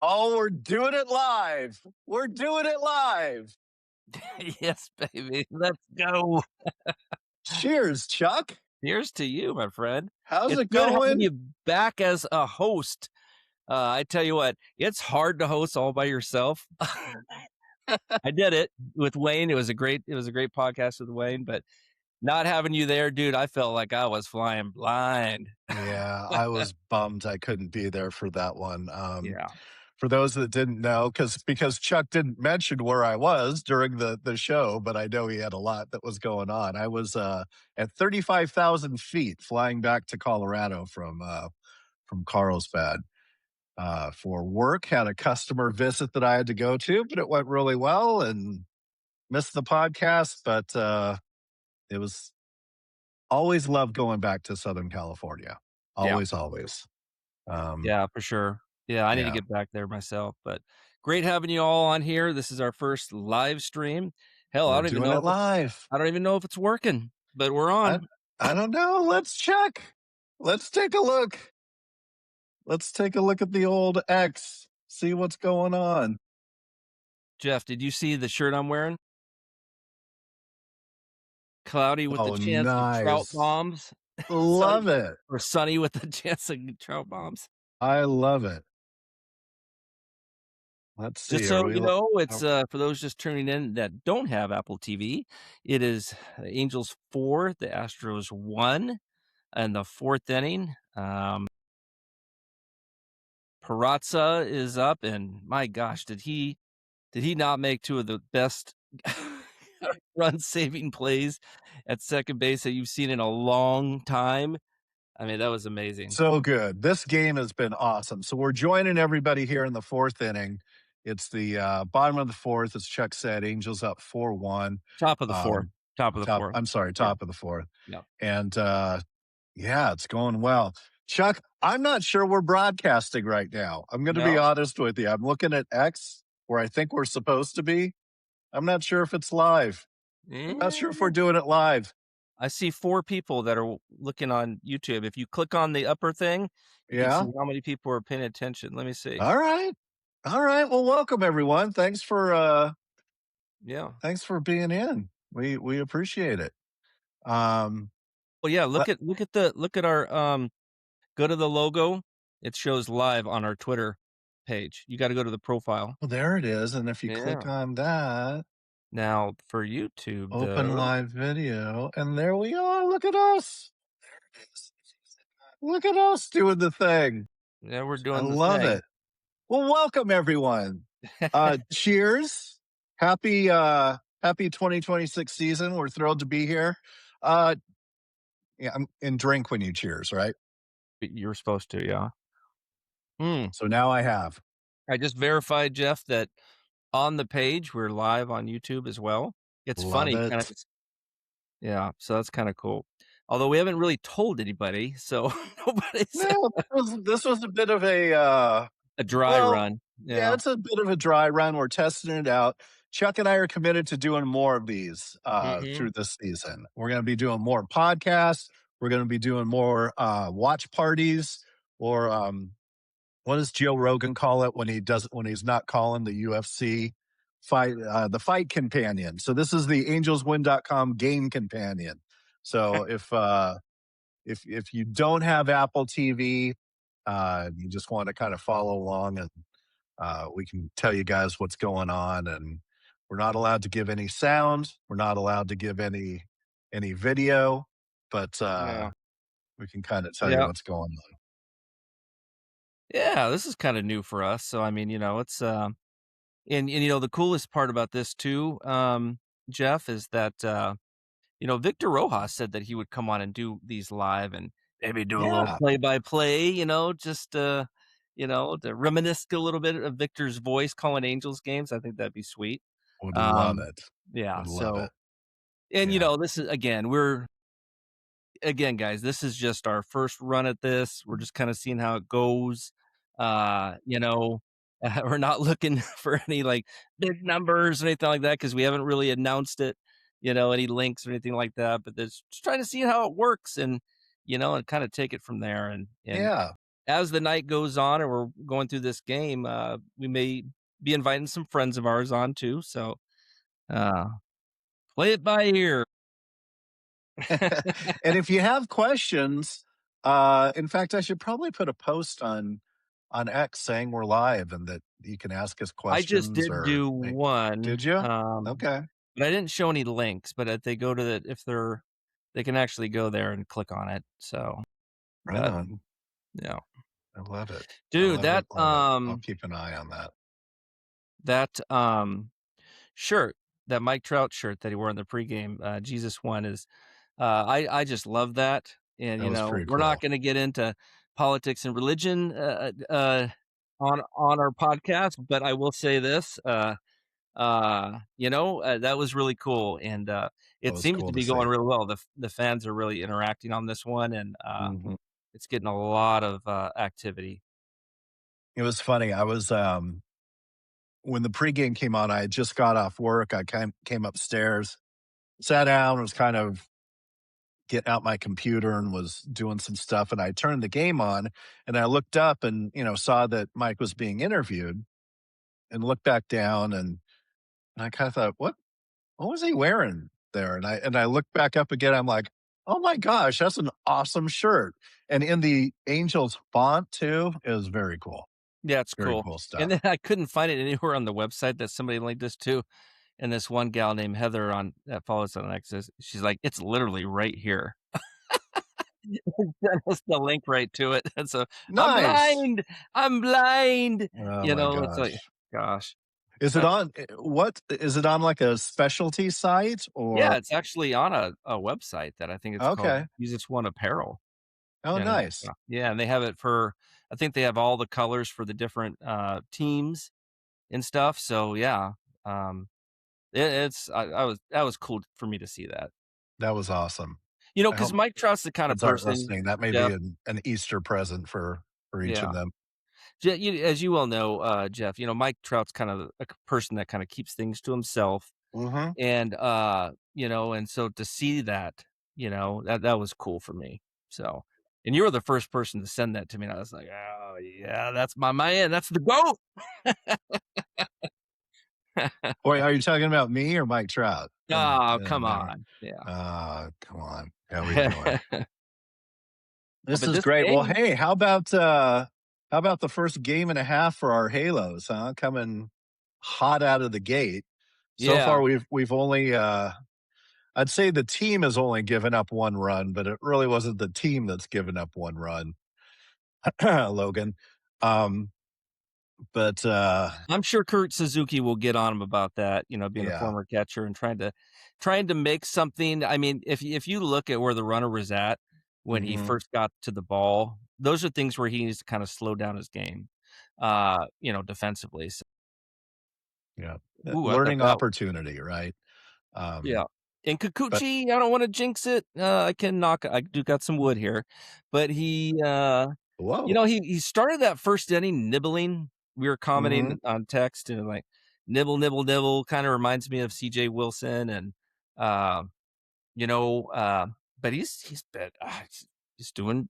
Oh, we're doing it live. We're doing it live. Yes, baby. Let's go. Cheers, Chuck. Here's to you, my friend. How's It's it good having going? you back as a host. I tell you what, it's hard to host all by yourself. I did it with Wayne. It was a great podcast with Wayne, but not having you there, dude, I felt like I was flying blind. Yeah, I was bummed I couldn't be there for that one. Yeah. For those that didn't know, because Chuck didn't mention where I was during the show, but I know he had a lot that was going on. I was at 35,000 feet flying back to Colorado from Carlsbad for work. Had a customer visit that I had to go to, but it went really well and missed the podcast. But it was always loved going back to Southern California. Yeah. Always, always. Um, Yeah, for sure. Yeah, I need to yeah, get back there myself, but great having you all on here. This is our first live stream. Hell, we're doing it live. I don't even know if it's working, but we're I, on. I don't know. Let's check. Let's take a look. Let's take a look at the old X. See what's going on. Jeff, did you see the shirt I'm wearing? Cloudy with the Oh, chance of trout nice. bombs. Sunny Love it. or sunny with the chance of trout bombs. I love it. Let's Just see. Are so we? you know, it's, Oh, for those just tuning in that don't have Apple TV, it is Angels 4, the Astros 1 and the 4th inning. Peraza is up, and my gosh, did he not make two of the best run-saving plays at second base that you've seen in a long time? I mean, that was amazing. so good. This game has been awesome. So we're joining everybody here in the fourth inning. It's the bottom of the fourth, as Chuck said. Angels up 4-1. Top of the 4th. Um, Top of the 4th. I'm sorry, Yeah, top of the fourth. yeah. And yeah, it's going well. Chuck, I'm not sure we're broadcasting right now. I'm going to be No? honest with you. I'm looking at X where I think we're supposed to be. I'm not sure if it's live. I'm not sure if we're Eh, doing it live. I see 4 people that are looking on YouTube. If you click on the upper thing, you can see Yeah. how many people are paying attention. Let me see. All right. All right. Well, welcome everyone. Yeah. Thanks for being in. We appreciate it. Um, Well, yeah, let, look at our, go to the logo. It shows live on our Twitter page. You gotta go to the profile. well, there it is. And if you click Yeah. on that, Now for YouTube, open though, live video, and there we are. Look at us. Look at us doing the thing. yeah, we're I doing the love thing. it. Well, welcome everyone. Cheers. Happy 2026 season. We're thrilled to be here. Uh, yeah, and drink when you cheers, right? You're supposed to, yeah. Hmm. So now I have. I just verified, Jeff, that on the page, we're live on YouTube as well. It's Love funny, kind of it. yeah, so that's kinda cool. Although we haven't really told anybody, so nobody's No, this was a bit of a dry well, run. yeah, Yeah. it's a bit of a dry run. We're testing it out. Chuck and I are committed to doing more of these Mhm. through this season. We're going to be doing more podcasts. We're going to be doing more watch parties, or what does Joe Rogan call it when he's not calling the UFC fight, the fight companion. So this is the angelswin.com game companion. So if you don't have Apple TV, you just want to kind of follow along, and we can tell you guys what's going on. And we're not allowed to give any sound. We're not allowed to give any video, but Yeah. we can kind of tell you Yeah. what's going on. Yeah, this is kinda new for us, so, I mean, it's, the coolest part about this too, Jeff, is that, Victor Rojas said that he would come on and do these live and maybe do a little Yeah, play-by-play, just, to reminisce a little bit of Victor's voice calling Angels games. I think that'd be sweet. would love Um, it. yeah, Would love so it. and, Yeah, this is again, guys, this is just our first run at this. We're just kinda seeing how it goes. Uh, you know, we're not looking for any, like, big numbers or anything like that because we haven't really announced it, any links or anything like that, but just trying to see how it works and kinda take it from there and yeah. as the night goes on and we're going through this game, we may be inviting some friends of ours on too. So uh, play it by ear. And if you have questions, in fact, I should probably put a post on X saying we're live and that you can ask us I just questions did or do did one, you? Okay. but I didn't show any links. But if they go to the, if they're, they can actually go there and click on it. So, Right but on. yeah, I love it. I dude, love it. Love it. I'll keep an eye on that. that shirt, that Mike Trout shirt that he wore in the pregame, Jesus one is, I just love that. And, That was pretty we're not cool. going to get into politics and religion, on our podcast, but I will say this, that was really cool. And, That it was seems cool to to be see. going really well. The fans are really interacting on this one, and, Mhm. it's getting a lot of, activity. It was funny. I was when the pregame came on, I had just got off work. I came upstairs, sat down, was kind of getting out my computer and was doing some stuff. And I turned the game on and I looked up and, saw that Mike was being interviewed and looked back down and I kind of thought, what was he wearing there? And I looked back up again. I'm like, oh my gosh, that's an awesome shirt. And in the Angels font too, it was very cool. Yeah, it's Very cool. cool And stuff. then I couldn't find it anywhere on the website that somebody linked this to. And this one gal named Heather on that follows on X says, she's like, "It's literally right here." Sent us the link right to it. And so, "I'm Nice. blind, I'm blind." Oh my It's like, gosh. gosh. Is it on what is it on like a specialty site Yeah, or it's actually on a website that I think it's called okay. Jesus One Apparel. Oh, And, nice. yeah, and they have it for, I think they have all the colors for the different, teams and stuff. So, yeah, um, it's I was that was cool for me to see that. That was awesome. I Because hope Mike Trout's the kind of kids aren't person, listening. That may be Jeff. an Easter present for each of Yeah. them. As you well know, Jeff, Mike Trout's kind of a person that kind of keeps things to himself. Mhm. And, and so to see that, that was cool for me. So, and you were the first person to send that to me. And I was like, oh, yeah, that's my man. That's the GOAT. Boy, are you talking about me or Mike Trout? Oh, come Never. on. Yeah. Come on. How we doing? This But is this great. Well, game, hey, how about the first game and a half for our Halos, huh? Coming hot out of the gate. So far yeah, we've only I'd say the team has only given up one run, but it really wasn't the team that's given up one run, Logan. Um, but I'm sure Kurt Suzuki will get on him about that, being a yeah. former catcher and trying to make something. I mean, if you look at where the runner was at when he Mhm. first got to the ball, those are things where he needs to kind of slow down his game, defensively. So, Yeah. ooh, I thought Learning that, opportunity, right? yeah. Um, And but Kikuchi, I don't want to jinx it. I do got some wood here, but whoa. he started that first inning nibbling. We were Mhm. commenting on text and like nibble, nibble, nibble. Kind of reminds me of C.J. Wilson, and uh, you know, uh, but he's doing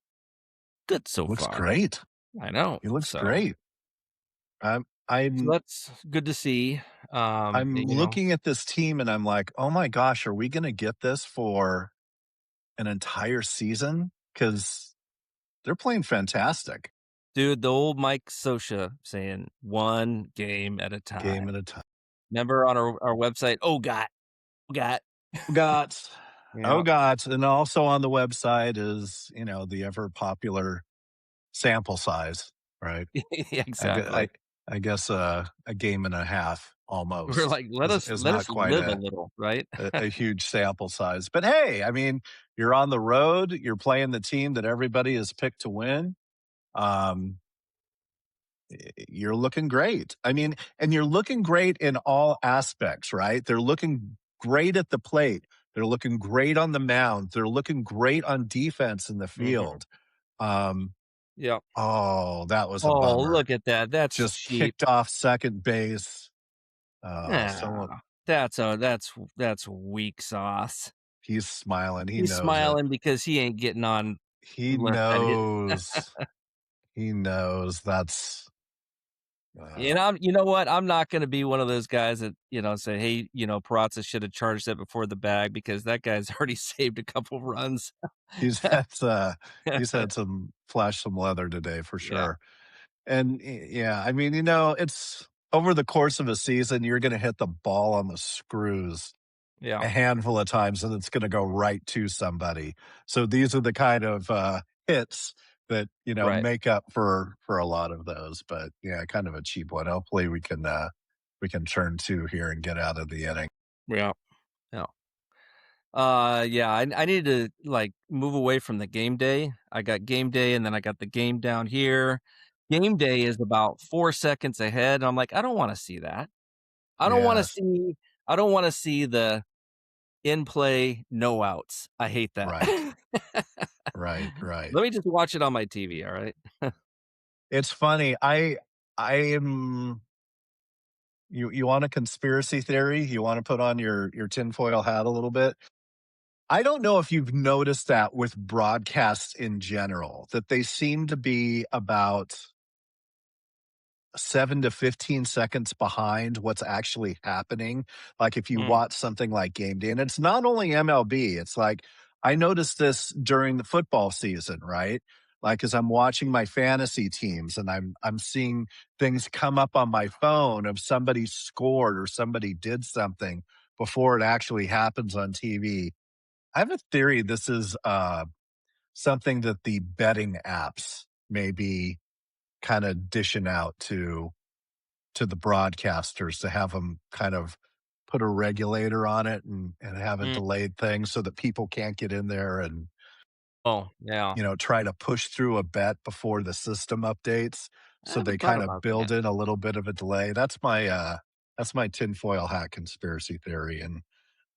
good so Looks far. great. I know. He looks So great. I'm so I'm that's good to see. I'm looking at this team and I'm like, "Oh my gosh, are we gonna get this for an entire season? Because 'Cause they're playing fantastic. dude, the old Mike Sosha saying one game at a Game time. at a time. Remember on our website? Oh God. Got Yeah, and also on the website is, the ever popular sample size, right? I gue exactly. I guess, a game and a half We're almost like, let us is let not us quite live a little, right? a huge sample size, but hey, I mean, you're on the road, you're playing the team that everybody has picked to win, um, you're looking great. I mean, and you're looking great in all aspects, right? They're looking great at the plate. They're looking great on the mound. They're looking great on defense in the Mhm. field. Um, Yeah. oh, that was a Oh, bummer. look at that. That's Just cheap. kicked off second base. Someone Ah, that's weak sauce. he's smiling. He He's knows it. smiling because he ain't getting on He left-handed. knows. He knows that's And uh, you know what? I'm not gonna be one of those guys that, say, "Hey, Peraza should have charged that before the bag," because that guy's already saved a couple runs. he's he's had some flash some leather today for Yeah, sure. And yeah, I mean, it's over the course of a season, you're going to hit the ball on the screws yeah, a handful of times and it's going to go right to somebody. So these are the kind of hits that, right. make up for a lot of those. But yeah, kind of a cheap one. Hopefully we can turn two here and get out of the inning. Yeah, yeah. Yeah, I need to, like, move away from the game day. I got game day, and then I got the game down here. Game day is about 4 seconds ahead, I'm like, "I don't wanna see that. I don't wanna Yes. see I don't wanna see the in play, no outs. I hate that. Right. Right. Right. Let me just watch it on my TV, alright? It's funny. I am you want a conspiracy theory? You want to put on your tinfoil hat a little bit? I don't know if you've noticed that with broadcasts in general, that they seem to be about 7 to 15 seconds behind what's actually happening. Like if you Mm, watch something like Game Day, and it's not only MLB, it's like I noticed this during the football season, right? Like as I'm watching my fantasy teams and I'm seeing things come up on my phone of somebody scored or somebody did something before it actually happens on TV. I have a theory this is something that the betting apps may be kind of dishing out to the broadcasters to have them kind of put a regulator on it and have a mm. delayed thing so that people can't get in there and, Oh, yeah. try to push through a bet before the system updates. I So they haven't thought kind of about that. build in a little bit of a delay. That's my tinfoil hat conspiracy theory. And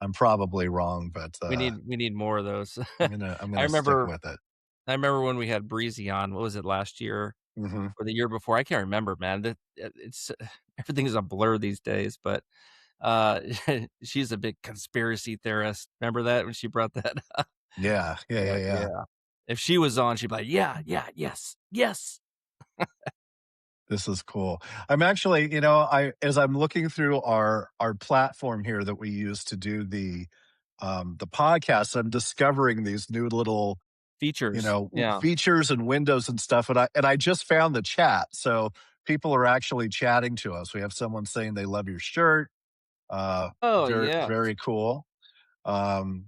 I'm probably wrong, but We need more of those. I'm I gonna stick remember with it. I remember when we had Breezy on, what was it, last year Mhm. or the year before? I can't remember, man. It's everything is a blur these days, but, uh, she's a big conspiracy theorist. Remember that when she brought that up? Yeah, yeah, yeah, Like, yeah. yeah. If she was on, she'd be like, "Yeah, yeah, yes, yes." This is cool. I'm actually, I as I'm looking through our platform here that we use to do the podcast, I'm discovering these new little, Features. Yeah. features and windows and stuff. And I just found the chat. So people are actually chatting to us. We have someone saying they love your shirt. Oh, Very, yeah. very cool. Um,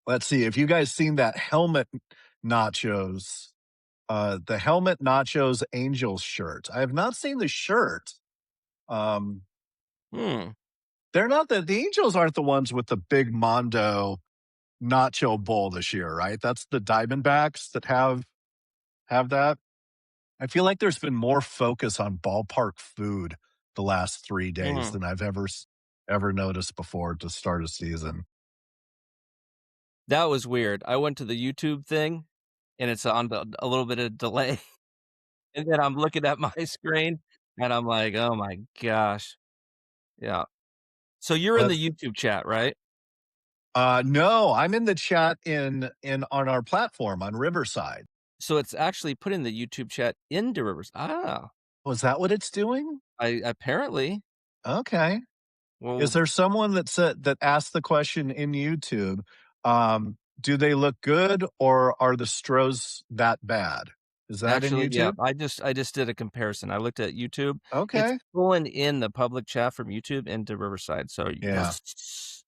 let's see. If you guys seen that helmet nachos the Helmet Nachos Angels shirt. I have not seen the shirt. Um, Hmm. they're not the Angels aren't the ones with the big Mondo nacho bowl this year, right? That's the Diamondbacks that have that. I feel like there's been more focus on ballpark food the last 3 days Mhm. than I've ever noticed before to start a season. That was weird. I went to the YouTube thing, and it's on a little bit of delay, and then I'm looking at my screen, and I'm like, "Oh my gosh." Yeah. So you're in But the YouTube chat, right? no, I'm in the chat in on our platform on Riverside. So it's actually putting the YouTube chat into Rivers Was that what it's doing? I apparently. Okay. Is Well, there someone that asked the question in YouTube, do they look good or are the Stros that bad? Is that in actually, yeah, YouTube? I just did a comparison. I looked at YouTube. It's Okay. pulling in the public chat from YouTube into Riverside, so Yeah. yes.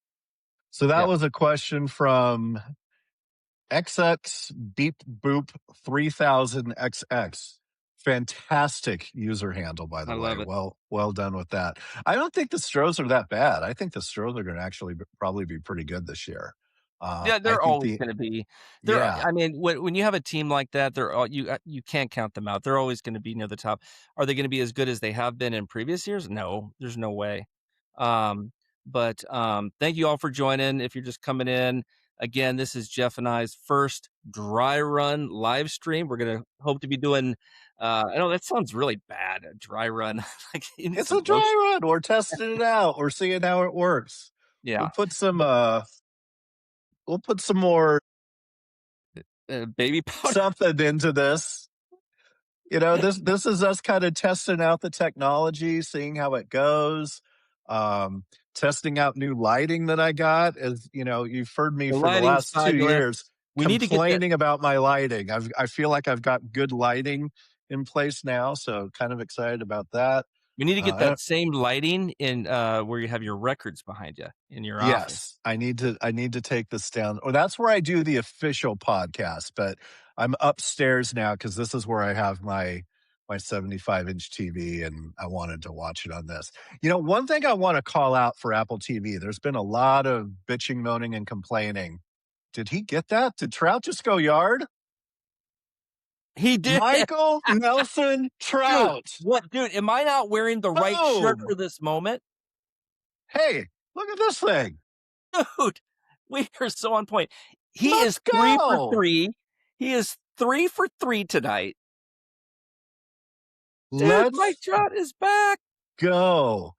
So that Yeah, was a question from XX Beep Boop 3000XX. Fantastic user handle, by I the way. love it. Well done with that. I don't think the Stros are that bad. I think the Stros are going to actually probably be pretty good this year. Yeah, I they're think always gonna be yeah, I mean, when you have a team like that, they're all you can't count them out. They're always gonna be near the top. Are they gonna be as good as they have been in previous years? No, there's no way. Thank you all for joining. If you're just coming in, again, this is Jeff and I's first dry run live stream. We're gonna hope to be doing, I know that sounds really bad, a dry run, like, you need it's some a lotion. dry run. We're testing it out. We're seeing how it works. We'll Yeah, put some we'll put some more baby powder. something into this. This is us kind of testing out the technology, seeing how it goes, um, testing out new lighting that I got. As you've heard me The for the lighting's last 2 fabulous. years We need to get that. complaining about my lighting. I feel like I've got good lighting in place now, so kind of excited about that. We need to get Uh, that same lighting in, where you have your records behind you in your office. Yes, I need to take this down. Or that's where I do the official podcast, but I'm upstairs now because this is where I have my 75-inch TV, and I wanted to watch it on this. One thing I want to call out for Apple TV, there's been a lot of bitching, moaning, and complaining. Did he get that? Did Trout just go yard? He did. Michael Nelson Dude, Trout. what dude, am I not wearing the right shirt Boom. for this moment? Hey, look at this thing. Dude, we are so on point. He Let's is 3 for go. 3. He is 3 for 3 tonight. Dude, Mike Let's Trout is back. go.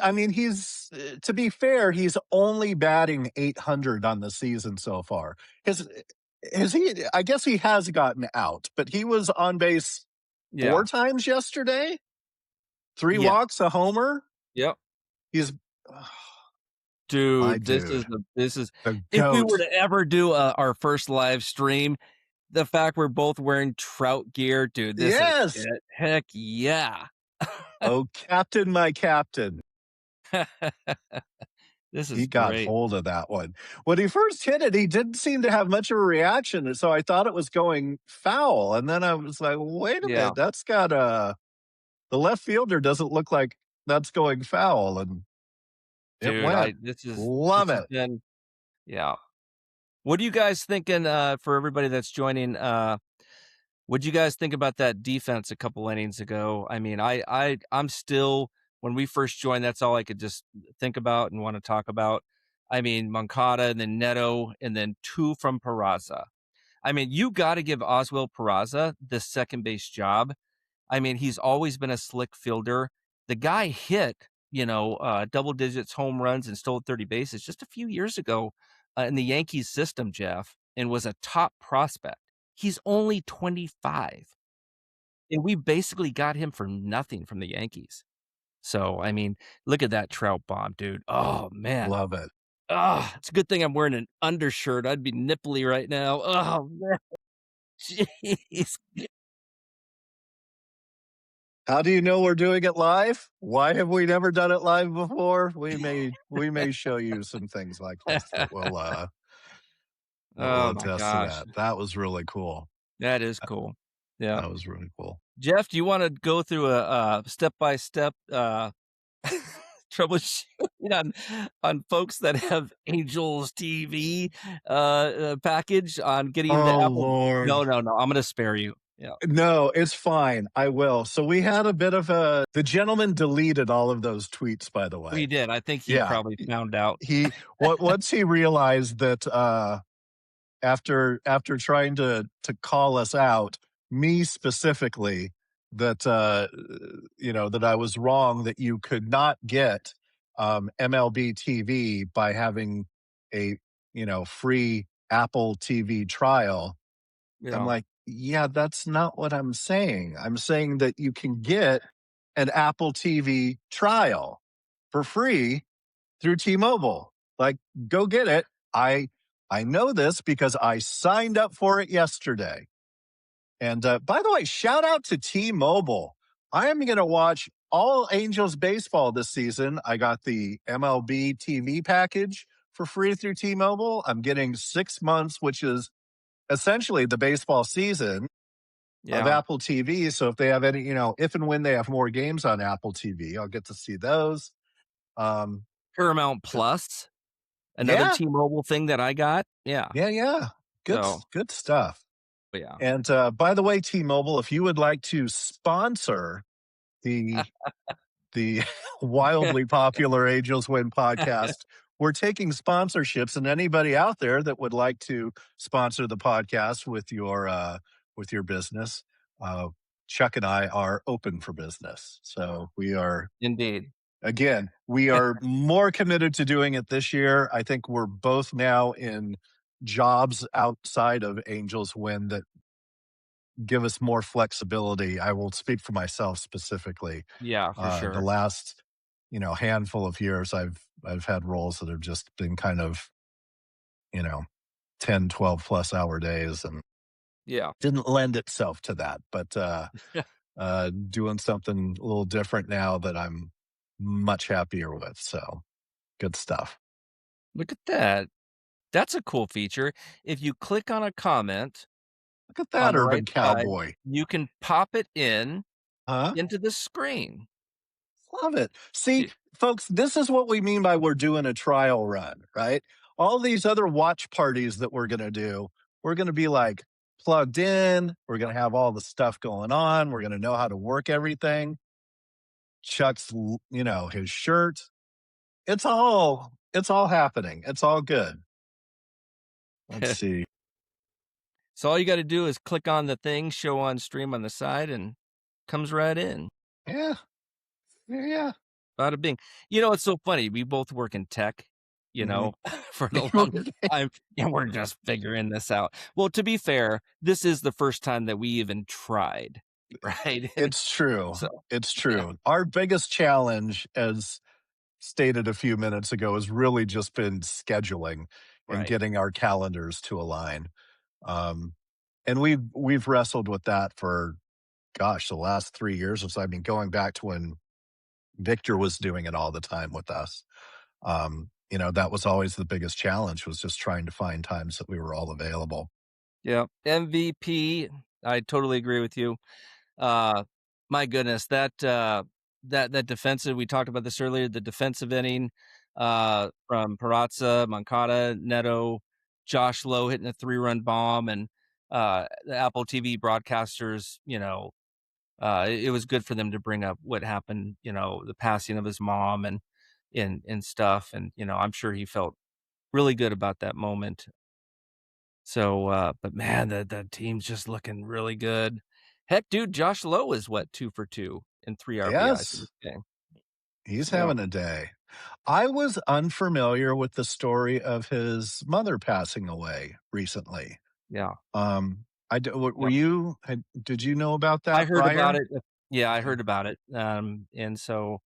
I mean, to be fair, he's only batting 800 on the season so far. His, I guess he has gotten out, but he was on base Yeah. 4 times yesterday, three Yeah. walks, a homer. Yep. He's, oh, my Dude, dude, this is the if we were GOAT. to ever do, our first live stream, the fact we're both wearing Trout gear, dude, this is Yes. it. Heck yeah. Oh, captain, my captain. This He is got great. hold of that one. When he first hit it, he didn't seem to have much of a reaction, and so I thought it was going foul, and then I was like, "Wait a Yeah. minute, that's got a the left fielder doesn't look like that's going foul," and it Dude, went. I this Love has it. been yeah. What are you guys thinking, for everybody that's joining, what'd you guys think about that defense a couple innings ago? I mean, I'm still when we first joined, that's all I could just think about and wanna talk about. I mean, Moncada and then Neto and then 2 from Peraza. I mean, you gotta give Oswald Peraza the second base job. I mean, he's always been a slick fielder. The guy hit, double digits home runs and stole 30 bases just a few years ago, in the Yankees system, Jeff, and was a top prospect. He's only 25, and we basically got him for nothing from the Yankees. So, I mean, look at that Trout bomb, dude. Oh, man. Love it. Oh, it's a good thing I'm wearing an undershirt. I'd be nipply right now. Oh, man. Jeez. How do you know we're doing it live? Why have we never done it live before? We may show you some things like this that will Oh my attest to gosh. that. That was really cool. That is cool. Yeah. That was really cool. Jeff, do you wanna go through a step-by-step, troubleshooting on folks that have Angels TV, package on getting the Oh, Apple Lord. no, I'm gonna spare you. Yeah. No, it's fine. I will. So we had a bit of the gentleman deleted all of those tweets, by the way. We did. I think he Yeah. probably found out. Once he realized that after trying to call us out, me specifically, that that I was wrong, that you could not get MLB TV by having a free Apple TV trial. I'm Yeah. like, yeah, that's not what I'm saying. I'm saying that you can get an Apple TV trial for free through T-Mobile. Like, go get it. I know this because I signed up for it yesterday. And by the way, shout out to T-Mobile. I am going to watch all Angels baseball this season. I got the MLB TV package for free through T-Mobile. I'm getting 6 months, which is essentially the baseball season of Yeah. Apple TV. So if they have any, if and when they have more games on Apple TV, I'll get to see those. Um, Paramount Plus, another yeah, T-Mobile thing that I got. Yeah. yeah. So, Good stuff. yeah. And by the way, T-Mobile, if you would like to sponsor the the wildly popular Angels Win podcast, we're taking sponsorships, and anybody out there that would like to sponsor the podcast with your business, Chuck and I are open for business. So we are Indeed. again, we are more committed to doing it this year. I think we're both now in jobs outside of Angels Win that give us more flexibility. I will speak for myself specifically. Yeah, for The sure. last, handful of years, I've had roles that have just been kind of, you know, 10, 12 plus hour days and Yeah. didn't lend itself to that. But doing something a little different now that I'm much happier with. So good stuff. Look at that. That's a cool feature. If you click on a comment Look at on that the urban right side, cowboy. you can pop it in Huh? into the screen. Love it. See, Y folks, this is what we mean by we're doing a trial run, right? All these other watch parties that we're going to do, we're going to be like plugged in. We're going to have all the stuff going on. We're going to know how to work everything. Chuck's, his shirt. It's all happening. It's all good. Let's see. So all you gotta do is click on the thing, show on stream on the side, and comes right in. Yeah. Yeah. Bada bing. You know, it's so funny, we both work in tech, you Hmm. know, for the longest time, and we're just figuring this out. Well, to be fair, this is the first time that we even tried, right? It's true. So, It's yeah, true. Our biggest challenge, as stated a few minutes ago, has really just been scheduling and right. getting our calendars to align. Um, and we've wrestled with that for, gosh, the last 3 years or so. I mean, going back to when Victor was doing it all the time with us. That was always the biggest challenge, was just trying to find times that we were all available. Yeah, MVP, I totally agree with you. Uh, my goodness, that defensive we talked about this earlier, the defensive inning, from Peraza, Moncada, Neto, Josh Lowe hitting a 3-run bomb, and, the Apple TV broadcasters, it was good for them to bring up what happened, the passing of his mom and stuff, and, I'm sure he felt really good about that moment. So, but man, the team's just looking really good. Heck, dude, Josh Lowe is what, 2 for 2 and 3 RBIs in Yes, this game. he's Yeah, having a day. I was unfamiliar with the story of his mother passing away recently. yeah, Were yep. you, did you know about I that heard about prior? it, yeah, I Okay. heard about it, and so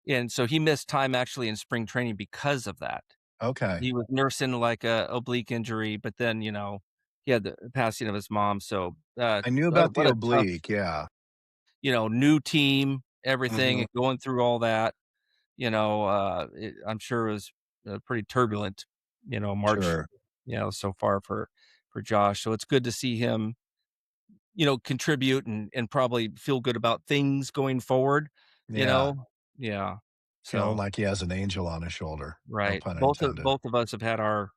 he missed time actually in spring training because of that. Okay. He was nursing, like, a oblique injury, but then, he had the passing of his mom, so, I knew about the what a tough, oblique. Yeah. new team, everything, Hmm. and going through all that. I'm sure it was a pretty turbulent, March, Sure. so far for Josh. So it's good to see him, contribute and probably feel good about things going forward, you Yeah. know? Yeah. Feeling So, like he has an angel on his shoulder. No right. pun Both of intended. both of us have had our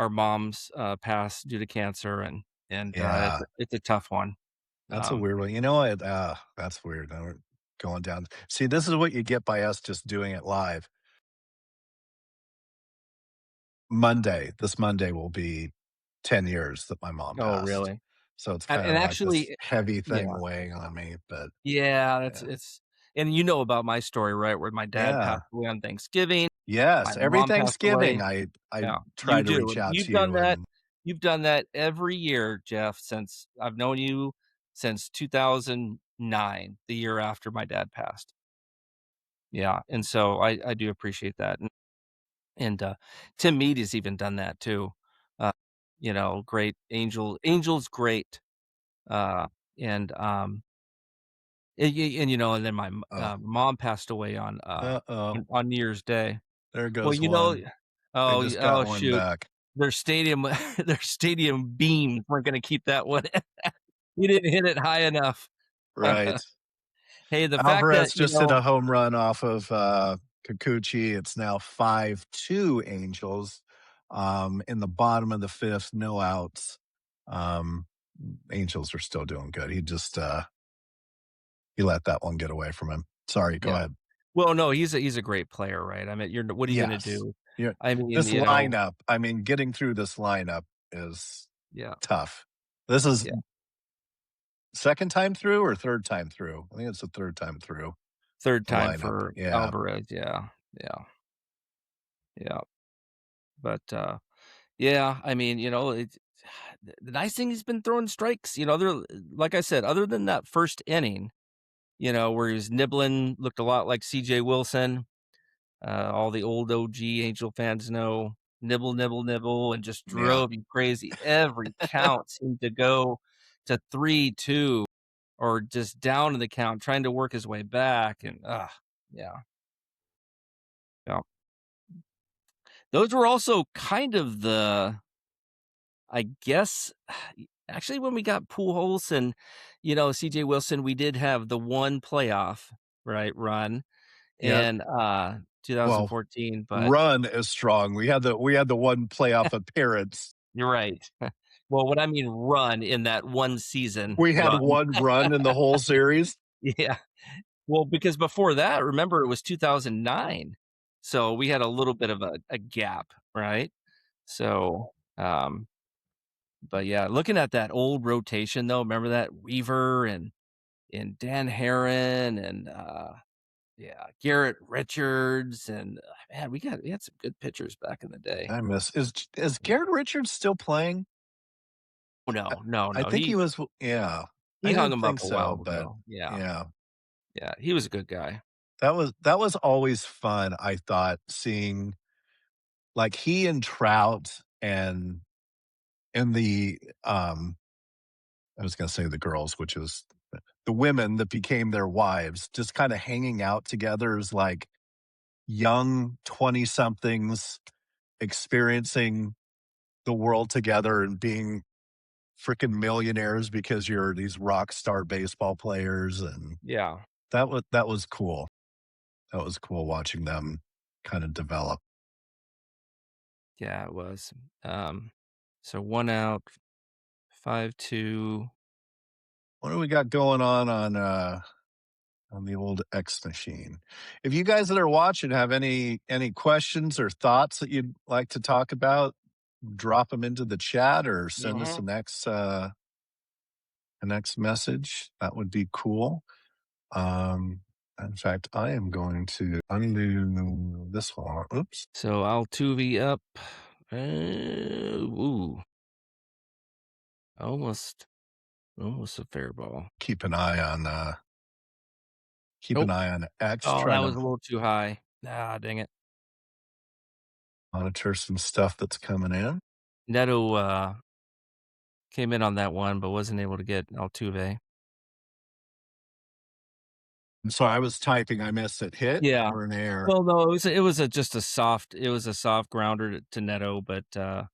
moms pass due to cancer and Yeah. it's a tough one. That's a Um, weird one. You know what? That's weird. Now we're going down. See, this is what you get by us just doing it live. This Monday will be 10 years that my mom oh, passed. really? So it's And kind of like this actually, heavy yeah. thing weighing on me, but Yeah, that's yeah. it's and you know about my story, right? Where my dad passed Yeah. away on Thanksgiving. My Yes, every mom passed Thanksgiving, away. I Yeah, try you to do, reach and out to you and you've done that every year, Jeff, since I've known you since 2009, the year after my dad passed. Yeah, and so I do appreciate that, and Tim Mead has even done that too. Uh, great Angel's great, uh, and then my oh, mom passed away uh-oh, on New Year's Day. there Well, goes one. I just got oh, one shoot. back. Their stadium their stadium beams weren't gonna keep that one. He didn't hit it high enough. Right. Hey, the fact that, Alvarez just hit a home run off of, Kikuchi. It's now 5-2 Angels, in the bottom of the 5th, no outs. Um, Angels are still doing good. He let that one get away from him. Sorry, go yeah. ahead. Well, no, he's a great player, right? I mean, you're what are you gonna Yes. do? Yeah. I mean, This lineup, I mean, getting through this lineup is yeah, tough. This is yeah. 2nd time through or 3rd time through? I think it's the 3rd time through 3rd the time lineup. for Yeah. Alvarez, yeah, yeah, yeah. But, yeah, I mean, the nice thing, he's been throwing strikes, like I said, other than that first inning, where he was nibbling, looked a lot like CJ Wilson. All the old OG Angel fans know nibble, nibble, nibble, and just Yeah. drove you crazy. Every count seemed to go to 3-2 or just down in the count, trying to work his way back. And yeah, yeah. Those were also kind of I guess, actually, when we got Pujols and CJ Wilson, we did have the one playoff right run Yeah. in Well, 2014, but run is strong. We had the one playoff appearance. you're right. Well, what I mean run in that one season We had run. one run in the whole series. Yeah. Well, because before that, remember, it was 2009. So we had a little bit of a gap, right? So, but yeah, looking at that old rotation though, remember that Weaver and Dan Herron and yeah, Garrett Richards and man, we had some good pitchers back in the day. I miss is Garrett Richards still playing? Oh I no, no, I no. think he He was yeah. I he hung didn't him up think a so, while but ago. Yeah. yeah. Yeah, he was a good guy. That was always fun, I thought, seeing, like, he and Trout and I was gonna say the girls, which is the women that became their wives, just kinda hanging out together as, like, young 20-somethings experiencing the world together and being freaking millionaires because you're these rock star baseball players, and Yeah. that was cool. That was cool watching them kinda develop. Yeah, it was. Um, so 1 out, 5-2. What do we got going on the old X machine? If you guys that are watching have any questions or thoughts that you'd like to talk about, drop them into the chat or send us Mhm. the next message. That would be cool. Um, in fact, I am going to undo this one. Oops. So Altuve up. Ooh, almost, almost a fair ball. Keep an eye on keep Nope. an eye on X, Oh, trying that was to a little too high. Ah, dang it. monitor some stuff that's coming in. Neto came in on that one, but wasn't able to get Altuve. So I was typing, I missed it. Hit Yeah. or an error? Well, no, just a soft grounder to Neto, but a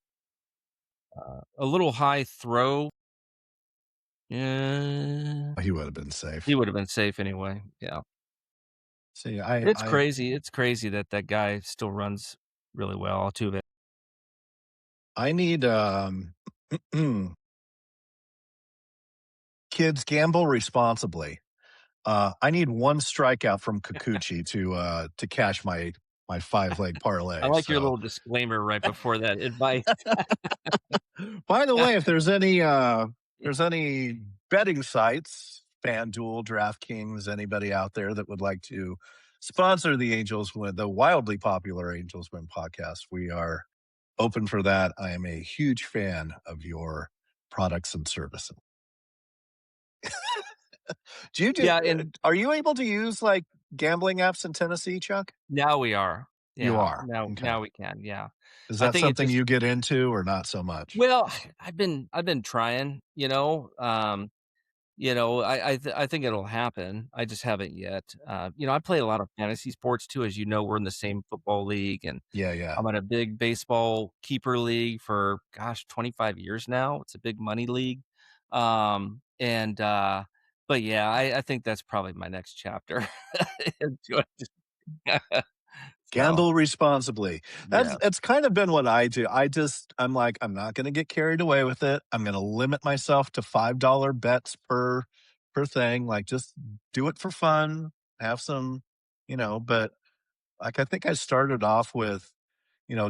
little high throw. Yeah, He would have been he safe. would have been safe anyway. Yeah. See, I It's I crazy. It's crazy that that guy still runs really well, Altuve. I need kids gamble responsibly. I need one strikeout from Kikuchi to cash my 5 leg I parlay. like your So, little disclaimer right before that advice. by the way, if there's any betting sites, FanDuel, DraftKings, anybody out there that would like to sponsor the wildly popular Angels Win podcast, we are open for that. I am a huge fan of your products and services. Yeah, and Are you able to use, like, gambling apps in Tennessee, Chuck? now we are. You Yeah, are? Okay. now we can, yeah. Is I that think it something just you get into or not so much? well, I've been trying, I think it'll happen. I just haven't yet. I play a lot of fantasy sports too, as you know, we're in the same football league, and Yeah, yeah. I'm in a big baseball keeper league for, gosh, 25 years now. It's a big money league. And but yeah, I think that's probably my next chapter. Enjoy so Gamble responsibly. That's yes. it's kind of been what I do. I'm like, I'm not gonna get carried away with it. I'm gonna limit myself to $5 bets per thing. Like, just do it for fun, have some, but, like, I think I started off with,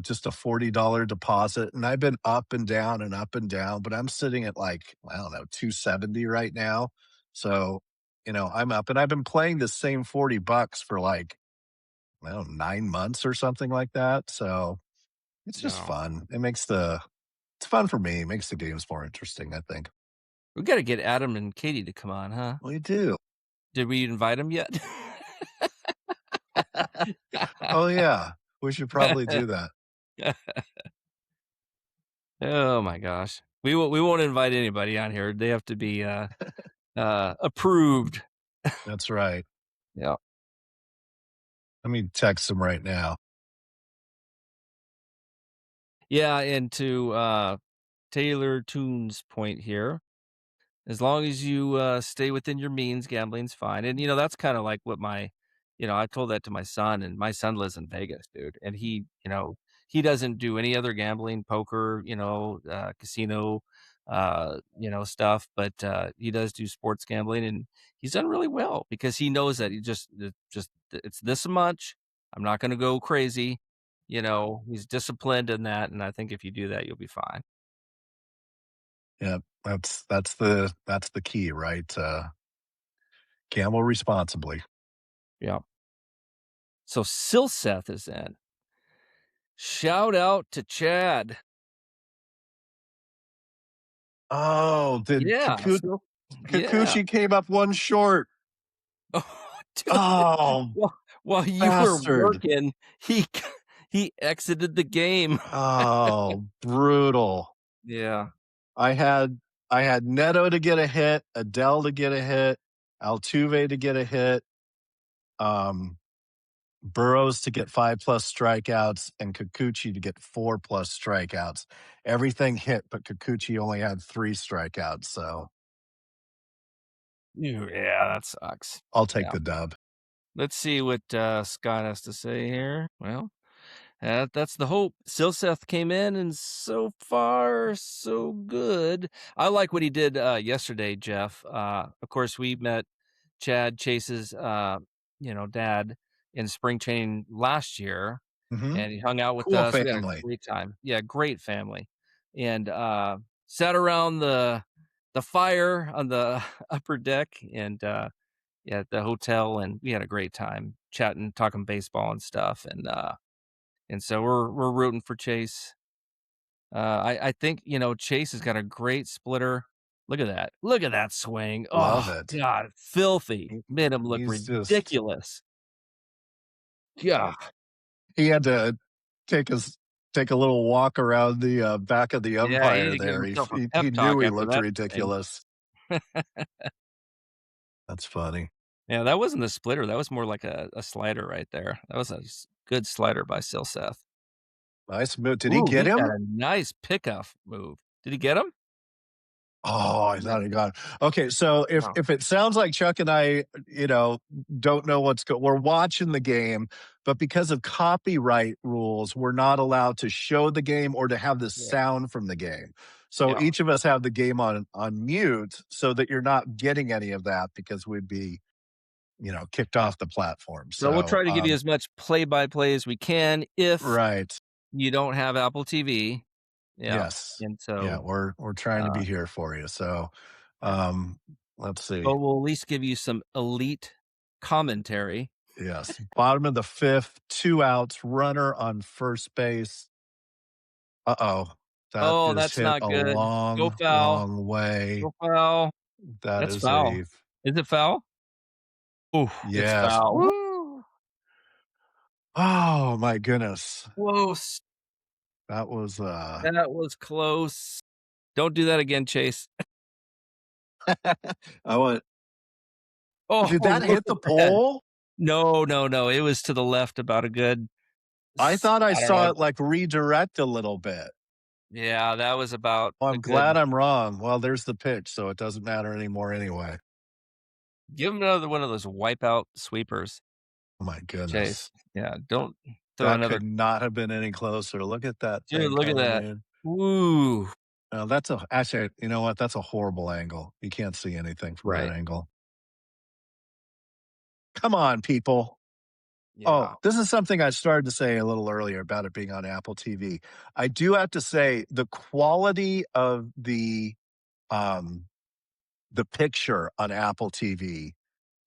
just a $40 deposit, and I've been up and down, but I'm sitting at, like, I don't know, 270 right now. So, I'm up, and I've been playing the same $40 for, like, I don't know, 9 months or something like that. So it's just No. fun. It makes the It's fun for me. It makes the games more interesting, I think. We gotta get Adam and Katie to come on, huh? We do. Did we invite them yet? Oh, yeah. We should probably do that. Oh my gosh. We won't invite anybody on here. They have to be, approved. That's right. Yeah. Let me text him right now. Yeah, and to, Taylor Toon's point here, as long as you, stay within your means, gambling's fine, and, that's kinda like what I told that to my son, and my son lives in Vegas, dude, and he doesn't do any other gambling, poker, casino, stuff, but, he does do sports gambling, and he's done really well because he knows that it's this much, I'm not gonna go crazy, he's disciplined in that, and I think if you do that, you'll be fine. Yeah, that's the key, right? Gamble responsibly. Yeah. So Silseth is in. Shout out to Chad. Oh, did Yeah, yeah. Kikuchi came up one short. Oh, dude, Oh, while you were bastard. working, he exited the game. Oh, brutal. Yeah. I had I had Neto to get a hit, Adele to get a hit, Altuve to get a hit, um, Burrows to get 5 plus strikeouts, and Kikuchi to get 4 plus strikeouts. Everything hit, but Kikuchi only had 3 strikeouts, so Yeah, that sucks. I'll take Yeah. the dub. Let's see what, Scott has to say here. Well, that's the hope. Silseth came in, and so far, so good. I like what he did, yesterday, Jeff. Of course, we met Chad Chase's, dad in spring training last year, Mhm. and he hung out with Cool us. We had a family. great time. Yeah, great family. And, sat around the fire on the upper deck and, yeah, at the hotel, and we had a great time chatting, talking baseball and stuff, and so we're rooting for Chase. I think, Chase has got a great splitter. Look at that. Look at that swing. Love Oh, it. god, filthy. He Made him look he's just ridiculous. Yeah. he had to take his take a little walk around the, back of the Yeah, he need umpire to give there. himself a He pep knew talk he after looked that swing. ridiculous. That's funny. Yeah, that wasn't a splitter, that was more like a slider right there. That was a good slider by Silseth. Nice move. Did he Ooh, get he got him? a nice pickoff move. Did he get him? Oh, I Yeah. thought he got okay, so Oh, if it sounds like Chuck and I, you know, don't know we're watching the game, but because of copyright rules, we're not allowed to show the game or to have the yeah, sound from the game. So yeah, each of us have the game on mute so that you're not getting any of that because we'd be, kicked yeah. off the platform. So we'll So, try to give you as much play-by-play as we can if right. you don't have Apple TV. Yeah, Yes. and Yeah, so, we're trying to uh, be here for you. So, yeah, let's see. but we'll at least give you some elite commentary. Yes. Bottom of the 5th, 2 outs, runner on first base. Uh-oh. That Oh, is that's hit not a good. Go long, foul, long way. go foul. That That's is a foul. Is it foul? Ooh, it's yes. foul. Woo! Oh my goodness. Close. That was, That was close. Don't do that again, Chase. I want Oh, did that look hit at the that. pole? No, no, no, it was to the left about a good I thought I I don't know. saw it, like, redirect a little bit. Yeah, that was about Well, a I'm glad good I'm wrong. Well, there's the pitch, so it doesn't matter anymore anyway. give him another one of those wipeout sweepers, Oh my goodness. Chase. Yeah, don't throw That another could not have been any closer. Look at that dude, thing look at coming that. in. Ooh. That's a actually, you know what? That's a horrible angle. You can't see anything from that Right. angle. Come on, people. Oh, Yeah. this is something I started to say a little earlier about it being on Apple TV. I do have to say the quality of the picture on Apple TV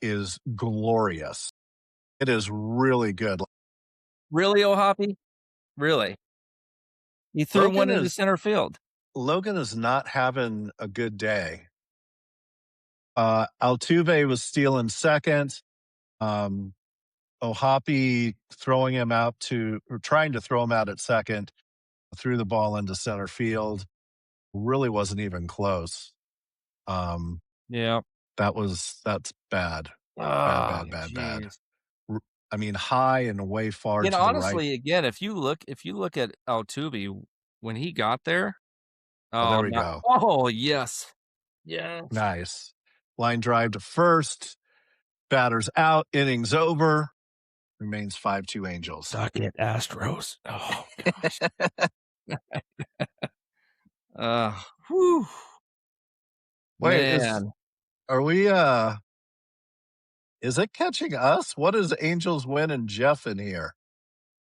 is glorious. It is really good. Really, O'Hoppy? Really? He threw one Rogan into is center field. Logan is not having a good day. Altuve was stealing second. Um, Ohapi throwing him out to or trying to throw him out at second, threw the ball into center field. Really wasn't even close. Um, Yeah. that's bad. Bad, Oh, bad, bad, bad. jeez. R I mean, high and way far And to the right. honestly, again, if you look at Altuve when he got there, Oh, there oh, we not go. oh, yes. Yes. Nice. Line drive to first. Batters out. Innings over. Remains 5-2 Angels. Suck it, Astros. Oh gosh. Whew, Wait, is man. are we is it catching us? What is Angels win and Jeff in here?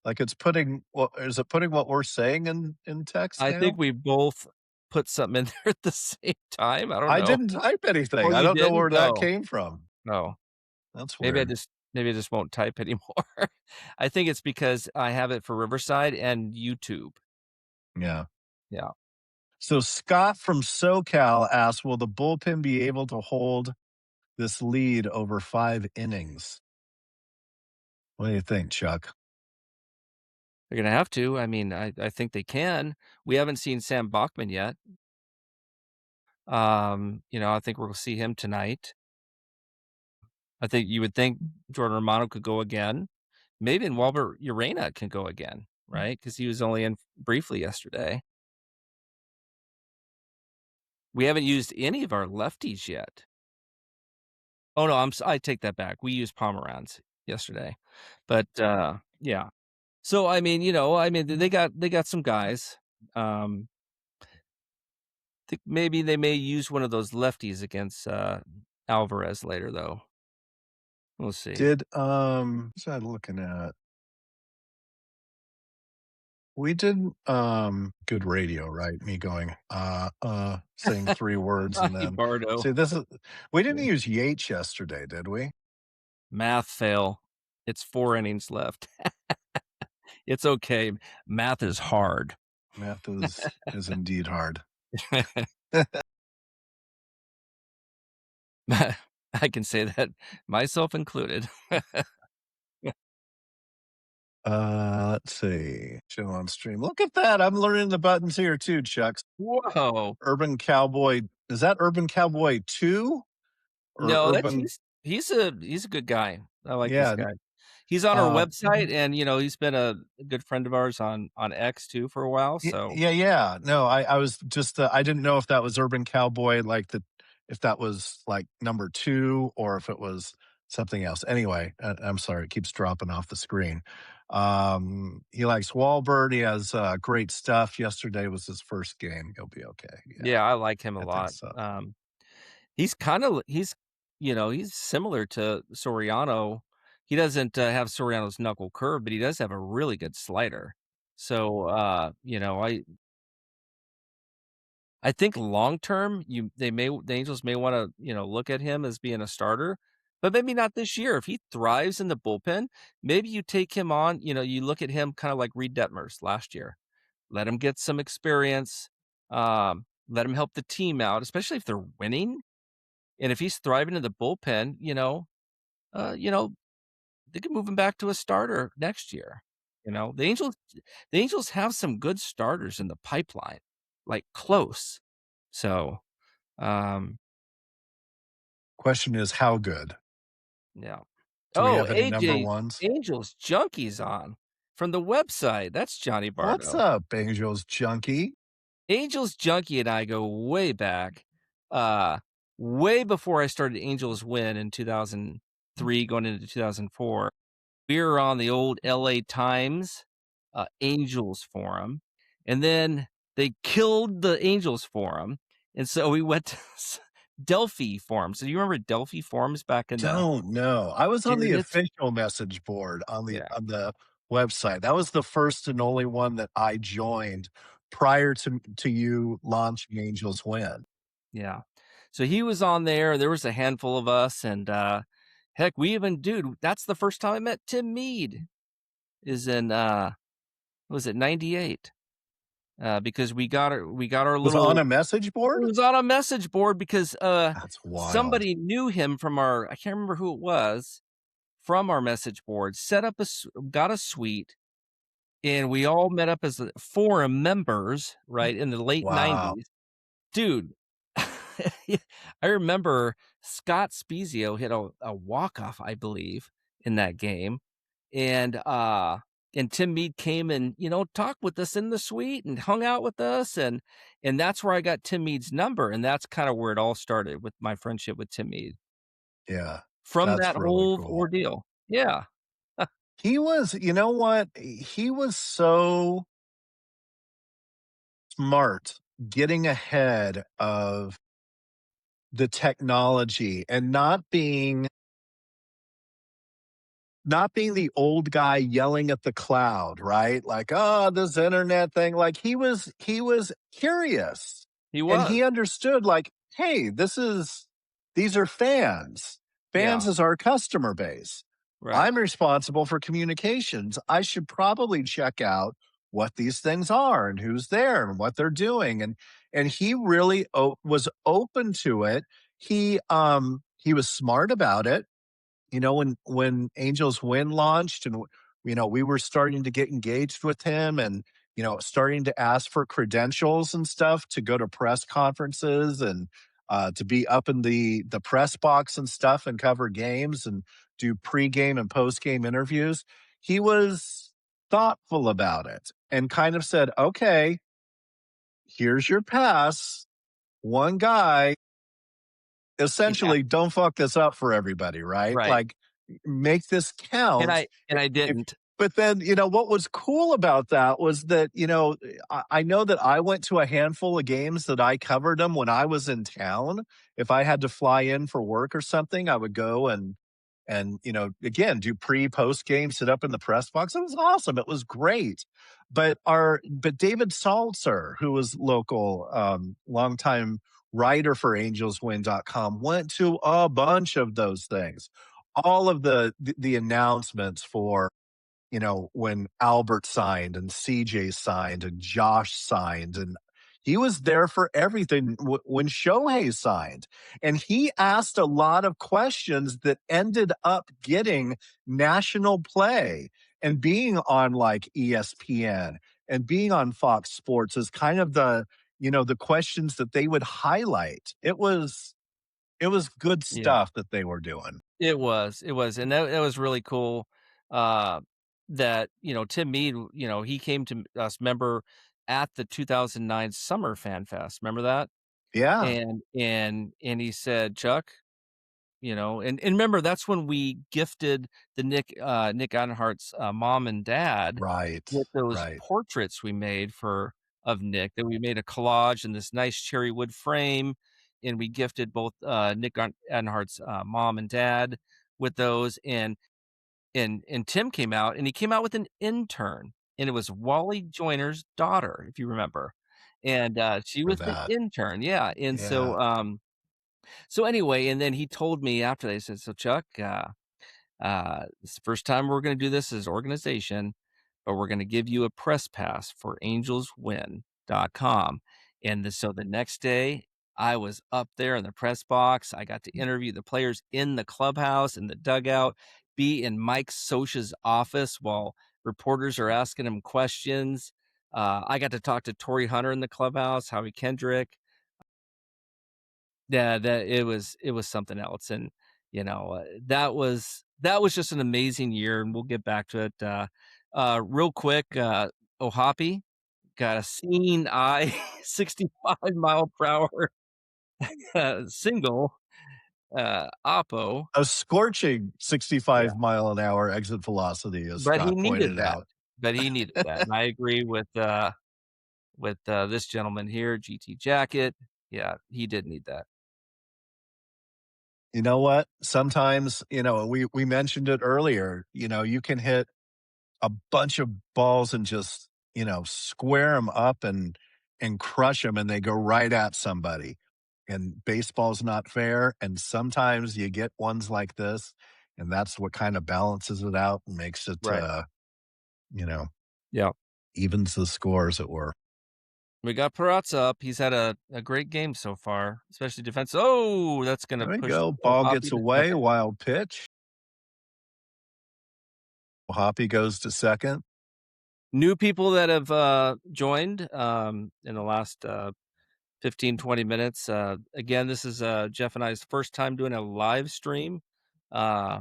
Like it's putting what is it putting what we're saying in text I think now? we both put something in there at the same time. I don't I know. didn't type Oh, anything. I you don't know didn't? where that Oh, came from. oh. That's Maybe I weird. just maybe I just won't type anymore. I think it's because I have it for Riverside and YouTube. Yeah. Yeah. So Scott from SoCal asks, will the bullpen be able to hold this lead over 5 innings? What do you think, Chuck? They're gonna have to. I mean, I think they can. We haven't seen Sam Bachman yet. I think we'll see him tonight. I think you would think Jordan Romano could go again. Maybe and Walbert Urena can go again, right? Because he was only in briefly yesterday. We haven't used any of our lefties yet. Oh, no, I take that back. We used Pomeranz yesterday. But, yeah. So, they got some guys. Think maybe they may use one of those lefties against, Alvarez later, though. We'll see. What's I looking at? We did good radio, right? Me going, saying 3 words and Johnny then Bardo. see this is we didn't use Yates yesterday, did we? Math fail. It's 4 innings left. It's okay. Math is hard. Math is indeed hard. I can say that, myself included. Let's see. Show on stream. Look at that. I'm learning the buttons here too, Chucks. Whoa. Urban Cowboy. Is that Urban Cowboy 2 or No, that's Urban? he's a good guy. I like this Yeah. guy. He's on our Uh, website, and, he's been a good friend of ours on X too for a while, so yeah, yeah. No, I was just I didn't know if that was Urban Cowboy, like if that was like number 2 or if it was something else. Anyway, I'm sorry, it keeps dropping off the screen. He likes Wahlberg. He has great stuff. Yesterday was his first game. He'll be okay. Yeah, yeah, I like him a I think lot. so. He's similar to Soriano. He doesn't, have Soriano's knuckle curve, but he does have a really good slider. So, I think long term, the Angels may wanna, look at him as being a starter, but maybe not this year. If he thrives in the bullpen, maybe you take him on, you look at him kinda like Reed Detmers last year. Let him get some experience, let him help the team out, especially if they're winning, and if he's thriving in the bullpen, uh, you know, they could move him back to a starter next year. The Angels have some good starters in the pipeline, like close. So, um, Question is how good? yeah. Do we Oh, have any number AJ ones? Angels Junkies on from the website. That's Johnny What's Bardo. up, Angels junkie? Angels Junkie and I go way back, uh, way before I started Angels Win in 2003, going into 2004. We were on the old LA Times, Angels forum, and then they killed the Angels forum, and so we went to Delphi forum. So you remember Delphi forums back in the Don't know. I was on the internet? official message board Yeah, on the website. That was the first and only one that I joined prior to you launching Angels Win. yeah. So he was on there was a handful of us, and, heck, that's the first time I met Tim Mead is in, was it 98? because we got our Was on little a message it board? was on a message board because, That's wild. somebody knew him from our I can't remember who it was, from our message board, set up a s got a suite, and we all met up as, forum members, right, in the late Wow. '90s. Dude, I remember Scott Spiezio hit a walk-off, I believe, in that game, and, uh and Tim Mead came and, talked with us in the suite and hung out with us, and that's where I got Tim Mead's number, and that's kinda where it all started with my friendship with Tim Mead, Yeah. from that That's really whole cool. ordeal. Yeah. He was, you know what? He was so smart getting ahead of the technology and not being the old guy yelling at the cloud, right? Like, "Oh, this internet thing." Like, he was curious, He and was. he understood, like, "Hey, these are fans. Fans Yeah, is our customer base. right. I'm responsible for communications. I should probably check out what these things are and who's there and what they're doing." And he really was open to it. He was smart about it. When Angels Win launched, and we were starting to get engaged with him, and starting to ask for credentials and stuff to go to press conferences, and to be up in the press box and stuff, and cover games and do pregame and postgame interviews. He was thoughtful about it and kind of said, "Okay, here's your pass. One guy, Yeah, essentially, don't fuck this up for everybody, right? right. Like, make this And count." I If didn't. But then, what was cool about that was that, I know that I went to a handful of games that I covered them when I was in town. If I had to fly in for work or something, I would go and again, do post game, sit up in the press box. It was awesome. It was great. But David Salzer, who was local, longtime writer for angelswin.com, went to a bunch of those things. All of the announcements for, when Albert signed and CJ signed and Josh signed, and he was there for everything when Shohei signed. And he asked a lot of questions that ended up getting national play and being on like ESPN and being on Fox Sports is kind of the questions that they would highlight. It was good Yeah. stuff that they were doing. It was, and that was really cool, uh, that, Tim Mead, he came to us, remember, at the 2009 Summer Fan Fest, remember that? Yeah, And he said, "Chuck," and remember, that's when we gifted the Nick Einhardt's, mom and dad right, with those right. portraits we made for of Nick, that we made a collage in this nice cherry wood frame, and we gifted both, Nick Einhardt's, mom and dad with those, and Tim came out, and he came out with an intern, and it was Wally Joyner's daughter, if you remember, and, she For was the that. intern, yeah, and Yeah. so anyway, and then he told me after they said, "So Chuck, it's the first time we're gonna do this as an organization, but we're gonna give you a press pass for angelswin.com." So the next day, I was up there in the press box. I got to interview the players in the clubhouse, in the dugout, be in Mike Scioscia's office while reporters are asking him questions. I got to talk to Torrey Hunter in the clubhouse, Howie Kendrick. Yeah, it was something else, and, that was just an amazing year, and we'll get back to it, real quick, Ohapi got a seeing eye 65 mile per hour, single, oppo, A scorching yeah, 65 mile an hour exit velocity, as but he Scott needed pointed that, out. and I agree with this gentleman here, GT Jacket, yeah, he did need that. You know what? Sometimes, we mentioned it earlier, you can hit a bunch of balls and just, square them up and crush them, and they go right at somebody. And baseball's not fair, and sometimes you get ones like this, and that's what kind of balances it out and makes it, Right. you know, Yeah. evens the score, as it were. We got Perazza up. He's had a great game so far, especially defense. Oh, that's gonna There we push go. oh, Ball Hoppy gets to away. second. Wild pitch. Hoppy goes to second. New people that have, joined, in the last, 15, 20 minutes. Again, this is, Jeff and I's first time doing a live stream, uh,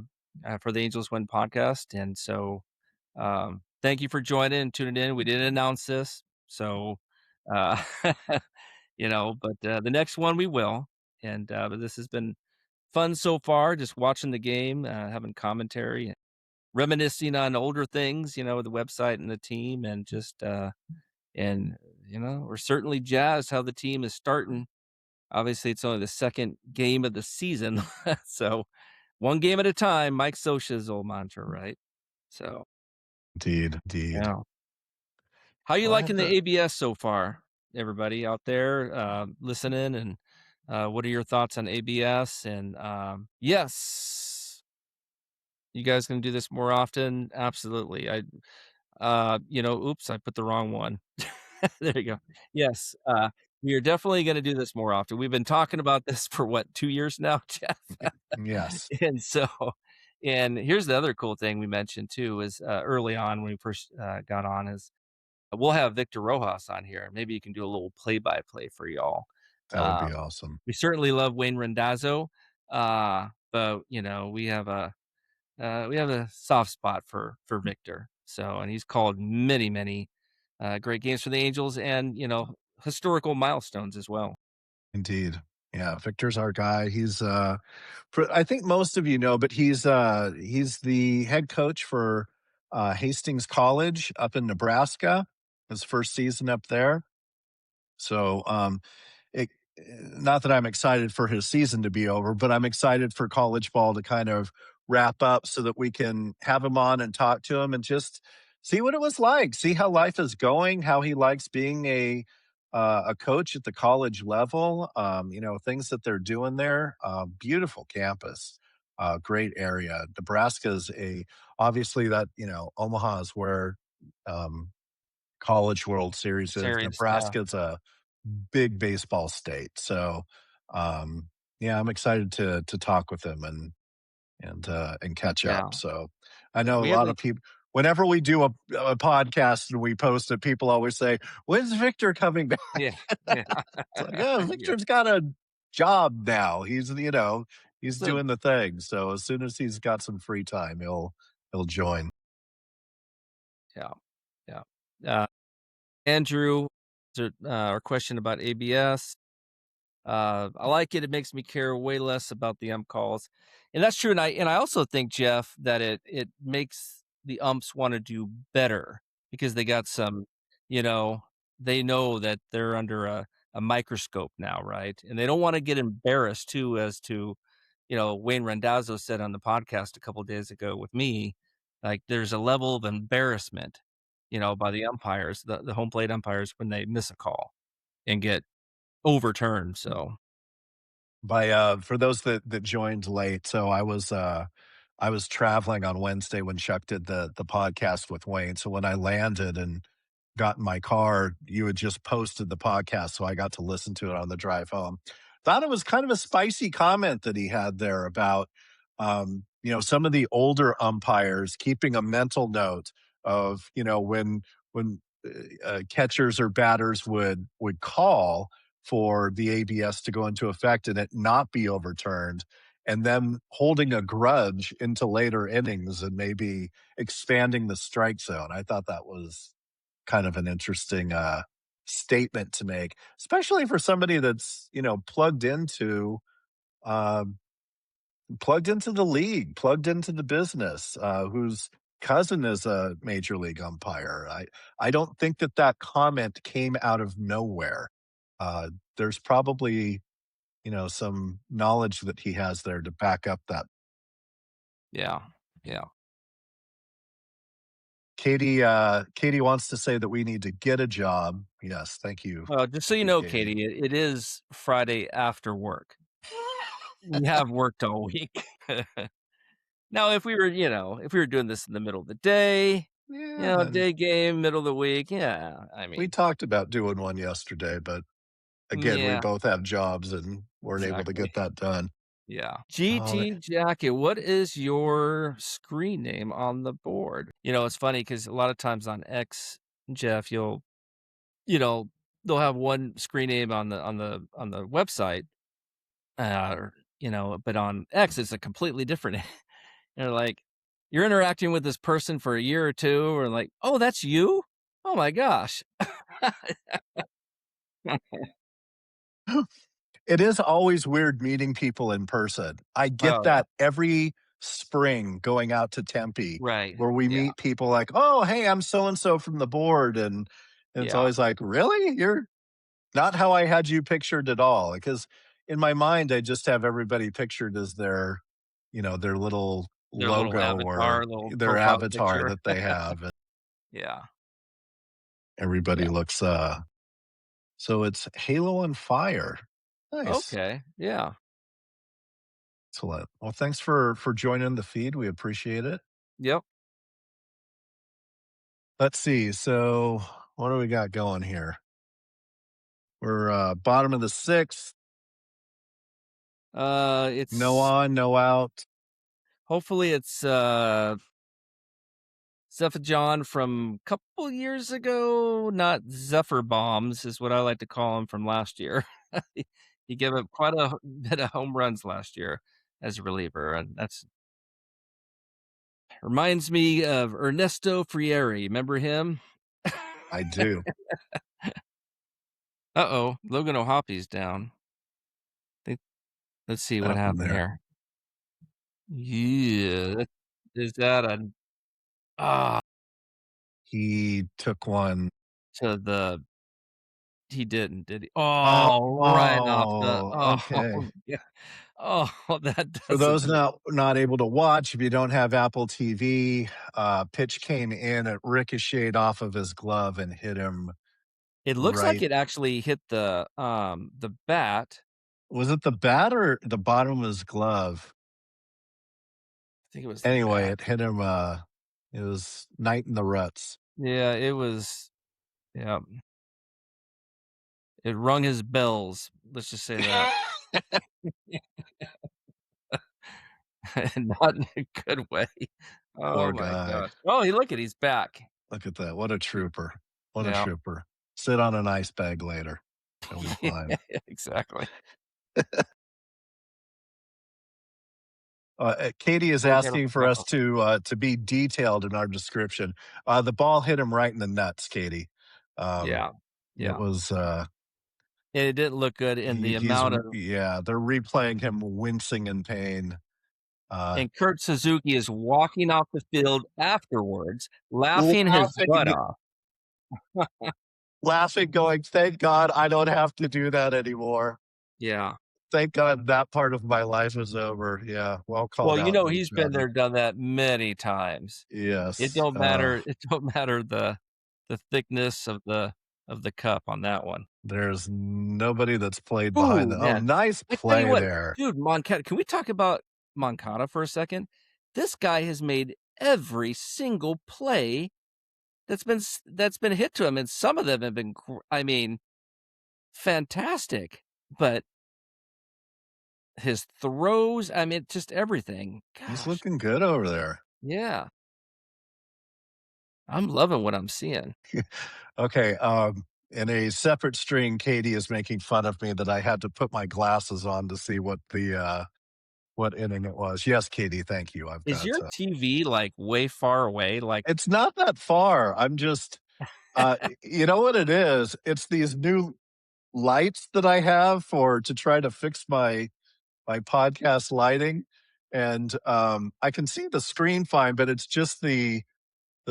for the Angels Win podcast, and so, thank you for joining and tuning in. We didn't announce this, so, uh, but, the next one we will, and, but this has been fun so far, just watching the game, having commentary, reminiscing on older things, the website and the team, and just, and, we're certainly jazzed how the team is starting. Obviously, it's only the second game of the season, so one game at a time, Mike Scioscia's old mantra, right? So, Indeed. Indeed. yeah. How you Well, I have liking the to. ABS so far, everybody out there, listening, and, what are your thoughts on ABS? And, yes, you guys gonna do this more often? Absolutely. Oops, I put the wrong one. There you go. Yes, we are definitely gonna do this more often. We've been talking about this for what, 2 years now, Jeff? Yes. And so and here's the other cool thing we mentioned too is, early on when we first, got on is we'll have Victor Rojas on here. Maybe you can do a little play-by-play for y'all. That would be Um, awesome. we certainly love Wayne Randazzo, but, we have a soft spot for Victor. So, and he's called many, many, great games for the Angels and, historical milestones as well. Indeed. Yeah, Victor's our guy. I think most of you know, but he's the head coach for Hastings College up in Nebraska. His first season up there. So, it not that I'm excited for his season to be over, but I'm excited for college ball to kind of wrap up so that we can have him on and talk to him and just see what it was like, see how life is going, how he likes being a coach at the college level, things that they're doing there. Beautiful campus, great area. Nebraska is obviously that, Omaha is where um, College World Series is. Series, yeah, Nebraska's a big baseball state. So, um, yeah, I'm excited to talk with him and catch up. yeah, So, I yeah. know a We have lot the of people. Whenever we do a podcast and we post it, people always say, "When's Victor coming back?" yeah, yeah, It's like, oh, yeah. Victor's got a job now. He's So, doing the thing. So as soon as he's got some free time, he'll join. yeah, yeah. Andrew, our question about ABS. I like it. It makes me care way less about the ump calls, and that's true. And I also think, Jeff, that it makes the umps want to do better because they got some, you know, they know that they're under a microscope now, right? And they don't want to get embarrassed too, as to, Wayne Randazzo said on the podcast a couple days ago with me, like there's a level of embarrassment, by the umpires, the home plate umpires when they miss a call and get overturned. So. For those that joined late, so I was traveling on Wednesday when Chuck did the podcast with Wayne. So when I landed and got in my car, you had just posted the podcast, so I got to listen to it on the drive home. Thought it was kind of a spicy comment that he had there about some of the older umpires keeping a mental note of, when catchers or batters would call for the ABS to go into effect and it not be overturned, and them holding a grudge into later innings and maybe expanding the strike zone. I thought that was kind of an interesting statement to make, especially for somebody that's um, plugged into the league, plugged into the business, whose cousin is a major league umpire. I don't think that comment came out of nowhere. There's probably some knowledge that he has there to back up that. Yeah, yeah. Katie wants to say that we need to get a job. Yes, Well, just so thank you you, know, Katie. Katie, it is Friday after work. We have worked all week. Now, if we were doing this in the middle of the day, Yeah, then day game, middle of the week. Yeah, I we mean, talked about doing one yesterday, but again, we yeah, both have jobs and weren't able to exactly. get that done. Yeah. Oh, GT Jacket, what is your screen name on the board? It's funny because a lot of times on X, Jeff, you know, they'll have one screen name on the website, or, but on X, it's a completely different They're like, you're interacting with this person for a year or 2 or like, "Oh, that's you? Oh my gosh." it is always weird meeting people in person. I get Oh, yeah. that every spring going out to Tempe Right. where we Yeah. meet people like, "Oh, hey, I'm so and so from the board." And it's Yeah. always like, "Really? You're not how I had you pictured at all." Because in my mind, I just have everybody pictured as their little Their little logo or avatar, little their profile avatar picture. that they have. And Yeah. everybody Yeah. looks, so it's Halo on Fire. Nice. Okay. Yeah. Excellent. Well, thanks for joining the feed. We appreciate it. Yep. Let's see. So what do we got going here? We're bottom of the sixth. No It's on, no out. hopefully it's, Zephyr John from a couple years ago, not Zephyr Bombs is what I like to call him from last year. He he gave up quite a bit of home runs last year as a reliever, and that's reminds me of Ernesto Frieri, remember him? I do. Uh-oh, Logan O'Hoppy's down. Think let's see what Happened happened there. here. Yeah, is that a ah, He took one. to the he didn't, did he? Oh, Oh, right off the oh, oh, okay. yeah. Oh, that For doesn't those look not able to watch, if you don't have Apple TV, pitch came in, it ricocheted off of his glove and hit him it looks like right. it actually hit the bat. Was it the bat or the bottom of his glove? I think it was the Anyway, bat. it hit him, it was night in the ruts. Yeah, yeah, it rung his bells, let's just say that. Not in a good way. Oh Poor my guy. gosh. Oh, look at he's back. Look at that. What a trooper. What a Yeah. trooper. Sit on an ice bag later. He'll be fine. Yeah, exactly. Katie is We're gonna asking for us go. to be detailed in our description. The ball hit him right in the nuts, Katie. Um, Yeah. it Yeah. was And it didn't look good in the he's amount of yeah, they're replaying him wincing in pain. Uh, and Kurt Suzuki is walking off the field afterwards, laughing his butt laughing, off. laughing, going, "Thank God I don't have to do that anymore. Yeah. Thank God that part of my life is over." Yeah, well Well, called out, Nick he's been Johnny. there, done that many times. It Yes. don't matter it don't matter the thickness of the cup on that one. There's nobody that's played behind Ooh, the. Oh, man. nice I tell you play what, there. dude, Moncada can we talk about Moncada for a second? This guy has made every single play that's been hit to him, and some of them have been I mean, fantastic, but his throws, I mean, just everything. He's Gosh, looking good over there. yeah. I'm loving what I'm seeing. Okay, in a separate string, Katie is making fun of me that I had to put my glasses on to see what inning it was. Yes, Katie, thank you. I've Is got, your TV, like, way far away? Like it's not that far. I'm just, you know what it is? It's these new lights that I have for to try to fix my podcast lighting, and, I can see the screen fine, but it's just the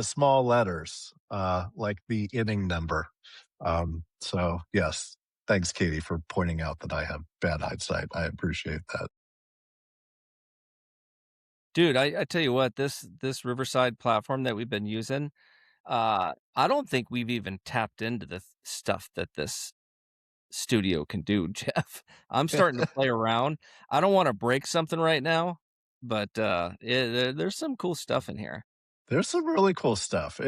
small letters, like the inning number. So yes, thanks, Katie, for pointing out that I have bad eyesight. I appreciate that. dude, I tell you what, this Riverside platform that we've been using, I don't think we've even tapped into the stuff that this studio can do, Jeff. I'm starting to play around. I don't wanna break something right now, but, there's some cool stuff in here. There's some really cool stuff.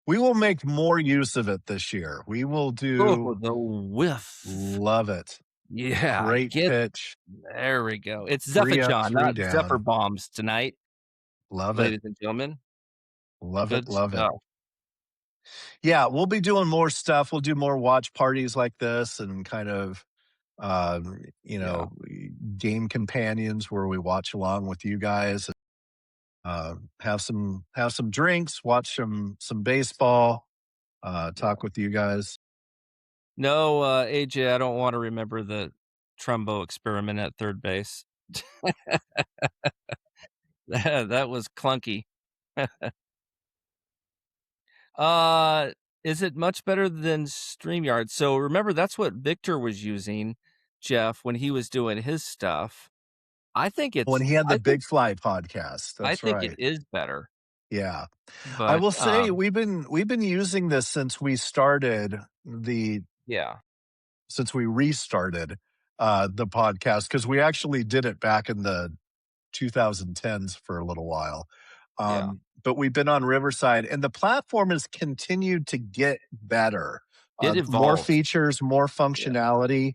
We will make more use of it this year. We will Oh, do the whiff. love it. Yeah, Great get pitch. there we go. It's Zephyr 3 up, John, 3 not Zephyr down. bombs tonight, Love it. ladies and gentlemen. Love it, Good love it. stuff. Yeah, we'll be doing more stuff. We'll do more watch parties like this and kind of, you Yeah. know, game companions where we watch along with you guys, have some drinks, watch some baseball, Yeah. talk with you guys. No, AJ, I don't wanna remember the Trumbo experiment at third base. That was clunky. Uh, is it much better than StreamYard? So, remember, that's what Victor was using, Jeff, when he was doing his stuff. When he had the I think Big Fly podcast, I that's think it right. is better, Yeah. I but, will say we've been using this yeah, since we restarted, the podcast because we actually did it back in the 2010s for a little while. yeah. But we've been on Riverside, and the platform has continued to get better. It More evolves. features, more Yeah, functionality.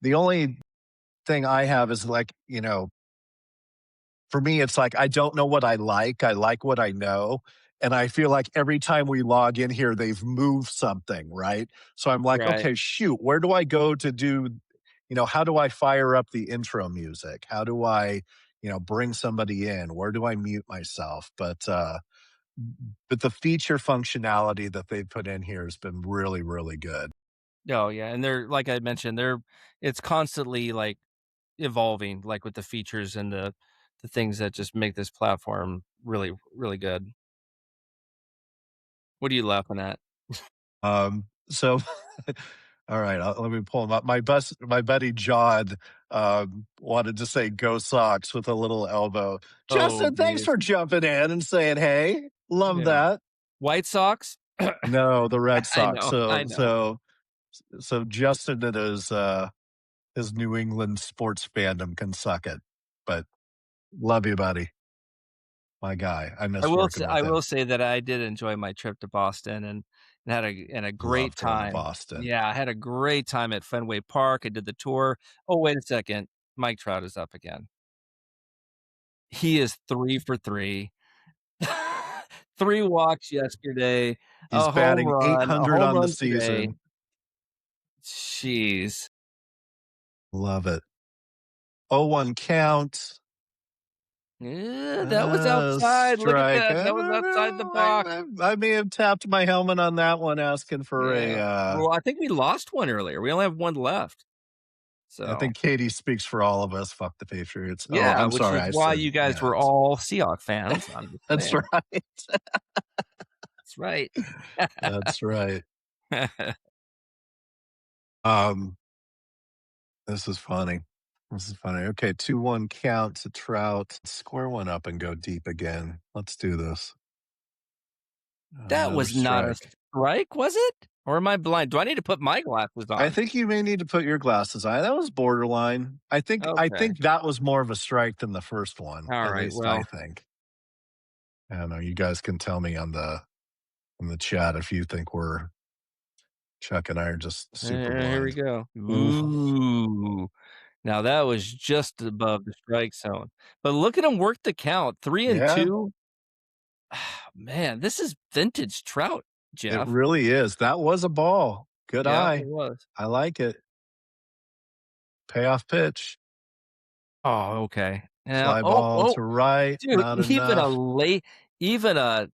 The only thing I have is like, for me, it's like I don't know what I like. I like what I know. And I feel like every time we log in here, they've moved something, right? So I'm like, right. okay, shoot, where do I go to do, how do I fire up the intro music? How do I, bring somebody in? Where do I mute myself? But the feature functionality that they put in here has been really, really good. Oh, yeah, and they're like I mentioned, it's constantly, like, evolving, like, with the features and the things that just make this platform really, really good. What are you laughing at? So all right, let me pull him up. My buddy John wanted to say "Go Sox" with a little elbow. Oh, Justin, thanks geez. for jumping in and saying hey. Love Yeah. that. White Sox? No, the Red I Sox. know, I know. So Justin and his New England sports fandom can suck it. But love you, buddy. My guy. I miss working with I him. will say that I did enjoy my trip to Boston and had a great Love going to time. Boston. Yeah, I had a great time at Fenway Park. I did the tour. Oh, wait a second. Mike Trout is up again. He is 3 for 3. 3 walks yesterday, He's batting a 800 home on the run today. season. Jeez. Love it. 0-1 count. That was outside. Look at Strike. that. I That was don't outside the know. box. I may have tapped my helmet on that one, asking for a. Yeah. Well, I think we lost one earlier. We only have 1 left. I So, think Katie speaks for all of us. Fuck the Patriots. Oh, yeah, I'm which sorry. is I why said you guys were Nats. all Seahawks fans. I'm just That's saying. right. That's right. That's right. Um, this is funny. This is funny. Okay, 2-1 count to Trout. Square one up and go deep again. Let's do this. That Another was not a strike. strike, was it? Or am I blind? Do I need to put my glasses I on? think you may need to put your glasses on. That was borderline. I Okay. think that was more of a strike than the first one. At Alright, least I well, think. I don't know. You guys can tell me on the chat if you think Chuck and I are just super here we blind. go. Ooh, Ooh. Now that was just above the strike zone. But look at him work the count, 3 and yeah, 2. Man, this is vintage Trout, it Jeff. really is. That was a ball. Good Yeah, it eye. was. I like it. Payoff pitch. Oh, okay. Yeah. Fly ball Oh, to right. dude, Not enough. even a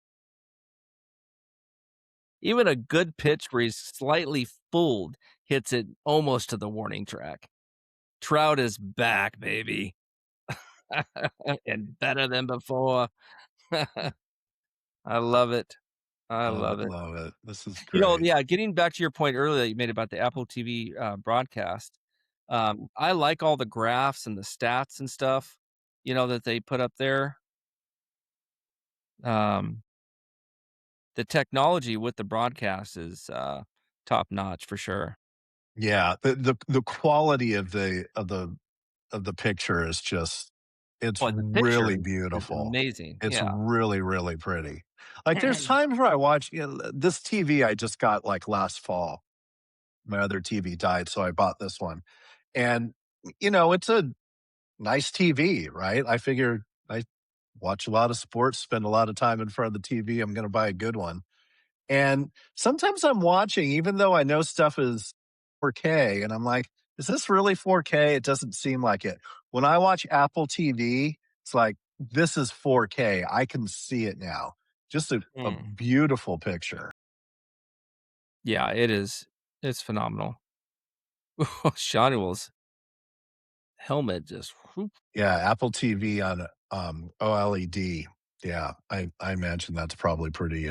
even a good pitch where he's slightly fooled hits it almost to the warning track. Trout is back, baby, and better than before. I love it. I love it. Love it. This is great. Yeah, getting back to your point earlier that you made about the Apple TV, broadcast, I like all the graphs and the stats and stuff, that they put up there. Um, the technology with the broadcast is, top notch for sure. Yeah, the quality of the picture is just It's Well, the picture really is beautiful. amazing. It's Yeah. really, really pretty. Like, there's times where I watch, this TV I just got, like, last fall. My other TV died, so I bought this one. And, it's a nice TV, right? I figure I watch a lot of sports, spend a lot of time in front of the TV. I'm going to buy a good one. And sometimes I'm watching, even though I know stuff is 4K, and I'm like, is this really 4K? It doesn't seem like it. When I watch Apple TV, it's like, this is 4K. I can see it now. Just a Mm. beautiful picture. Yeah, it is. It's phenomenal. Shawnee Will's helmet just whoop. Yeah, Apple TV on OLED. Yeah, I imagine that's probably pretty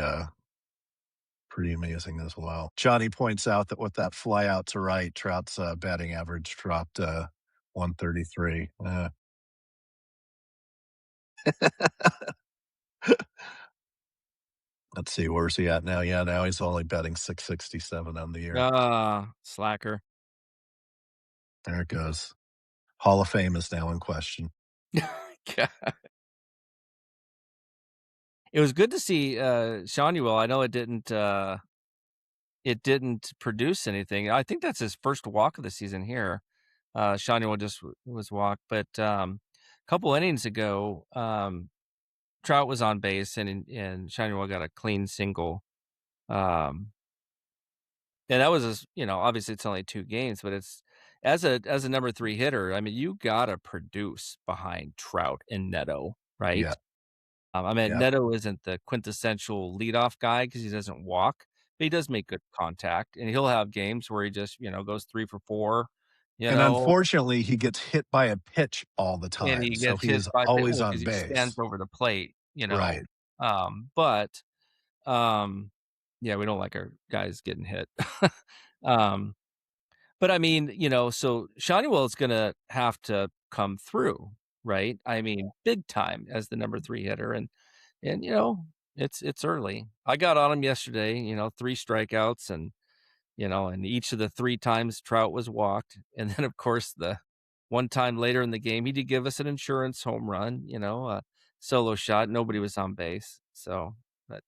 amazing as well. Johnny points out that with that fly out to right, Trout's batting average dropped 133. Let's see, where's he at now? Yeah, now he's only betting 667 on the year. Ah, slacker. There it goes. Hall of Fame is now in question. God. It was good to see, Shanuel. I know it didn't produce anything. I think that's his first walk of the season here. Shanuel just was walked, but, a couple innings ago, Trout was on base and Shanuel got a clean single. Um, and that was obviously it's only 2 games, but it's as a number 3 hitter, I mean, you gotta produce behind Trout and Neto, Yeah, right? I mean, yeah. Neto isn't the quintessential leadoff guy because he doesn't walk, but he does make good contact, and he'll have games where he just, goes 3 for 4, you And know, unfortunately, he gets hit by a pitch all the and time, he so gets he hit is by always well on because he stands base. over the plate, Right. but, um, yeah, we don't like our guys getting hit. Um, but I mean, so Shonywell is gonna have to come through, right? I mean, big time as the number 3 hitter, and, it's early. I got on him yesterday, 3 strikeouts and each of the 3 times Trout was walked, and then, of course, the one time later in the game, he did give us an insurance home run, a solo shot, nobody was on base, so, but,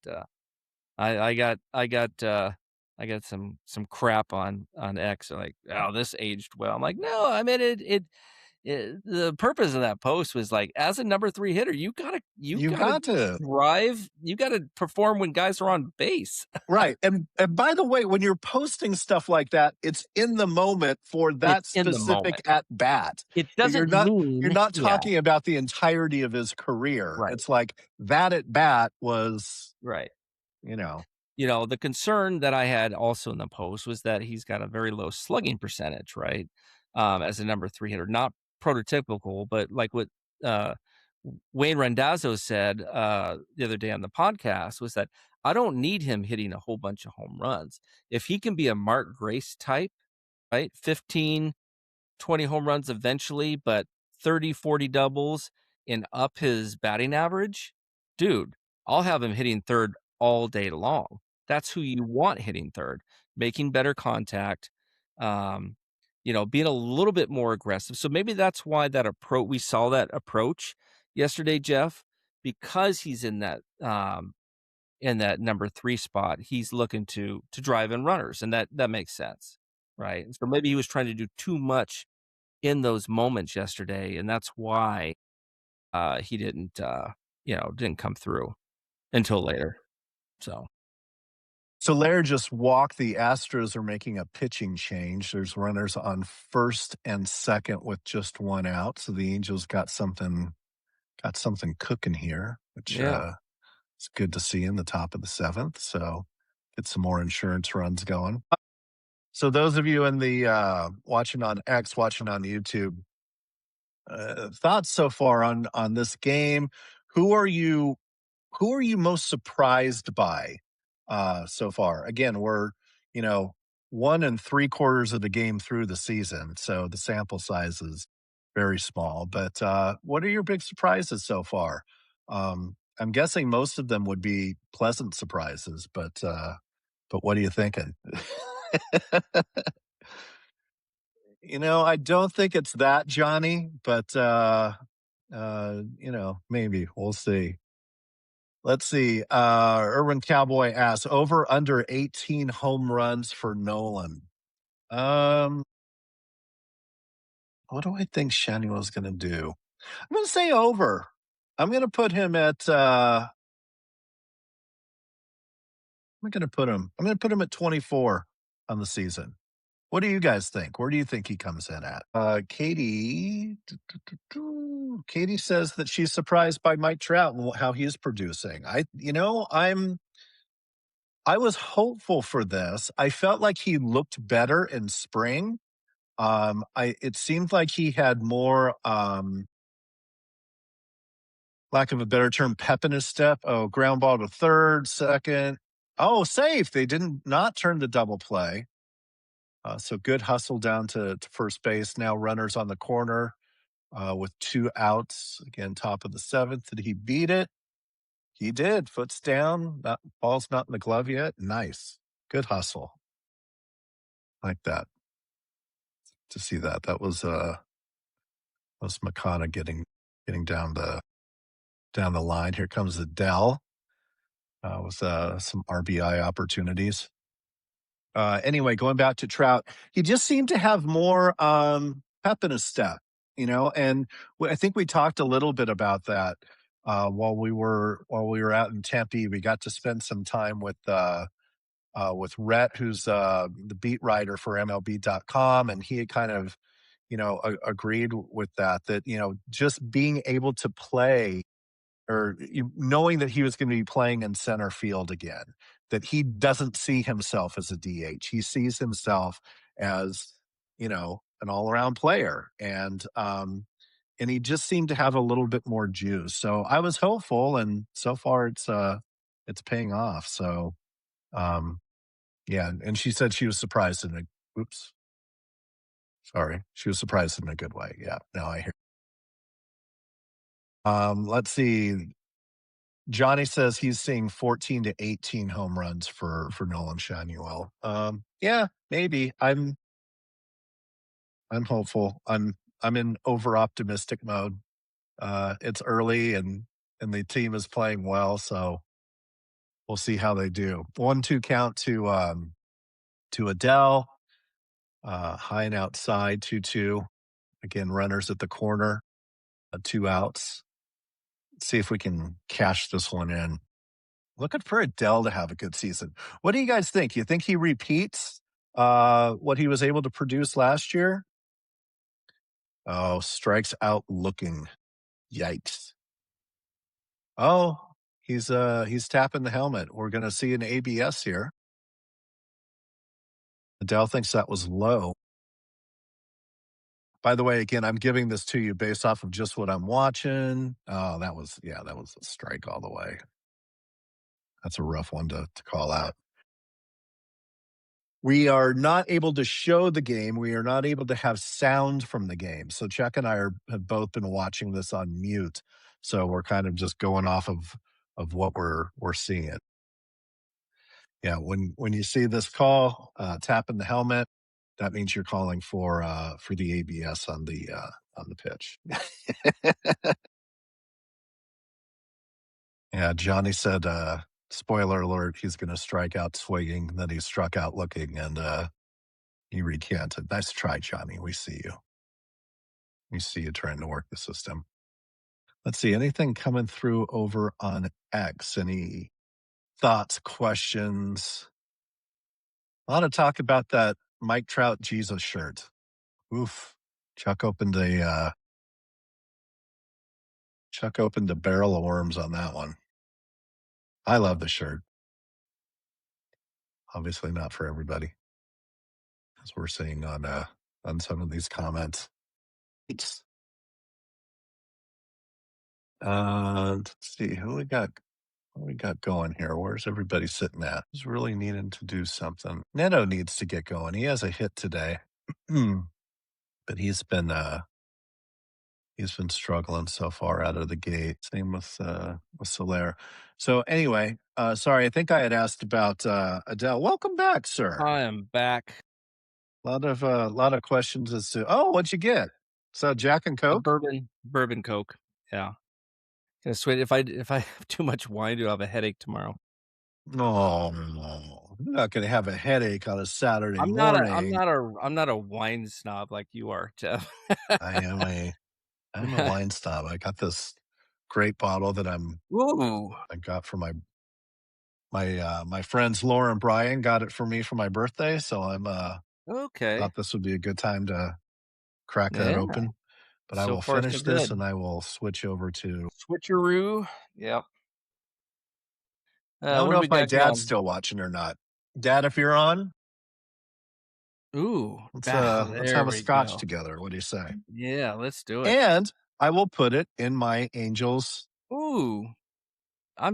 I got some crap on X, like, "Oh, this aged well." I'm like, "No, I mean, the purpose of that post was, like, as a number 3 hitter, you You gotta got to. you gotta perform when guys are on base." Right, and by the way, when you're posting stuff like that, it's in the moment for It's that in the specific moment. at bat. It You're doesn't not you're mean not yeah, talking about the entirety of his career. right, It's like that at bat was, right. you know The concern that I had also in the post was that he's got a very low slugging percentage, right? As a number 3 hitter, not prototypical, but like what uh, Wayne Randazzo said the other day on the podcast was that I don't need him hitting a whole bunch of home runs. If he can be a Mark Grace type, right? 15, 20 home runs eventually, but 30, 40 doubles and up his batting average, dude, I'll have him hitting third all day long. That's who you want hitting third, making better contact, um, being a little bit more aggressive. So maybe that's why we saw that approach yesterday, Jeff, because he's in that number 3 spot, he's looking to drive in runners, and that makes sense, right? So maybe he was trying to do too much in those moments yesterday, and that's why, he didn't come through until later, so So Laird just walked. The Astros are making a pitching change. There's runners on first and second with just one out, so the Angels got something cooking here, which, yeah, it's good to see in the top of the 7th, so get some more insurance runs going. So those of you in the, watching on X, watching on YouTube, thoughts so far on this game? Who are you who are you most surprised by, so far? Again, we're, you know, 1 3/4 of the game through the season, so the sample size is very small. But what are your big surprises so far? I'm guessing most of them would be pleasant surprises, but what are you thinking? I don't think it's that, Johnny, but Maybe we'll see. Let's see. Urban Cowboy asks over under 18 home runs for Nolan. Um, what do I think Shanuel's going to do? I'm going to say over. I'm going to put him at. I'm going to put him. I'm going to put him at 24 on the season. What do you guys think? Where do you think he comes in at? Katie. Katie says that she's surprised by Mike Trout and how he's producing. I was hopeful for this. I felt like he looked better in spring. It seemed like he had more, lack of a better term, pep in his step. Oh, ground ball to third, second. Oh, safe. They didn't not turn the double play. So good hustle down to first base. Now runners on the corner with 2 outs. Again, top of the seventh. Did he beat it? He did. Foot's down. Ball's not in the glove yet. Nice. Good hustle. Like that. To see that. That was McConna getting down the line. Here comes Adele with some RBI opportunities. Anyway, going back to Trout, he just seemed to have more pep in his step, and I think we talked a little bit about that while we were out in Tempe. We got to spend some time with Rhett, who's the beat writer for MLB.com, and he had kind of agreed with that just being able to play or knowing that he was going to be playing in center field again, that he doesn't see himself as a DH. He sees himself as, an all around player. And he just seemed to have a little bit more juice. So I was hopeful, and so far it's paying off. So, yeah. And she said she was surprised oops, sorry. She was surprised in a good way. Yeah. No, I hear. Let's see. Johnny says he's seeing 14 to 18 home runs for Nolan Shanuel. Yeah, maybe. I'm hopeful. I'm in over optimistic mode. It's early and the team is playing well, so we'll see how they do. 1-2 count to Adele. High and outside 2-2. Again, runners at the corner. 2 outs. Let's see if we can cash this one in. Looking for Adele to have a good season. What do you guys think? You think he repeats what he was able to produce last year? Oh, strikes out looking. Yikes. Oh, he's tapping the helmet. We're gonna see an ABS here. Adele thinks that was low. By the way, again, I'm giving this to you based off of just what I'm watching. Oh, that was a strike all the way. That's a rough one to call out. We are not able to show the game. We are not able to have sound from the game. So Chuck and I have both been watching this on mute. So we're kind of just going off of what we're seeing. Yeah, when you see this call, tapping the helmet, that means you're calling for the ABS on the pitch. Yeah, Johnny said, spoiler alert, he's going to strike out swinging. Then he struck out looking, and he recanted. Nice try, Johnny. We see you. We see you trying to work the system. Let's see, anything coming through over on X? Any thoughts, questions? A lot of talk about that Mike Trout Jesus shirt. Oof. Chuck opened a barrel of worms on that one. I love the shirt. Obviously not for everybody, as we're seeing on some of these comments. It's let's see who we got going here. Where's everybody sitting at? Who's really needing to do something? Neto needs to get going. He has a hit today. But he's been struggling so far out of the gate. Same with Soler. So anyway, sorry, I think I had asked about Adele. Welcome back, sir. I am back. A lot of questions as to what'd you get? So Jack and A Coke? bourbon Coke. Yeah. Gonna switch if I have too much wine, do I have a headache tomorrow. Oh, no. You're not gonna have a headache on a Saturday I'm not a I'm morning. not a I'm not a wine snob like you are, Jeff. I am a I'm a wine snob. I got this great bottle that Ooh, I got from my friends Laura and Brian got it for me for my birthday, so okay. thought this would be a good time to crack that Yeah, open. But I so will far so finish this good. and I will switch over to Switcheroo. Yep. I don't What do know we if my got dad's going? still watching or not. Dad, if you're on, Ooh, let's there have a we scotch go. together. What do you say? Yeah, let's do it. And I will put it in Ooh, I'm my Angels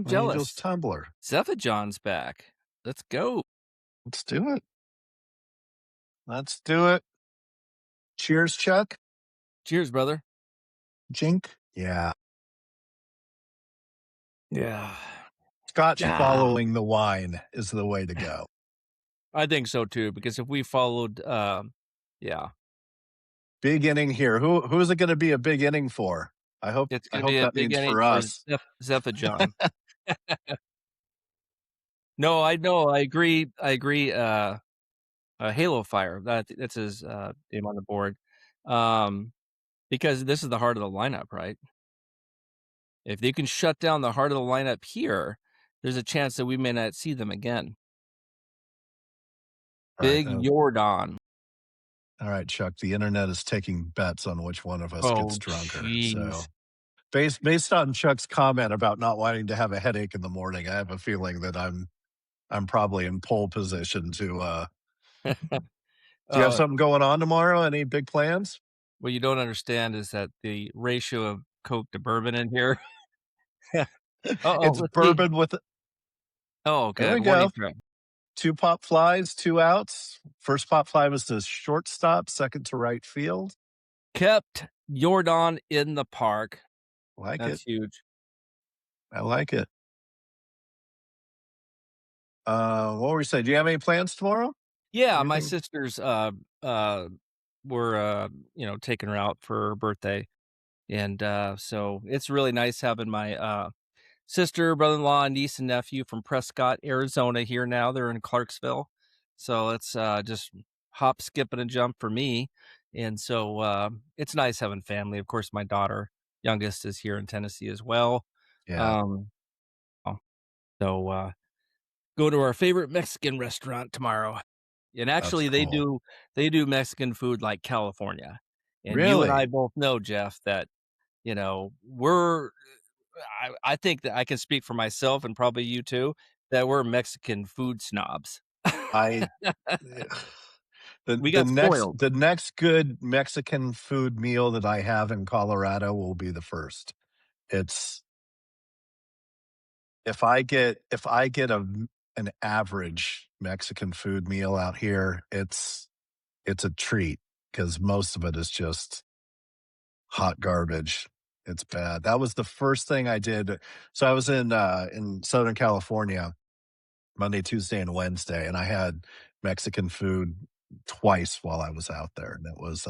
jealous. tumbler. John's back. Let's go. Let's do it. Let's do it. Cheers, Chuck. Cheers, brother. Jink. Yeah. Yeah. Scotch Ah, following the wine is the way to go. I think so too, because if we followed, yeah, Big inning here. Who's it going to be a big inning for? it's I gonna hope be a that big means inning for for us. John. No, I know, I agree, Halo Fire, that's his, name on the board. Um, because this is the heart of the lineup, right? If they can shut down the heart of the lineup here, there's a chance that we may not see them again. Right. Big Jordan. All right, Chuck. The internet is taking bets on which one of us gets Oh, drunker. jeez. So based on Chuck's comment about not wanting to have a headache in the morning, I have a feeling that I'm probably in pole position to do you have Uh, something going on tomorrow? Any big plans? what you don't understand is that the ratio of Coke to bourbon in here. Uh-oh, It's let's see. bourbon with Oh, there good. we What are you go. trying? 2 pop flies, 2 outs. First pop fly was to shortstop, second to right field. Kept Jordan in the park. Like it. That's huge. I like it. What were we saying? Do you have any plans tomorrow? Yeah, my Anything? sisters, uh, were, taking her out for her birthday, and, so it's really nice having my, sister, brother-in-law, niece, and nephew from Prescott, Arizona here now. They're in Clarksville. So it's just hop, skip, and a jump for me. And so it's nice having family. Of course, my daughter, youngest, is here in Tennessee as well. Yeah, Um, oh, so go to our favorite Mexican restaurant tomorrow. And that's actually cool. they do Mexican food like California. And you and I Really? both know, Jeff, that we're I think that I can speak for myself and probably you too, that we're Mexican food snobs. I We got spoiled. the next good Mexican food meal that I have in Colorado will be the first. It's if I get an average Mexican food meal out here, it's a treat because most of it is just hot garbage. It's bad. That was the first thing I did. So I was in Southern California Monday, Tuesday, and Wednesday, and I had Mexican food twice while I was out there, and it was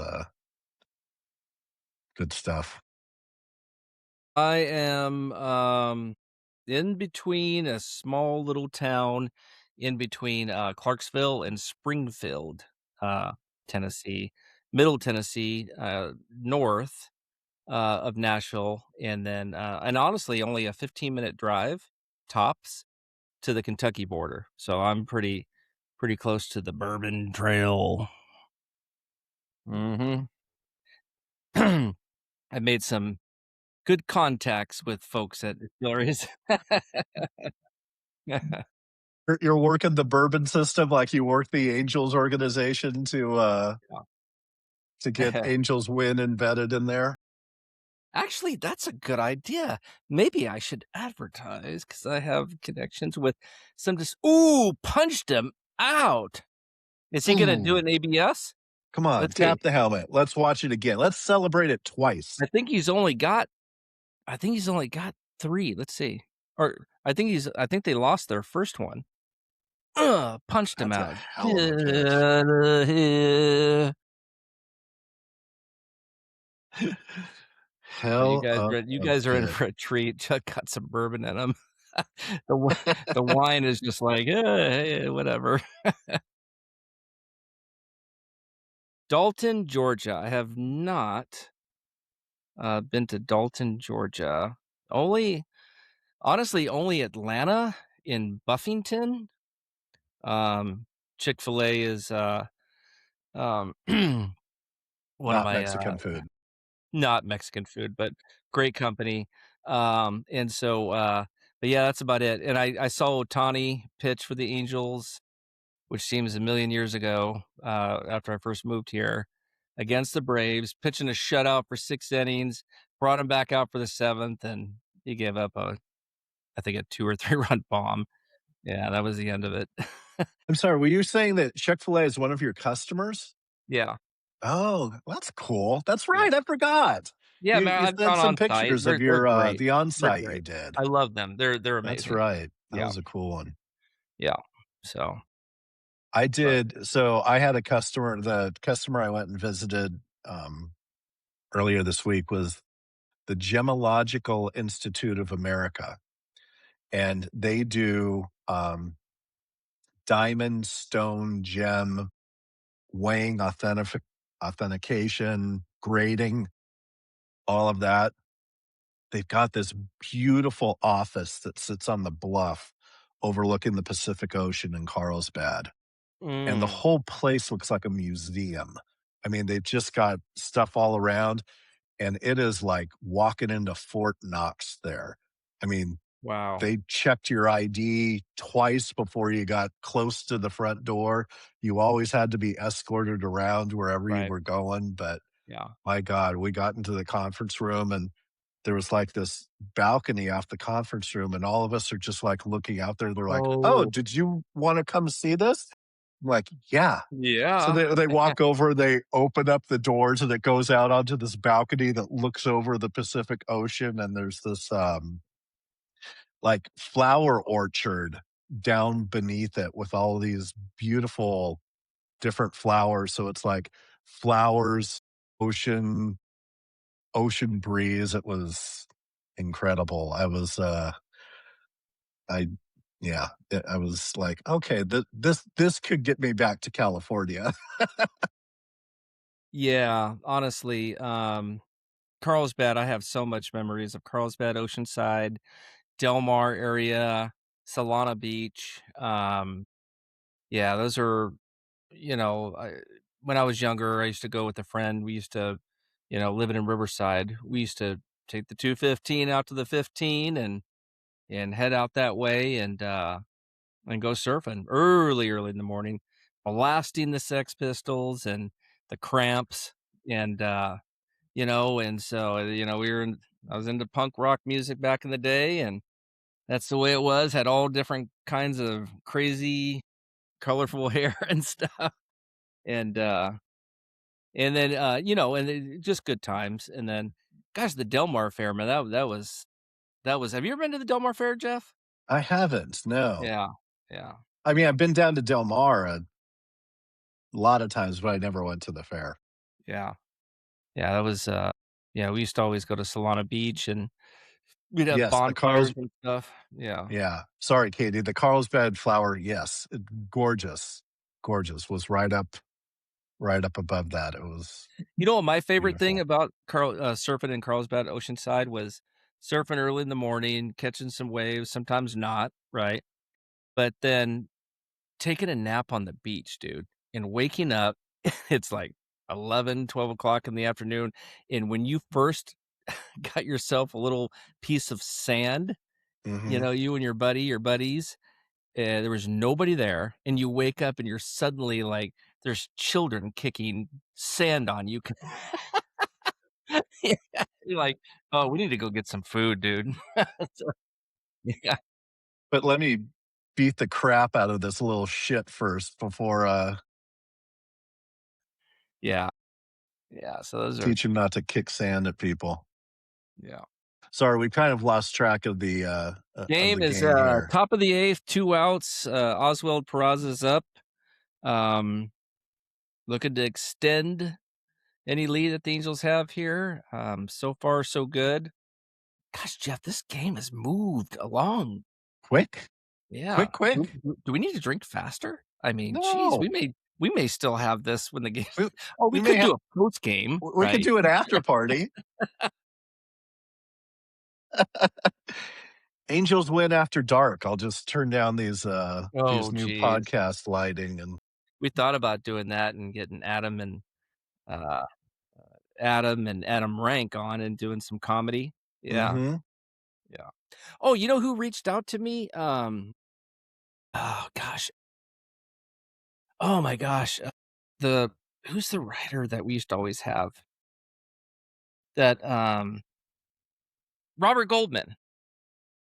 good stuff. I am, in between a small little town in between, Clarksville and Springfield, uh, Tennessee, Middle Tennessee, north, of Nashville, and then, and honestly, only a 15-minute drive, tops, to the Kentucky border. So I'm pretty close to the Bourbon Trail. Mhm. I made some good contacts with folks at distilleries. You're working the bourbon system like you work the Angels organization to get Yeah. Angels Win embedded in there. Actually, that's a good idea. Maybe I should advertise because I have connections with some just ooh, punched him out. Is he gonna do Ooh, an ABS? come on, Let's see. tap the helmet. Let's watch it again. Let's celebrate it twice. I think he's only got I think he's only got 3. Let's see. Or I think they lost their first one. Punched him That's a out. hell of a pitch. Yeah, Hell of you a guys are in bit. for a treat. Chuck got some bourbon in him. The wi the wine is just like, hey, whatever." Dalton, Georgia. I have not, been to Dalton, Georgia. Only honestly, only Atlanta in Buffington. Um, Chick-fil-A is, um, one of Not my, Mexican food. not Mexican food, but great company. And so, but yeah, that's about it. And I saw Ohtani pitch for the Angels, which seems a million years ago, after I first moved here, against the Braves, pitching a shutout for 6 innings, brought him back out for the 7th, and he gave up I think a 2 or 3 run bomb. Yeah, that was the end of it. I'm sorry, were you saying that Chick-fil-A is one of your customers? Yeah, Oh, that's cool. That's yeah. right, I forgot. Yeah, You man, you I've sent gone some on site. pictures of They're your, great. the They're on-site you great. did. I love them. They're That's amazing. right. That Yeah, was a cool one. yeah. So, I but did so I had a customer the customer I went and visited, earlier this week was the Gemological Institute of America, and they do, diamond, stone, gem weighing, authentication, grading, all of that. They've got this beautiful office that sits on the bluff overlooking the Pacific Ocean in Carlsbad, and the mm, whole place looks like a museum. I mean, they've just got stuff all around, and it is like walking into Fort Knox there. I mean, wow. they checked your ID twice before you got close to the front door. You always had to be escorted around wherever you Right. were going, but Yeah. my god, we got into the conference room, and there was, like, this balcony off the conference room, and all of us are just, like, looking out there. They're like, "Oh, Oh, did you wanna come see this?" I'm like, "Yeah." So yeah. they walk over, they open up the doors, and it goes out onto this balcony that looks over the Pacific Ocean, and there's this, like, flower orchard down beneath it with all these beautiful different flowers. So it's like flowers, ocean, ocean breeze. It was incredible. I yeah, I was like, "Okay, this could get me back to California." Yeah, honestly, Carlsbad, I have so much memories of Carlsbad, Oceanside, Del Mar area, Solana Beach. Yeah, those are, when I was younger, I used to go with a friend. We used to, living in Riverside, we used to take the 215 out to the 15 and head out that way and go surfing early in the morning, blasting the Sex Pistols and the Cramps and and so I was into punk rock music back in the day, and that's the way it was. Had all different kinds of crazy, colorful hair and stuff, and and then just good times. And then, gosh, the Del Mar Fair, man, that was. Have you ever been to the Del Mar Fair, Jeff? I haven't, no. Yeah, yeah, I mean, I've been down to Del Mar a lot of times, but I never went to the fair. yeah, yeah. That was yeah. We used to always go to Solana Beach, and we'd have Yes, the Carl's bonfires and stuff. Yeah. yeah. Sorry, Katie. The Carlsbad flower, yes, gorgeous, gorgeous. Was right up above that. It was You know what my favorite thing beautiful. about surfing in Carlsbad Oceanside was surfing early in the morning, catching some waves, sometimes not, right? But then taking a nap on the beach, dude, and waking up, it's like 11, 12 o'clock in the afternoon, and when you first got yourself a little piece of sand, Mhm. you and your buddies, there was nobody there, and you wake up and you're suddenly like, there's children kicking sand on you. Yeah, you're like, "Oh, we need to go get some food, dude." So, yeah, But let me beat the crap out of this little shit first before, yeah, yeah, so those are teach him not to kick sand at people. yeah. Sorry, we kind of lost track of the Game is, game here. top of the 8th, 2 outs, Oswald Peraza's up, um, looking to extend any lead that the Angels have here. So far, so good. Gosh, Jeff, this game has moved along. Quick, Yeah. quick, quick. Do we need to drink faster? I mean, geez, No, we may still have this when the game. we, Oh, we we may could have. do a post game, We could right? do an after party. Angels win after dark. I'll just turn down these Oh, new geez. podcast lighting and We thought about doing that and getting uh, Adam and Adam Rank on and doing some comedy. Yeah, mm-hmm. yeah. Oh, you know who reached out to me? Oh gosh. Oh my gosh. The who's the writer that we used to always have? That Robert Goldman.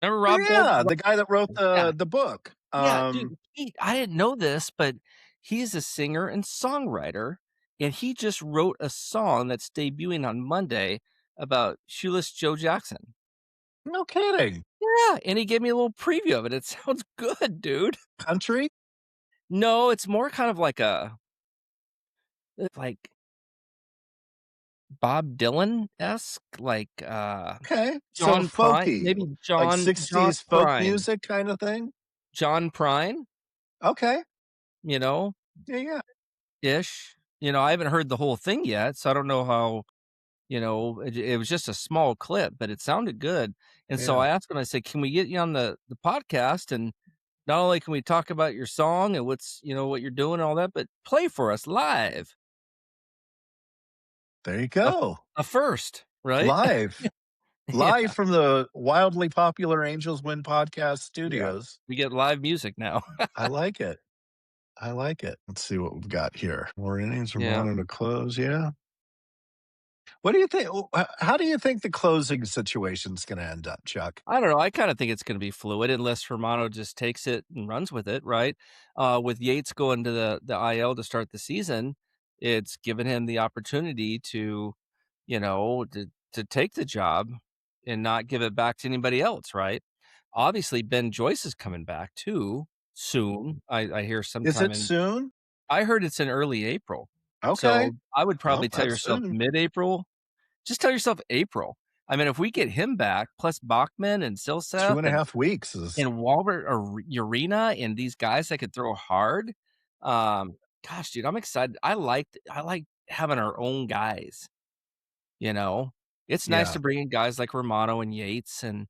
Remember Oh Rob Gold? yeah, the guy that wrote Yeah. the book. Yeah, dude, I didn't know this, but he's a singer and songwriter, and he just wrote a song that's debuting on Monday about Shoeless Joe Jackson. No kidding. Yeah, and he gave me a little preview of it. It sounds good, dude. Country. No, it's more kind of like a like Bob Dylan-esque, like, Okay, so John Prine, folky, maybe like John 60s folk Prine. music kind of thing. John Prine, Okay, you know, yeah, yeah, ish. I haven't heard the whole thing yet, so I don't know how. It was just a small clip, but it sounded good, and so yeah. I asked him, I said, "Can we get you on the podcast, and not only can we talk about your song and what you're doing and all that, but play for us live." There you A go. a first, right? Live, Yeah, live from the wildly popular Angels Win podcast yeah. studios. We get live music now. I like it. I like it. Let's see what we've got here. More innings from Yeah. on to close. Yeah. What do you think? How do you think the closing situation's going to end up, Chuck? I don't know, I kinda think it's gonna be fluid unless Romano just takes it and runs with it, right? With Yates going to the IL to start the season, it's given him the opportunity to take the job and not give it back to anybody else, right? Obviously, Ben Joyce is coming back too soon. I hear Is sometime it in soon? I heard it's in early April. Okay. So, I would Well, probably tell that's yourself soon. mid-April. Just tell yourself April. I mean, if we get him back, plus Bachman and Two Silseth and a half weeks is, and Walbert or Urena and these guys that could throw hard, um, gosh, dude, I'm excited. I like having our own guys, you know? It's nice yeah. to bring in guys like Romano and Yates and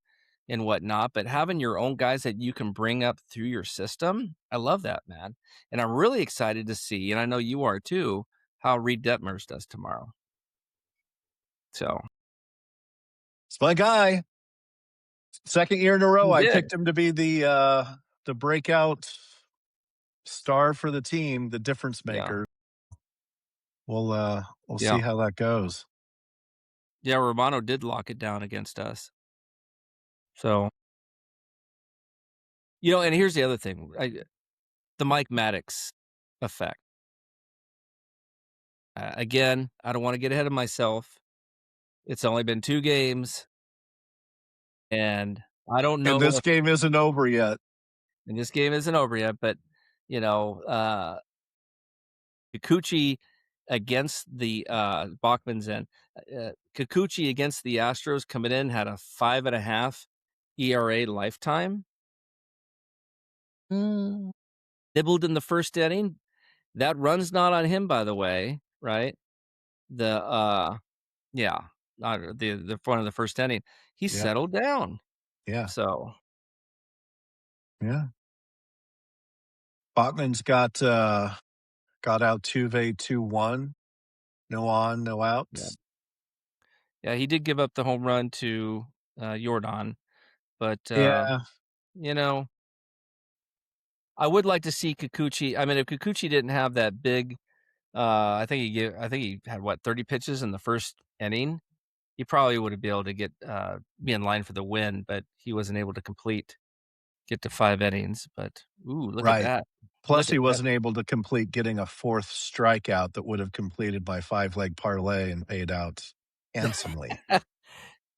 whatnot, but having your own guys that you can bring up through your system, I love that, man. And I'm really excited to see, and I know you are too, how Reed Detmers does tomorrow. So, It's my guy. Second year in a row, you I did. picked him to be the breakout star for the team, the difference Yeah. maker. We'll Yeah. see how that goes. Yeah, Romano did lock it down against us. So, and here's the other thing, the Mike Maddox effect. Again, I don't wanna get ahead of myself. It's only been 2 games, and I don't And know this if game isn't over yet. and this game isn't over yet, but, you know, uh, Kikuchi against the, Bachman's end. Kikuchi against the Astros coming in had a 5.5 ERA lifetime. Mm. Nibbled in the first inning. That run's not on him, by the way, right? The, yeah, the front of the first inning. He Yeah, settled down. yeah, So, yeah. Botman's got out Tuve 2-1. No on, no yeah. outs. Yeah, he did give up the home run to, Jordan, but, Yeah, you know, I would like to see Kikuchi. I mean, if Kikuchi didn't have that big, I think he had, what, 30 pitches in the first inning? He probably would have been able to be in line for the win, but he wasn't able to get to 5 innings, but, ooh, look at right. that. Plus, Look at he that. wasn't able to complete getting a fourth strikeout that would have completed my 5-leg parlay and paid out handsomely.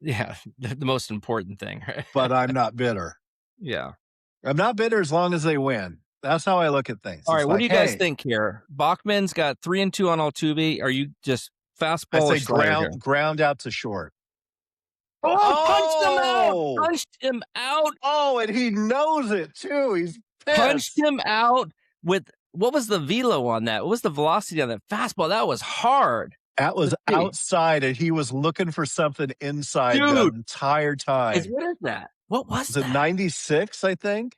Yeah, the most important thing, right? But I'm not bitter. Yeah. I'm not bitter as long as they win. That's how I look at things. Alright, It's what do like, you guys hey, think here? Bachman's got 3 and 2 on Altuve. Are you just I Fastball or say slider here? ground out to short. Oh, punched him out! Oh! Punched him out! Oh, and he knows it too. He's Punched pissed. him out with what was the velo on that? What was the velocity on that fastball? That was hard. That was Let's see. outside, and he was looking for something inside the Dude, entire is time. what is that? What was Was it that? 96, I think?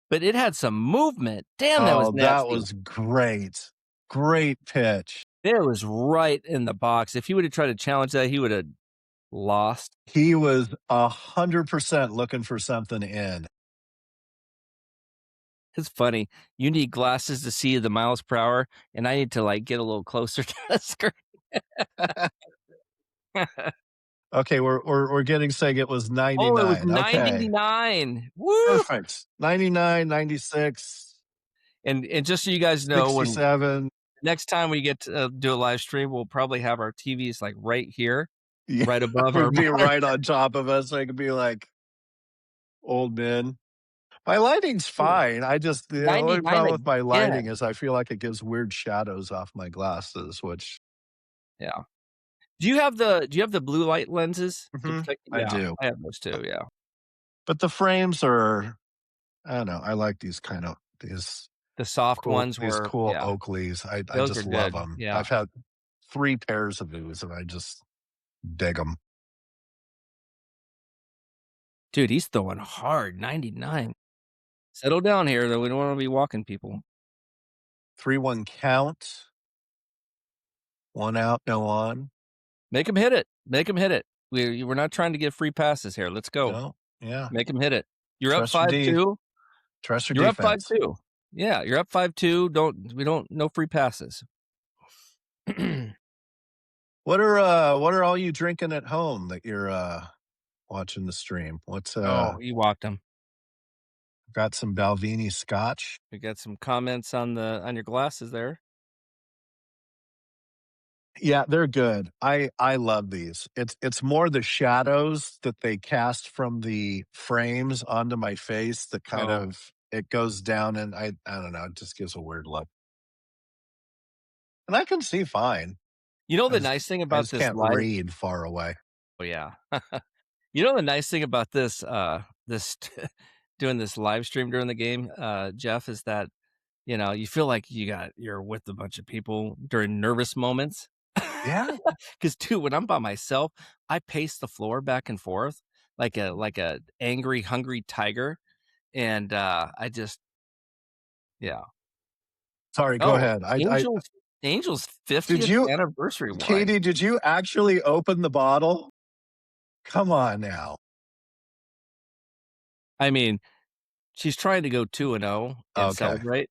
But it had some movement. Damn, that was Oh, that nasty. was great. Great pitch. It was right in the box. If he would have tried to challenge that, he would have lost. He was 100% looking for something in. It's funny. You need glasses to see the miles per hour, and I need to, like, get a little closer to the screen. Okay, we're getting saying it was Oh, it was 99. Okay. 99. Woo! Perfect. 99, 96, And just so you guys know, when 67. next time we get to, do a live stream, we'll probably have our TVs, like, right here, Yeah, right above our would be monitor. right on top of us. I could be like old men. My lighting's fine. I just the only 99 problem with my lighting again. is I feel like it gives weird shadows off my glasses, which Yeah. Do you have the blue light lenses to Mhm, protect? I Yeah, do. I have those too, yeah. But the frames are I don't know, I like these kind of The soft ones these were cool yeah, Oakleys. I those are just love good, them. yeah. I've had 3 pairs of these, and I just dig them. Dude, he's throwing hard, 99. Settle down here, though, we don't wanna be walking people. 3-1 count, 1 out, no on. Make him hit it, make him hit it. We're not trying to get free passes here, let's go. No, yeah. Make him hit it. You're up Trust your D. 5-2. Trust your You're up defense. 5-2. Yeah, you're up 5-2, we don't no free passes. What are all you drinking at home that you're, watching the stream? What's, Oh, you walked him. got some Balvenie scotch? We got some comments on your glasses there. Yeah, they're good. I love these. It's more the shadows that they cast from the frames onto my face that kind Oh, of it goes down and I don't know, it just gives a weird look. And I can see fine. you know I the just nice thing I about just this can't live read far away. Oh, yeah. You know the nice thing about this, this doing this live stream during the game, Jeff, is that, you feel like you're with a bunch of people during nervous moments. Yeah. Because dude, when I'm by myself, I pace the floor back and forth like a angry, hungry tiger, and, I just yeah. Sorry, go Oh, ahead. I Angels did 50th you anniversary wine. Katie, did you actually open the bottle? Come on now. I mean, she's trying to go 2-0 and Okay. celebrate.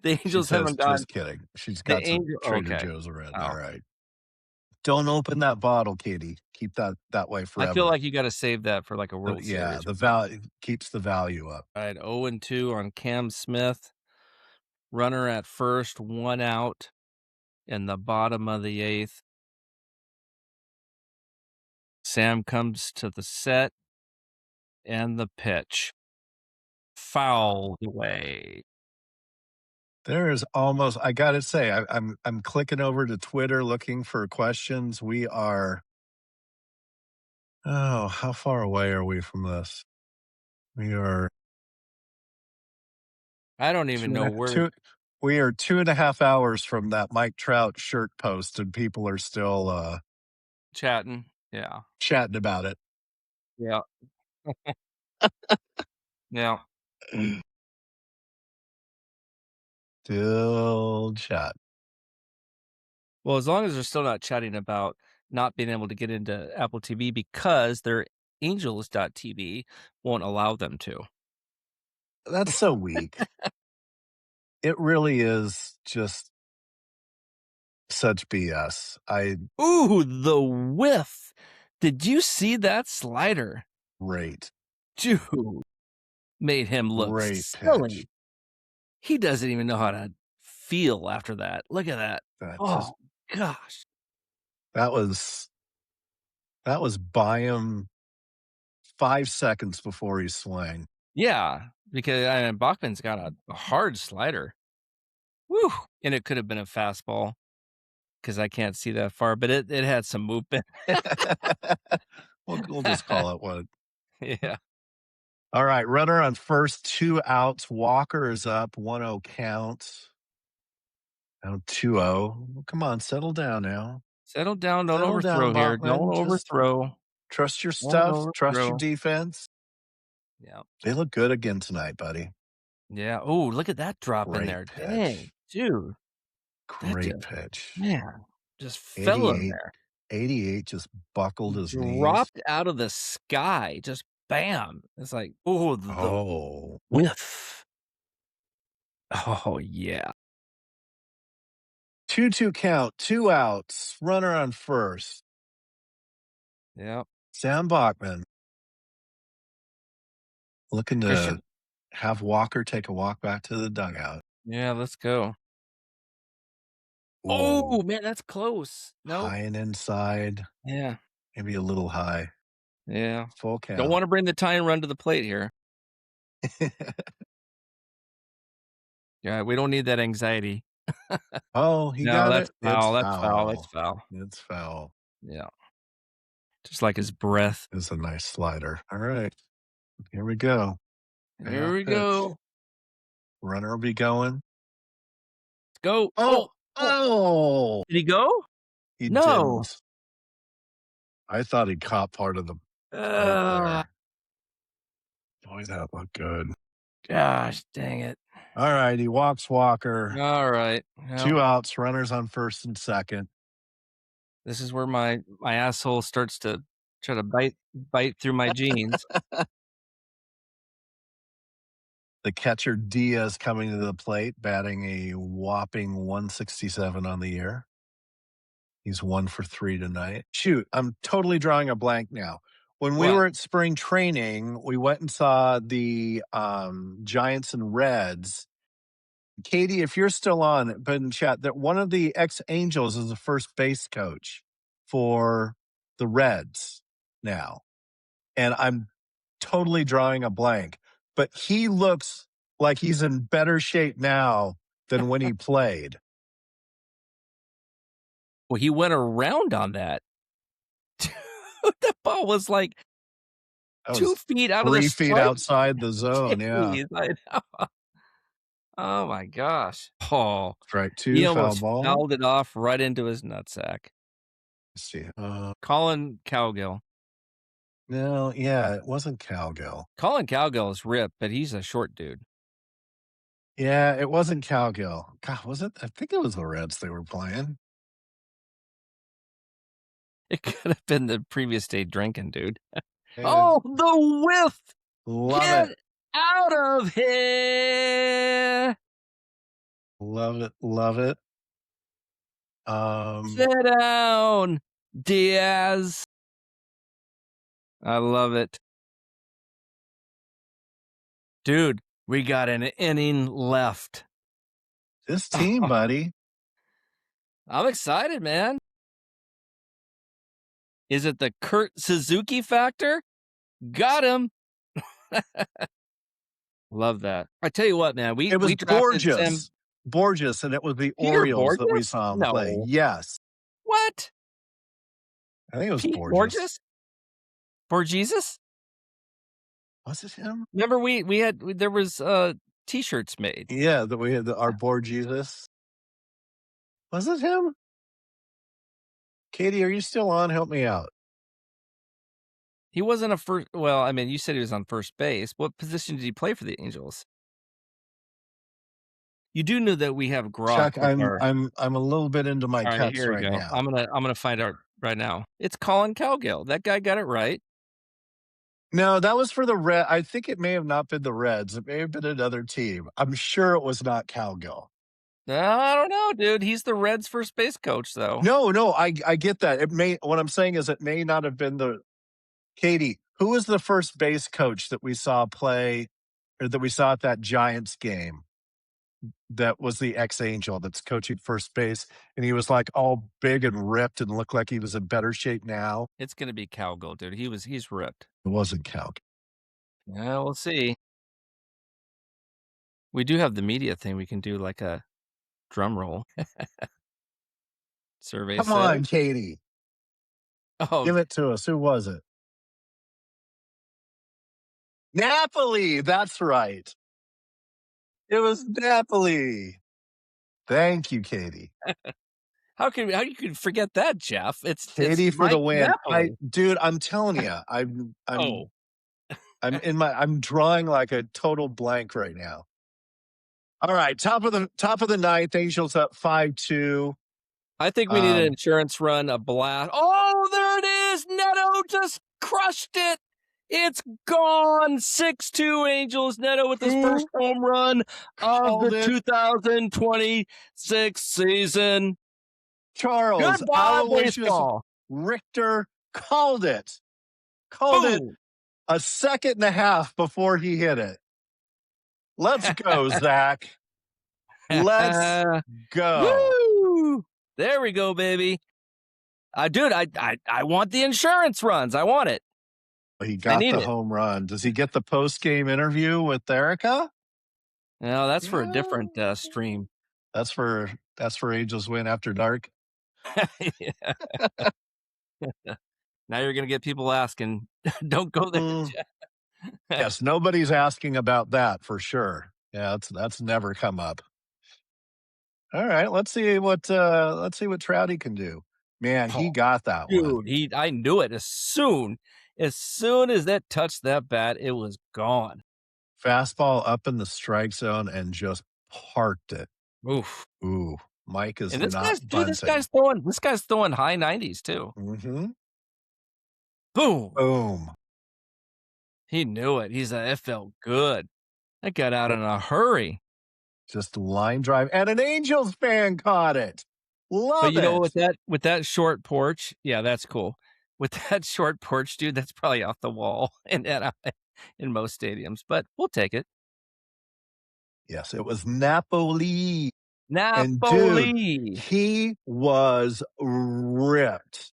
The She Angels says, haven't gone "Just kidding." She's the got some Angel Trader okay. Joe's around. Oh, Alright. Don't open that bottle, Katie. Keep that way I feel forever. like you gotta save that for, like, a World Yeah, Series or the something. value keeps the value up. Alright, 0-2 on Cam Smith. Runner at first, 1 out in the bottom of the 8th. Sam comes to the set and the pitch. Fouled away. There is almost I gotta say, I'm clicking over to Twitter looking for questions. We are oh, how far away are we from this? We are I don't even 2 know and a where 2 we are 2.5 hours from that Mike Trout shirt post, and people are still, chatting. Yeah. chatting about it. Yeah. Yeah. Still chat. Well, as long as they're still not chatting about not being able to get into Apple TV because their Angels.tv won't allow them to. That's so weak. It really is just such BS. I Ooh, the whiff. Did you see that slider? Great, Dude, made him look great pitch. silly. He doesn't even know how to feel after that. Look at that. That just Oh, gosh. that was that was by him 5 seconds before he swung. Yeah, because, I mean, Bachman's got a hard slider. Woo, and it could have been a fastball. because I can't see that far, but it had some movement. We'll just call it what. Yeah. All right, runner on first, 2 outs. Walker is up, 1-0 count. Now 2-0. Well, come on, settle down now. Settle down, don't Settle down, overthrow here. Bachman. Don't Just overthrow. trust your Don't stuff, trust your overthrow. defense. Yeah. They look good again tonight, buddy. Yeah. Oh, look at that drop in Great there. Dang, pitch. dude. That Great just pitch. man, just fell in 88, there. 88 just buckled his knees. Dropped out of the sky, just bam. It's like, oh, the Oh, whiff. Oh, yeah. 2-2 count, 2 outs, runner on first. Yep. Sam Bachman looking to Christian. have Walker take a walk back to the dugout. Yeah, let's go. Ooh, Oh, man, that's close. Nope. high and inside, Yeah, maybe a little high. yeah. Full Don't count. wanna bring the tying run to the plate here. Yeah, we don't need that anxiety. Oh, he No, got that's it. It's foul, that's foul, that's foul. foul. It's foul. Yeah, just like his breath. It's a nice slider. All right, here we go. Here Payoff we pitch. go. Runner will be going. Go. Oh, Oh, oh, oh, did he go? he No. didn't. I thought he caught part of the plate Uh, there. Boy, that looked good. Gosh, dang it. All right, he walks Walker. Alright, well, 2 outs, runners on first and second. this is where my asshole starts to try to bite through my jeans. The catcher Diaz coming to the plate, batting a whopping 167 on the year. He's 1 for 3 tonight. Shoot, I'm totally drawing a blank now. When we What? were at spring training, we went and saw the Giants and Reds. Katie, if you're still on, but in chat, that one of the ex Angels is the first base coach for the Reds now. And I'm totally drawing a blank, but he looks like he's in better shape now than when he played. Well, he went around on that. The ball was, like, That 2 was feet out of the 3 feet strike. outside the zone. Yeah. Jeez, I know. Oh my gosh. Oh, Strike he 2, foul almost ball. fouled it off right into his nutsack. Let's see. Colin Cowgill. No, yeah, it wasn't Cowgill. Colin Cowgill is ripped, but he's a short dude. Yeah, it wasn't Cowgill. God, was it? I think it was the Reds they were playing. It could have been the previous day drinking, dude. And Oh, the whiff! love Get it. out of here! Love it. Love it. Um, Sit down, Diaz. I love it. Dude, we got an inning left. this team, buddy. I'm excited, man. Is it the Kurt Suzuki factor? Got him. Love that. I tell you what, man, It was we drafted Sam Borges, and it was the Peter Orioles that we Borges? saw him play. No. Yes. What? I think it was Pete Borges. Borges? Borgesus? Was it him? Remember we had there was t-shirts made. Yeah, that we had our Borges. Was it him? Katie, are you still on? Help me out. He wasn't a first well, I mean, you said he was on first base. What position did he play for the Angels? You do know that we have Grok Chuck, with I'm our I'm I'm a little bit into my all right, cuts here we right go. now. I'm gonna find out right now. It's Colin Cowgill. That guy got it right. No, that was for the Red. I think it may have not been the Reds. It may have been another team. I'm sure it was not Cowgill. I don't know, dude. He's the Reds' first base coach, though. No, I get that. It may what I'm saying is it may not have been the Katie. Who was the first base coach that we saw play or that we saw at that Giants game? That was the ex-Angel that's coaching first base, and he was like all big and ripped and looked like he was in better shape now. It's gonna be Cowgill, dude. He's ripped. It wasn't Cowgill. Yeah, we'll see. We do have the media thing. We can do like a drum roll. Survey Come says. on, Katie. Oh, Give it to us. Who was it? Napoli. That's right. It was Napoli. Thank you, Katie. how you could forget that, Jeff? It's Katie for the Mike win. Napoli. Dude, I'm telling you, I'm Oh, I'm drawing like a total blank right now. All right, top of the ninth, Angels up 5-2. I think we need an Um, insurance run, a blast. Oh, there it is. Neto just crushed it. It's gone. 6-2 Angels. Neto with his first who home run of called the it? 2026 season. Charles Goodbye, Aloysius baseball. Richter called it. Called it Boom. a second and a half before he hit it. Let's go, Zach. Let's go. Woo! There we go, baby. Dude, I want the insurance runs. I want it. He I got need the it. home run. Does he get the post game interview with Erica? No, that's for a Yeah. different stream. That's for Angels Win After Dark. Yeah. Now you're gonna get people asking. Don't go there, Mm, Jeff. yes, nobody's asking about that for sure. Yeah, that's never come up. All right, let's see what Trouty can do. Man, he Oh, got that one. dude, I knew it as that touched that bat, it was gone. Fastball up in the strike zone and just parked it. Oof. Ooh, Mike is And this not guy's dude, bunting. this guy's throwing high 90s too. Mm-hmm. Boom. Boom. He knew it. It felt good. That got out in a hurry. Just line drive, and an Angels fan caught it. But Love you know, it. with that short porch, yeah, that's cool. With that short porch, dude, that's probably off the wall in most stadiums, but we'll take it. Yes, it was Napoli. And dude, Napoli. he was ripped.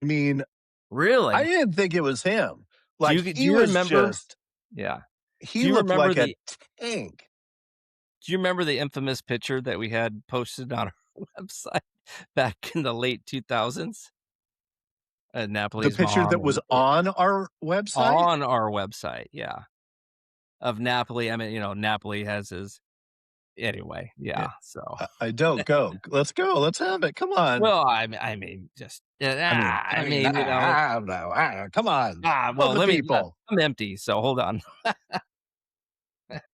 I mean, I Really? didn't think it was him. Like Do he you was remember? just Yeah. he Do you looked remember like a the tank. Do you remember the infamous picture that we had posted on our website back in the late 2000s at The Napoli's picture mom that was on our website? on our website, yeah, of Napoli. I mean, Napoli has his anyway, Yeah. yeah, so I don't go. Let's go. Let's have it. Come on. well, I mean, just I don't know. Come on. Tell well, the people. I'm empty, so hold on.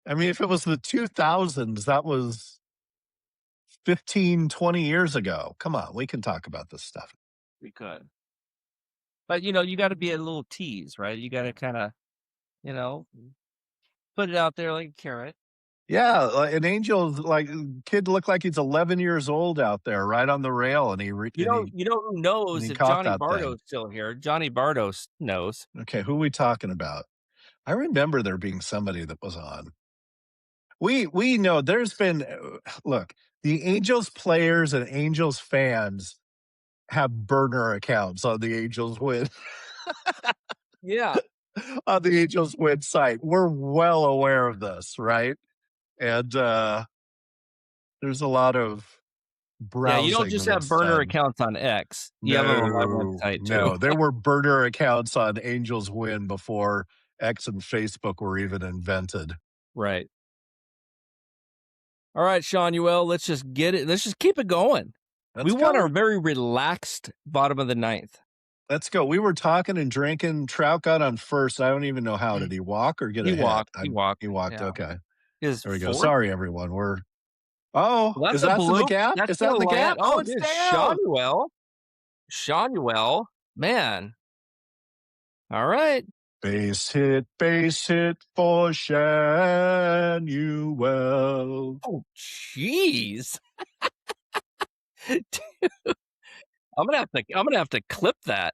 I mean, if it was the 2000s, that was 15, 20 years ago. Come on. We can talk about this stuff. We could. But, you gotta be a little tease, right? You gotta kinda, you know, put it out there like a carrot. Yeah, an Angel's like kid looked like he's 11 years old out there, right on the rail, and he re- You know who and knows he if caught Johnny that thing. Bardo's still here? Johnny Bardos knows. Okay, who are we talking about? I remember there being somebody that was on. We know there's been look, the Angels players and Angels fans have burner accounts on the Angels Win Yeah. on the Angels Win site. We're well aware of this, right? And there's a lot of Yeah, you don't browsing just have that's burner done. accounts on X. You have them on my No, website too. no. There were burner accounts on Angels Win before X and Facebook were even invented. Right. All right, Sean Uel, let's just get it. Let's just keep it going. We Let's want go. a very relaxed bottom of the ninth. Let's go. We were talking and drinking. Trout got on first. I don't even know how. Did he walk or get He a hit? walked. He walked. He walked. Yeah. Okay. His There we go. fourth. Sorry, everyone. Oh, Well, is that's a that in the bloop. gap? That's Is that gonna in the land. gap? Oh, Oh, it's dude, down. Sean Uel, man. All right. Base hit for Shanuel. Oh, jeez. I'm gonna have to clip that.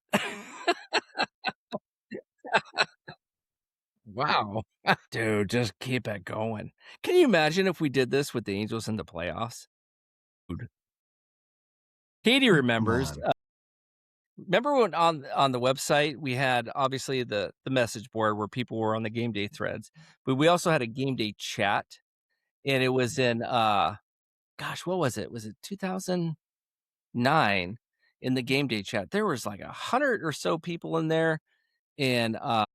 Wow. Dude, just keep it going. Can you imagine if we did this with the Angels in the playoffs? Dude. Katie Come remembers. on. Remember when on the website we had obviously the message board where people were on the game day threads, but we also had a game day chat, and it was in gosh, what was it? Was it 2009 9 in the game day chat. There was like 100 or so people in there, and, I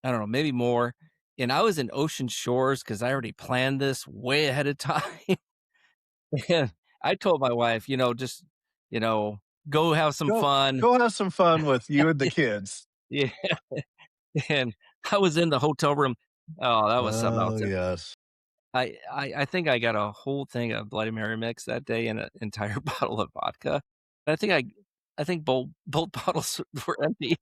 don't know, maybe more, and I was in Ocean Shores because I already planned this way ahead of time, and I told my wife, just, you know, "Go have some Go fun." go have some fun with you and the kids. Yeah, and I was in the hotel room. Oh, that was something else. Oh, yes. I think I got a whole thing of Bloody Mary mix that day and an entire bottle of vodka. I think I think both bottles were empty.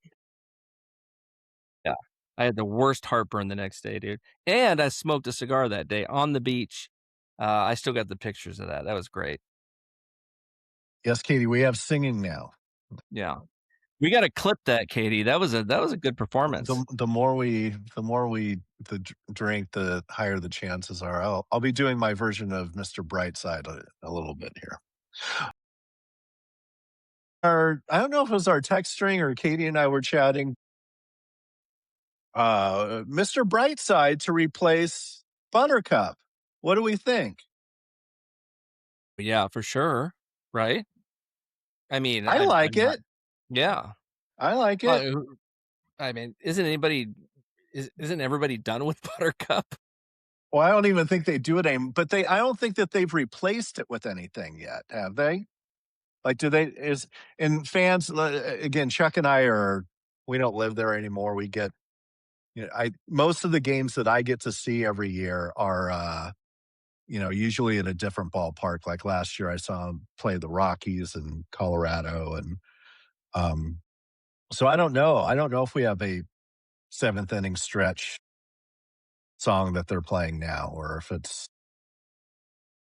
Yeah. I had the worst heartburn the next day, dude, and I smoked a cigar that day on the beach. I still got the pictures of that. That was great. Yes, Katie, we have singing now. Yeah. We gotta clip that, Katie. That was a good performance. The more we drink, the higher the chances are. I'll be doing my version of Mr. Brightside a little bit here. I don't know if it was our text string or Katie and I were chatting. Mr. Brightside to replace Buttercup. What do we think? Yeah, for sure, right? I mean, I I'm like not. it. Yeah. I like it. Well, I mean, isn't everybody done with Buttercup? Well, I don't even think they do it but I don't think that they've replaced it with anything yet, have they? Like, do they is and fans again, Chuck and I are we don't live there anymore. We get I most of the games that I get to see every year are usually in a different ballpark. Like last year I saw him play the Rockies in Colorado and um so I don't know. I don't know if we have a seventh inning stretch song that they're playing now or if it's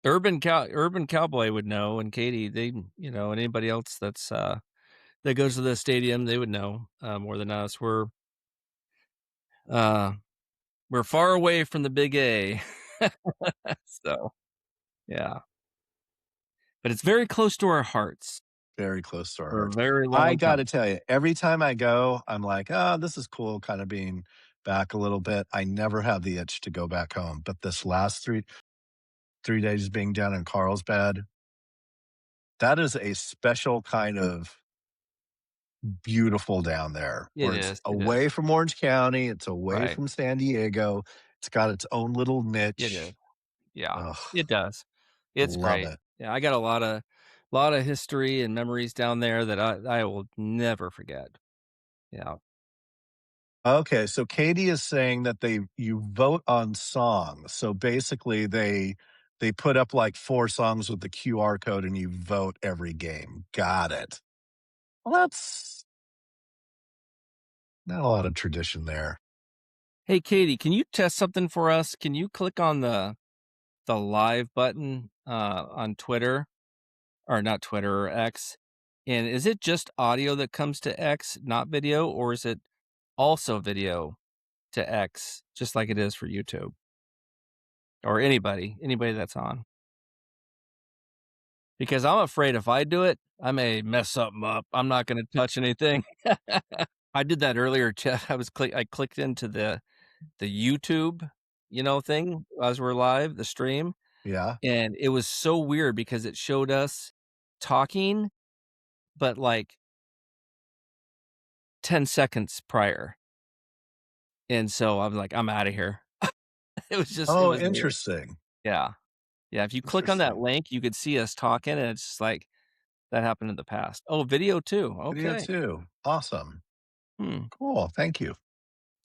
Urban Cowboy would know, and Katie, and anybody else that goes to the stadium, they would know, more than us. Uh, we're far away from the big A. So, yeah, but it's very close to our hearts very close to our for a hearts. very I long time. gotta tell you, every time I go, I'm like, "Oh, this is cool," kinda being back a little bit. I never have the itch to go back home, but this last 3 days being down in Carlsbad, that is a special kind of beautiful down there, It where it's is, it is. away from Orange County, it's away Right. from San Diego, it's got its own little It is. niche. Yeah, Ugh, it does. It's love great. it. Yeah, I got a lot of history and memories down there that I will never forget. Yeah. Okay, so Katie is saying that you vote on songs. So basically they put up like 4 songs with the QR code and you vote every game. Got it. Well, that's not a lot of tradition there. Hey, Katie, can you test something for us? Can you click on the live button, on Twitter or not Twitter or X? And is it just audio that comes to X, not video, or is it also video to X, just like it is for YouTube or anybody that's on? Because I'm afraid if I do it, I may mess something up. I'm not gonna touch anything. I did that earlier, Chet. I clicked into the YouTube, thing as we're live, the stream, Yeah. and it was so weird because it showed us talking, but, like, 10 seconds prior, and so I was like, "I'm outta here." It Oh, was weird. interesting. Yeah. Yeah, if you click on that Interesting. link, you could see us talking, and it's just like, that happened in the past. Oh, video too, Video okay. too. Awesome. Hmm, Cool. Thank you.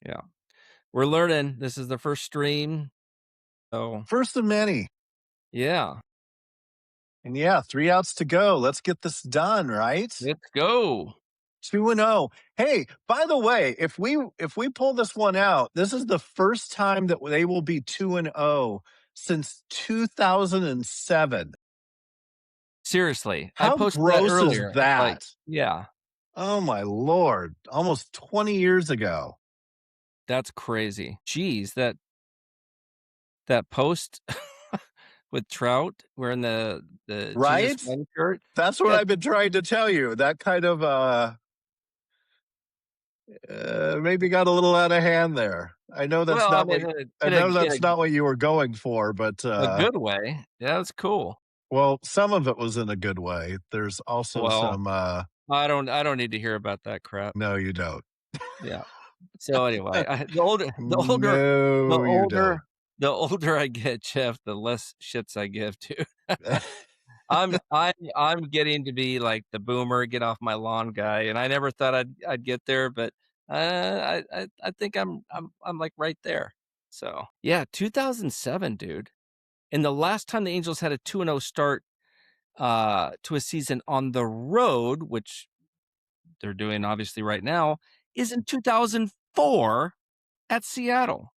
yeah. We're learning. This is the first stream, so First of many. yeah. And yeah, 3 outs to go. Let's get this done, right? Let's go. 2-0. Hey, by the way, if we pull this one out, this is the first time that they will be 2-0 since 2007. Seriously, I How posted that gross is earlier, like that? yeah, Oh my lord, almost 20 years ago. that's crazy. Jeez, that post with Trout wearing the Jesus Right? one shirt, That's what yeah, I've been trying to tell you. That kind of, maybe got a little out of hand there. well, I mean, I know that's not what you were going for, but, in a good way. Yeah, that's cool. Well, some of it was in a good way. There's also Well, some, I don't need to hear about that crap. no, you don't. Yeah. So anyway, the older the older the No, you older don't. the older I get, Jeff, the less shits I give to. I'm getting to be like the boomer, get off my lawn guy, and I never thought I'd get there, but I think I'm like right there. So yeah, 2007, dude. And the last time the Angels had a 2-0 start to a season on the road, which they're doing obviously right now, is in 2004 at Seattle.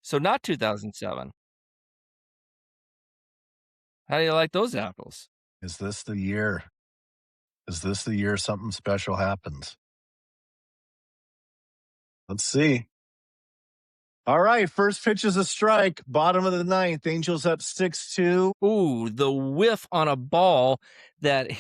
So not 2007. How do you like those apples? Is this the year? Is this the year something special happens? Let's see. All right, first pitch is a strike. Bottom of the ninth. Angels up 6-2. Ooh, the whiff on a ball that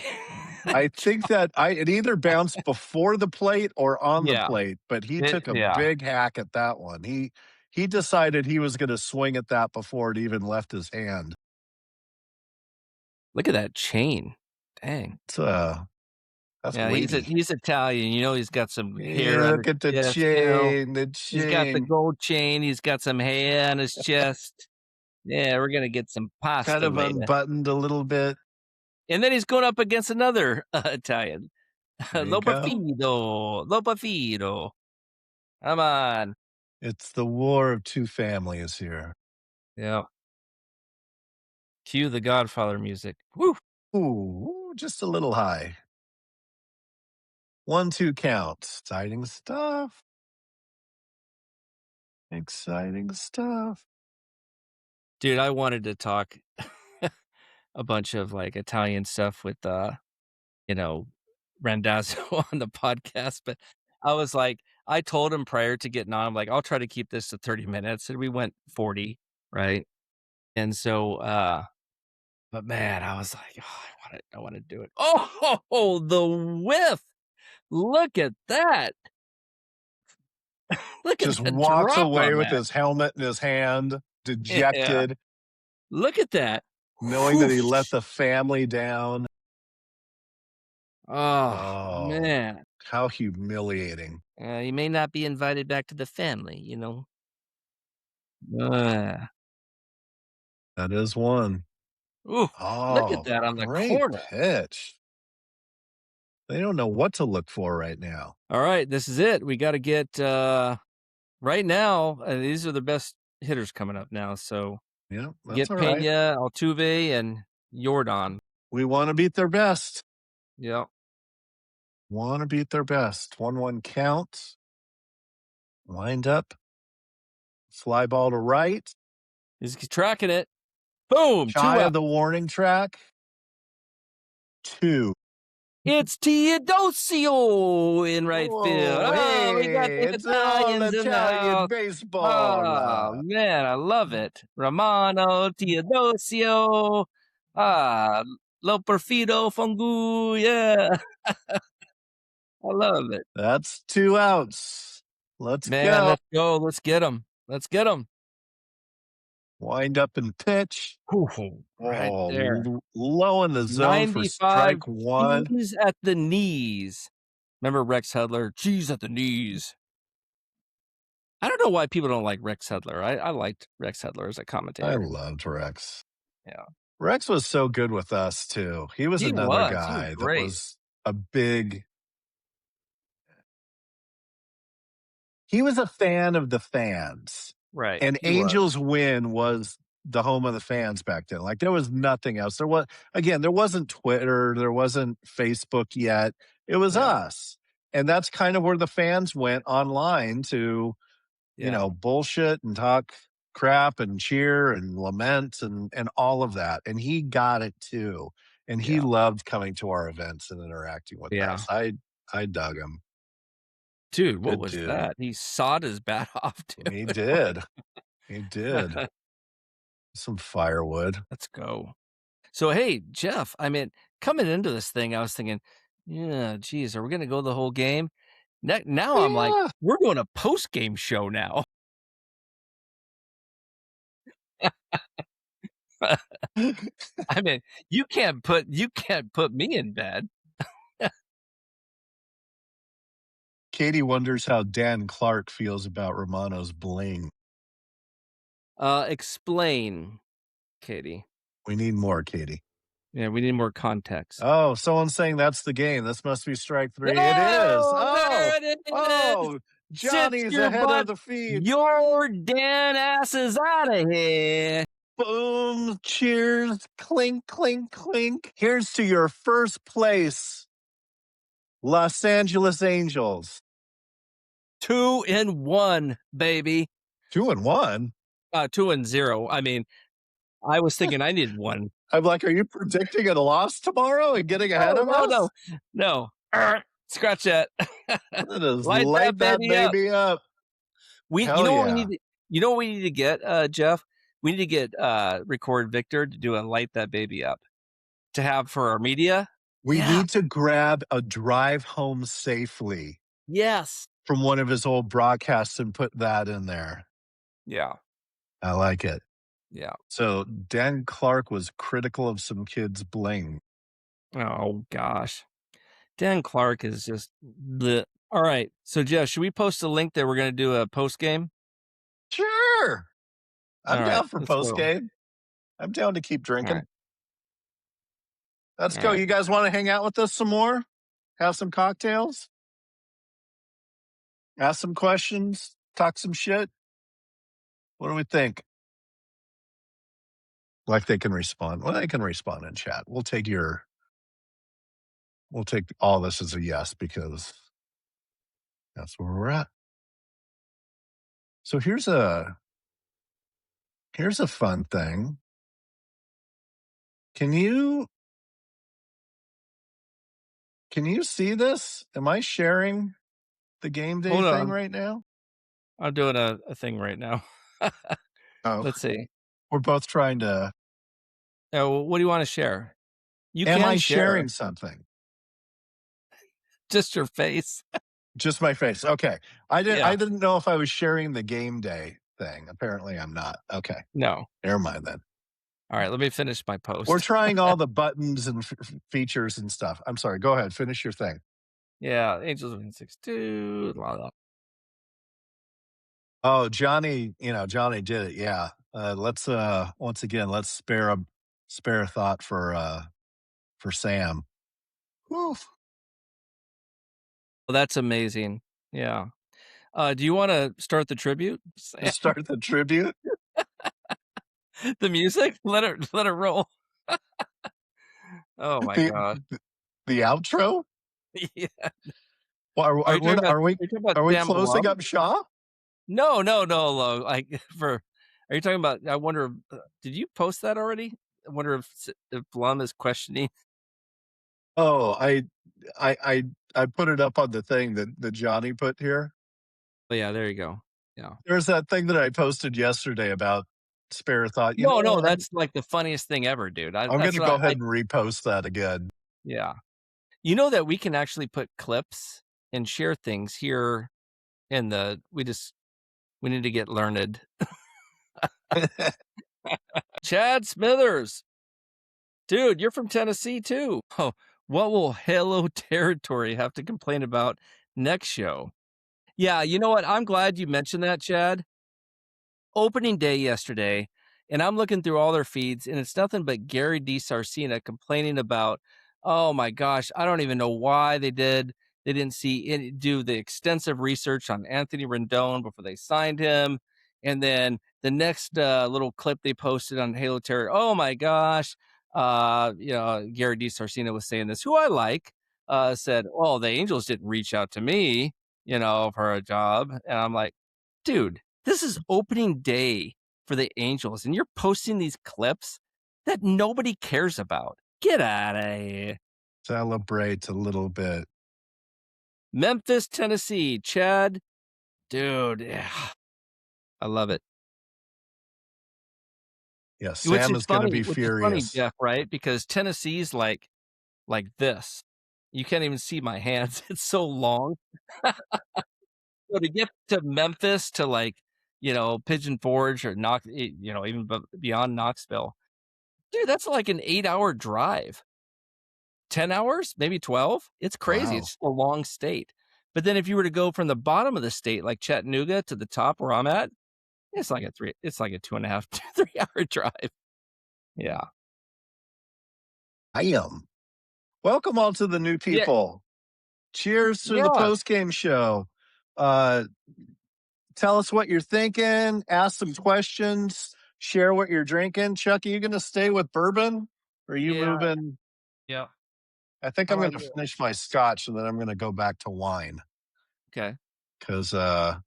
I think that it either bounced before the plate or on the yeah, plate, but he took a yeah. big hack at that one. He decided he was going to swing at that before it even left his hand. Look at that chain. Dang. It's, that's Yeah, weighty. he's Italian, he's got some hair on his Look at the chest, chain, the he's got the chain. gold chain, he's got some hair on his chest. Yeah, we're gonna get some Kind pasta of later. unbuttoned a little bit. And then he's going up against another, Italian. There you go. Lopafido. Come on. It's the war of two families here. Yeah. Cue the Godfather music. Woo! Ooh, just a little high. 1-2 count. Exciting stuff. Exciting stuff. Dude, I wanted to talk a bunch of, like, Italian stuff with, you know, Randazzo on the podcast, but I was like I told him prior to getting on, I'm like, "I'll try to keep this to 30 minutes," and we went 40, right? And so, but man, I was like, "Oh, I wanna do it." Oh, the whiff! Look at that! Look at Just the walks drop away on with that. his helmet in his hand, Yeah, dejected, look at that. knowing that he let Whoosh. the family down. Oh, Oh, man. how humiliating. You may not be invited back to the family, Ugh. That is one. Ooh, look at Oh, that on the great corner. pitch. They don't know what to look for right now. All right, this is it. We gotta get, right now, these are the best hitters coming up now, so Yeah, that's get all right. Peña, Altuve, and Jordan. We want to beat their best. Yeah, Want to beat their best. 1-1 count. Wind up. Fly ball to right. he's tracking it. Boom, 2 Shy out. of the warning track. 2. It's Teodosio in right field. Oh, Oh, we got hey, the it's all Italians in the Italian house. baseball. Oh, man, I love it. Romano, Teodosio, ah, Lo Perfido Fungu, yeah, I love it. That's 2 outs. Let's Man, go. let's go, let's get them. Let's get them. Wind up and pitch. Right there. Oh, low in the zone for 95 strike 1. G's at the knees. Remember Rex Hudler? G's at the knees. I don't know why people don't like Rex Hudler. I liked Rex Hudler as a I commentator. loved Rex. Yeah. Rex was so good with us too. He was another He was guy that great. was a big he was a fan of the fans. Right, And he was. Angels Win was the home of the fans back then. Like there was nothing else. There wasn't Twitter, there wasn't Facebook yet. It was Yeah, us. And that's kind of where the fans went online to, yeah, bullshit and talk crap and cheer and lament and all of that. And he got it too. And he yeah, loved coming to our events and interacting with yeah. us. I dug him. Dude, what Good was dude. that? He sawed his bat off, He dude. did. He did. Some firewood. Let's go. So, hey, Jeff, I mean, coming into this thing, I was thinking, yeah, geez, are we gonna go the whole game? Now I'm like, Yeah. we're doing a post-game show now. I mean, you can't put me in bed. Katie wonders how Dan Clark feels about Romano's bling. Explain, Katie. We need more, Katie. Yeah, we need more context. Oh, someone's saying that's the game. This must be strike three. It is. Oh, there it is. Oh, Sit Johnny's your ahead of butt, the feed. your Dan asses out of here. Boom. Cheers. Clink, clink, clink. Here's to your first place, Los Angeles Angels. 2-1, baby. 2-1. 2-0. I mean, I was thinking I needed one. I'm like, are you predicting a loss tomorrow and getting ahead Oh, of no, no, us? no. Scratch that. Let us Light light that that baby up. baby up. You Hell know what we yeah. need to you know what we need to get, Jeff? We need to get record Victor to do a light that baby up to have for our media. We Yeah. need to grab a drive home safely Yes. from one of his old broadcasts and put that in there. Yeah. I like it. Yeah. So Dan Clark was critical of some kids' bling. Oh gosh. Dan Clark is just the all right. So Jeff, should we post a link that we're gonna do a post game? Sure. All I'm right, down for let's post go. game. I'm down to keep All drinking. right. Let's All go. right. You guys want to hang out with us some more? Have some cocktails? Ask some questions? Talk some shit? What do we think? Like they can respond. Well, they can respond in chat. We'll take all this as a yes because that's where we're at. So here's a fun thing. Can you see this? Am I sharing the game day Hold thing on. right now? I'm doing a thing right now. Oh, Let's see. we're both trying to. Oh, what do you want to share? You Am can I share sharing something? just your face. Just my face. Okay. I Yeah. didn't know if I was sharing the game day thing. Apparently I'm not. Okay. No. Never mind then. All right, let me finish my We're post. trying all the buttons and features and stuff. I'm sorry. Go ahead. Finish your thing. Yeah, Angels win 6-2. Oh, Johnny, Johnny did it. Yeah. Let's once again, let's spare a thought for Sam. Woof. Well, that's amazing. Yeah. Do you wanna start the tribute? To start the tribute. The music? Let it roll. Oh my The god. the outro? Yeah. Well, Are you talking about are we Sam closing Blum? up shop? No, no, no, like, are you talking about I wonder, did you post that already? I wonder if Blum is questioning. Oh, I I I put it up on the thing that Johnny put here. Oh, yeah, there you go. Yeah. There's that thing that I posted yesterday about spare thought. You know No, no, what? that's, like, the funniest thing ever, dude. I'm That's gonna go what ahead and repost that again. yeah. You know that we can actually put clips and share things here in the we need to get learned. Chad Smithers, dude, you're from Tennessee too. Oh, what will Halo territory have to complain about next show? Yeah, you know what? I'm glad you mentioned that, Chad. Opening day yesterday, and I'm looking through all their feeds, and it's nothing but Gary DiSarcina complaining about, oh my gosh, I don't even know why they didn't do the extensive research on Anthony Rendon before they signed him. And then the next little clip they posted on Halo Terror, oh my gosh, Gary DiSarcina was saying this, who I like, said, oh, the Angels didn't reach out to me, for a job. And I'm like, dude, this is opening day for the Angels, and you're posting these clips that nobody cares about. Get out of here. Celebrate a little bit. Memphis, Tennessee, Chad. Dude, yeah, I love it. Yeah, Which Sam is is gonna funny, be furious. Jeff, right? Because Tennessee's like this. You can't even see my hands. It's so long. So to get to Memphis to Pigeon Forge or even beyond Knoxville, Dude, that's like an 8-hour drive. 10 hours, maybe 12. It's crazy. Wow. It's a long state. But then if you were to go from the bottom of the state, like Chattanooga, to the top where I'm at, it's like a 2.5 to 3-hour drive. Yeah. I am. Welcome all to the new Yeah. people. Cheers to the Yeah. post game show. Uh, Tell us what you're thinking. Ask some questions. Share what you're drinking. Chuck, are you going to stay with bourbon? Or are you Yeah. moving? Yeah. I think How I'm about going to you? finish my scotch and then I'm going to go back to wine Okay. because, and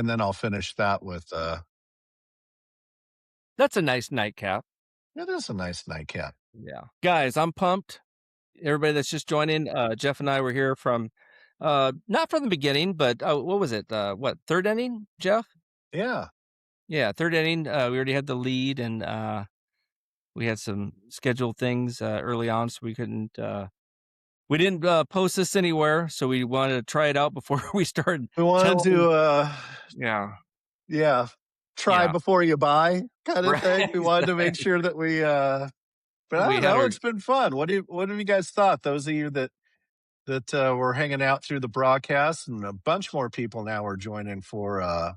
then I'll finish that with, That's a nice nightcap. it is a nice nightcap. Yeah. Guys, I'm pumped. Everybody that's just joining, Jeff and I were here from, not from the beginning, but, what was it? What, 3rd inning, Jeff? Yeah. Yeah, 3rd inning. We already had the lead, and, we had some scheduled things, early on, so we didn't, post this anywhere, so we wanted to try it out before we started We wanted telling. to, Yeah, yeah, try yeah, before you buy kind of right, thing. We wanted to make exactly. sure that but I We don't had know. our It's been fun. What have you guys thought? Those of you that were hanging out through the broadcast, and a bunch more people now are joining for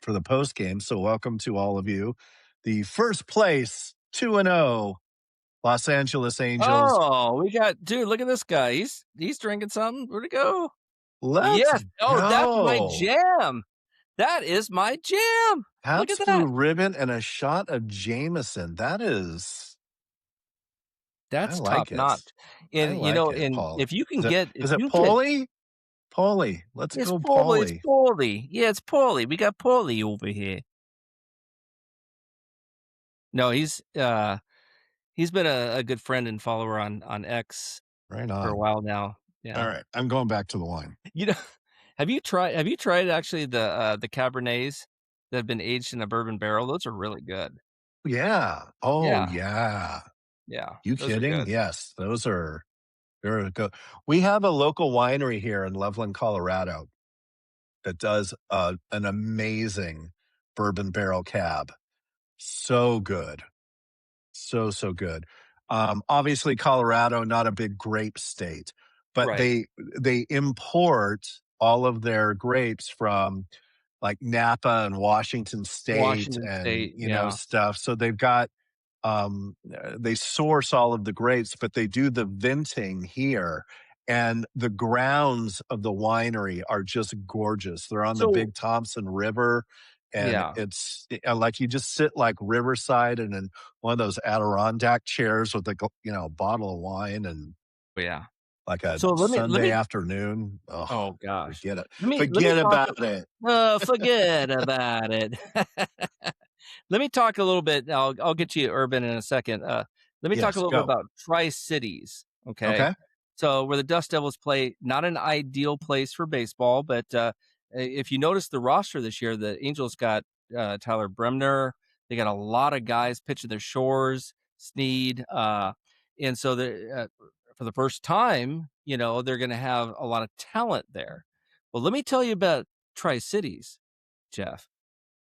the post game. So welcome to all of you. The first place 2-0 Los Angeles Angels. Oh, we got dude, look at this guy. He's drinking something. Where'd it go? Let's Yes. Oh, that's my go. jam. That is my jam. Look at That's Blue that. Ribbon and a shot of Jameson. I That's top like it. notch. I And, like it, and Paul. if you can get Is it Paulie? Paulie. Let's go, It's Paulie. Paulie. Yeah, it's Paulie. We got Paulie over here. No, he's been a good friend and follower on X Right for a on. while now. All Yeah. right. I'm going back to the wine. You know, have you tried actually the Cabernets that have been aged in a bourbon barrel? Those are really good. Yeah. Oh, Yeah, yeah. yeah, You those are kidding? good. Yes. They're good. We have a local winery here in Loveland, Colorado that does an amazing bourbon barrel cab. So good. So good. Obviously Colorado, not a big grape state, but Right. they import all of their grapes from like Napa and Washington State Washington and, State, yeah. stuff. So they've got they source all of the grapes, but they do the venting here. And the grounds of the winery are just gorgeous. They're on the So big Thompson River. And yeah, it's like you just sit like riverside and in one of those Adirondack chairs with a bottle of wine and yeah. like a So let Sunday me afternoon. Oh, oh gosh. forget it. Let me Forget talk about it. forget about it. Let me talk a little bit. I'll get you urban in a second. Let me talk a Yes, little bit go. about Tri-Cities, okay? Okay. So where the Dust Devils play, not an ideal place for baseball, but if you notice the roster this year, the Angels got Tyler Bremner. They got a lot of guys pitching their Shores, Sneed, and so for the first time, they're going to have a lot of talent there. Well, let me tell you about Tri-Cities, Jeff.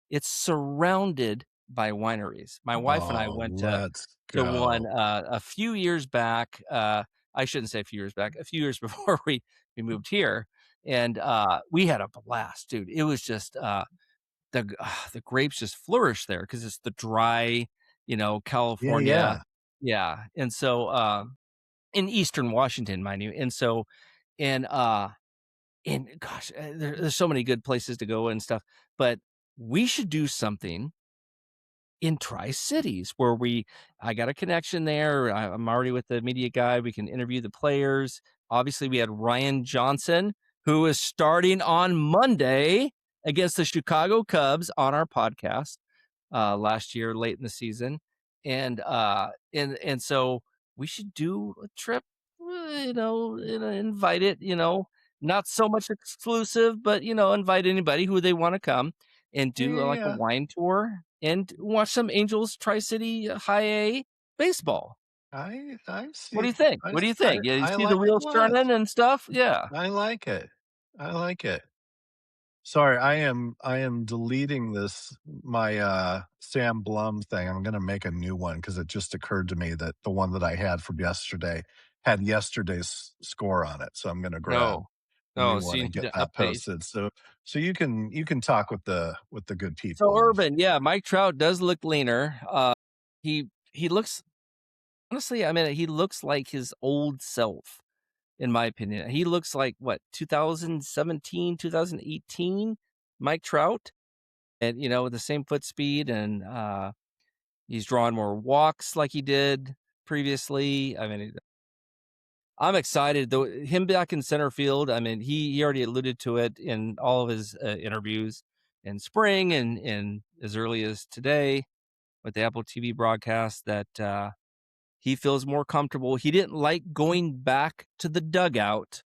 It's surrounded by wineries. My wife and I Oh, went let's to one, go. a few years back, I shouldn't say a few years back, a few years before we moved here, and, we had a blast, dude. It was just, the grapes just flourish there because it's the dry, Yeah, California. yeah. Yeah, and so, in Eastern Washington, mind you, and, gosh, there's so many good places to go and stuff, but we should do something in Tri-Cities where I got a connection there. I'm already with the media guy. We can interview the players. Obviously, we had Ryan Johnson, who is starting on Monday against the Chicago Cubs on our podcast last year, late in the season. And so we should do a trip, invite it, not so much exclusive, but invite anybody who they want to come and Yeah, do yeah, like a yeah. wine tour and watch some Angels Tri-City High A baseball. I What do see. you think? What do you think? Yeah, you I see the like wheels what? turning and stuff? Yeah. I like it. I like it. Sorry, I am deleting this my Sam Blum thing. I'm gonna make a new one because it just occurred to me that the one that I had from yesterday had yesterday's score on it. So I'm gonna grab No. a No, new so one you and need get to that update. posted. So you can talk with the good So people of Urban, yeah, Mike Trout does look leaner. He looks honestly, I mean, he looks like his old self, in my opinion. He looks like what, 2017, 2018 Mike Trout? And, with the same foot speed and he's drawing more walks like he did previously. I mean, I'm excited though. Him back in center field. I mean, he already alluded to it in all of his interviews in spring and as early as today with the Apple TV broadcast that he feels more comfortable. He didn't like going back to the dugout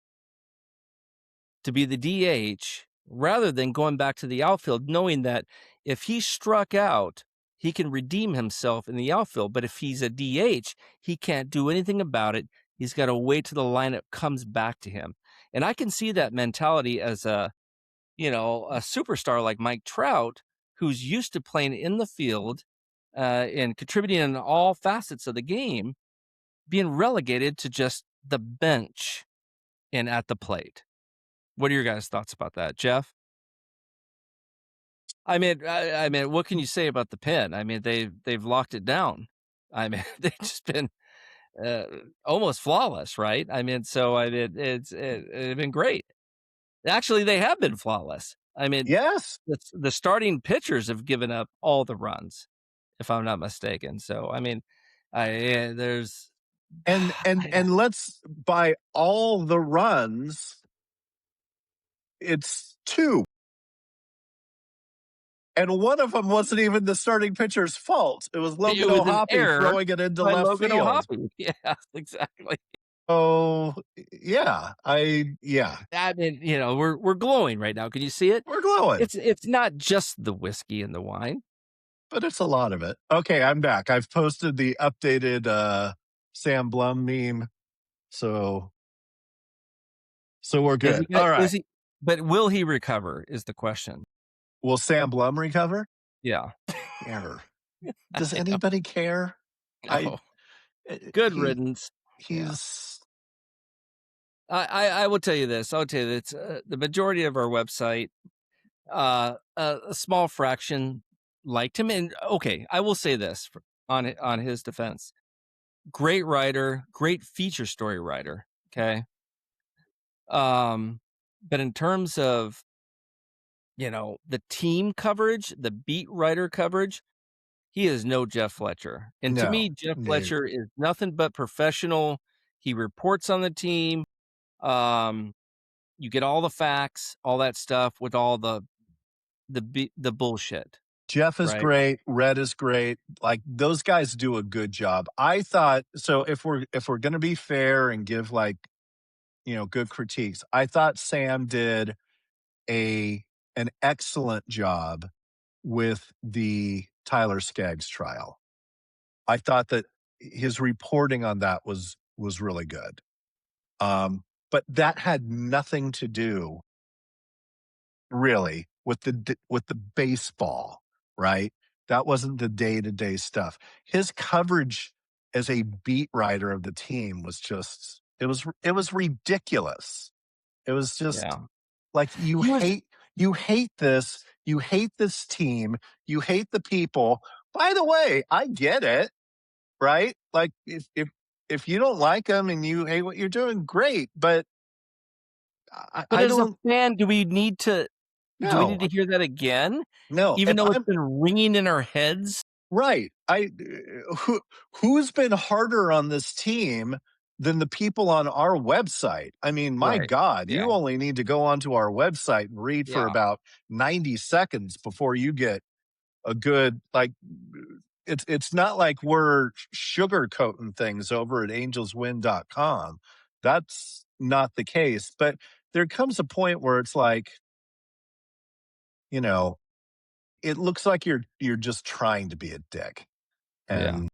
to be the DH rather than going back to the outfield, knowing that if he struck out, he can redeem himself in the outfield. But if he's a DH, he can't do anything about it. He's got to wait till the lineup comes back to him. And I can see that mentality as a superstar like Mike Trout, who's used to playing in the field and contributing in all facets of the game, being relegated to just the bench and at the plate. What are your guys' thoughts about that, Jeff? I mean, what can you say about the pen? I mean, they've locked it down. I mean, they've just been uh, almost flawless, right? I mean, so it's been great. Actually, they have been flawless. I mean, yes. the starting pitchers have given up all the runs, if I'm not mistaken. So, I mean, there's And and I and let's by all the runs, it's two. And one of them wasn't even the starting pitcher's fault. It was it Logan was an O'Hoppe error throwing it into by left Logan field. O'Hoppe. Yeah, exactly. Oh, yeah, I mean, we're glowing right now. Can you see it? we're glowing, It's not just the whiskey and the wine. but it's a lot of it. Okay, I'm back. I've posted the updated Sam Blum meme, so we're Is good. he gonna All right. is he but will he recover is the question. Will Sam Blum recover? Yeah. Care. Does I know. anybody care? I No. Good he riddance. Yeah. he's I will tell you this. I'll tell you that the majority of our website, a small fraction liked him. And okay, I will say this on his defense. Great writer, great feature story writer. Okay. But in terms of the team coverage, the beat writer coverage, he is no Jeff Fletcher. And to no, me, Jeff no. Fletcher is nothing but professional. He reports on the team. Um, you get all the facts, all that stuff with all the bullshit, Jeff is right? great. Red is great. Like those guys do a good job. I thought so. If we're gonna be fair and give like good critiques, I thought Sam did a an excellent job with the Tyler Skaggs trial. I thought that his reporting on that was really good. But that had nothing to do really with the baseball, right? That wasn't the day-to-day stuff. His coverage as a beat writer of the team was just it was ridiculous. It was just Yeah. like He was you hate this team, you hate the people. By the way, I get it, right? Like if you don't like them and you hate what you're doing, great, but but I as a don't fan, do we need know. to hear that again? No, Even if though it's I'm been ringing in our heads? right, who's been harder on this team than the people on our website? I mean, my Right. God, Yeah. you only need to go onto our website and read for Yeah. about 90 seconds before you get a good like it's not like we're sugarcoating things over at angelswin.com. That's not the case, but there comes a point where it's like, you know, it looks like you're just trying to be a dick. Yeah. And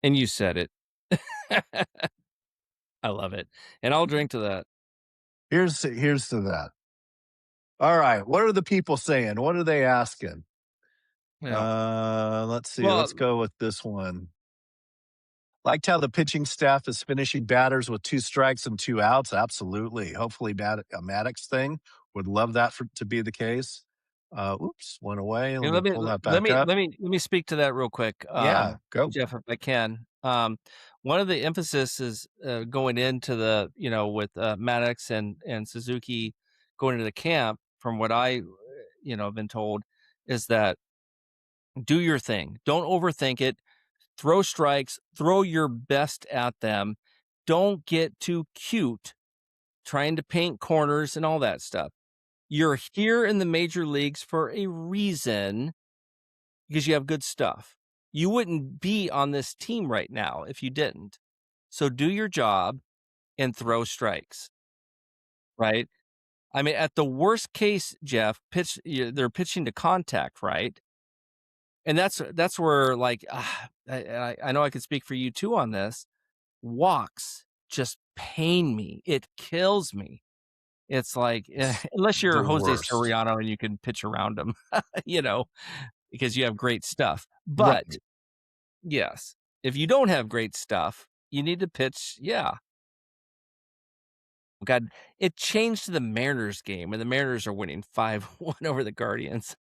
And you said it. I love it. And I'll drink to that. Here's to that. All right. What are the people saying? What are they asking? Yeah. Let's see. Well, Let's go with this one. Liked how the pitching staff is finishing batters with 2 strikes and 2 outs. Absolutely. Hopefully, a Maddox thing. Would love that to be the case. Oops, went away. Let and me let me pull that let back me up. let me let me speak to that real quick, Yeah, go. Jeff, if I can. One of the emphasis is going into the with Maddox and Suzuki going into the camp. From what I have been told, is that do your thing. Don't overthink it. Throw strikes. Throw your best at them. Don't get too cute trying to paint corners and all that stuff. You're here in the major leagues for a reason because you have good stuff. You wouldn't be on this team right now if you didn't. So do your job and throw strikes, right? I mean, at the worst case, Jeff, they're pitching to contact, right? And that's where like I know I could speak for you too on this. Walks just pain me. It kills me. It's like It's unless the you're Jose worst. Soriano and you can pitch around him, you know, because you have great stuff. But Right. yes. If you don't have great stuff, you need to pitch, yeah. God, it changed the Mariners game, and the Mariners are winning 5-1 over the Guardians.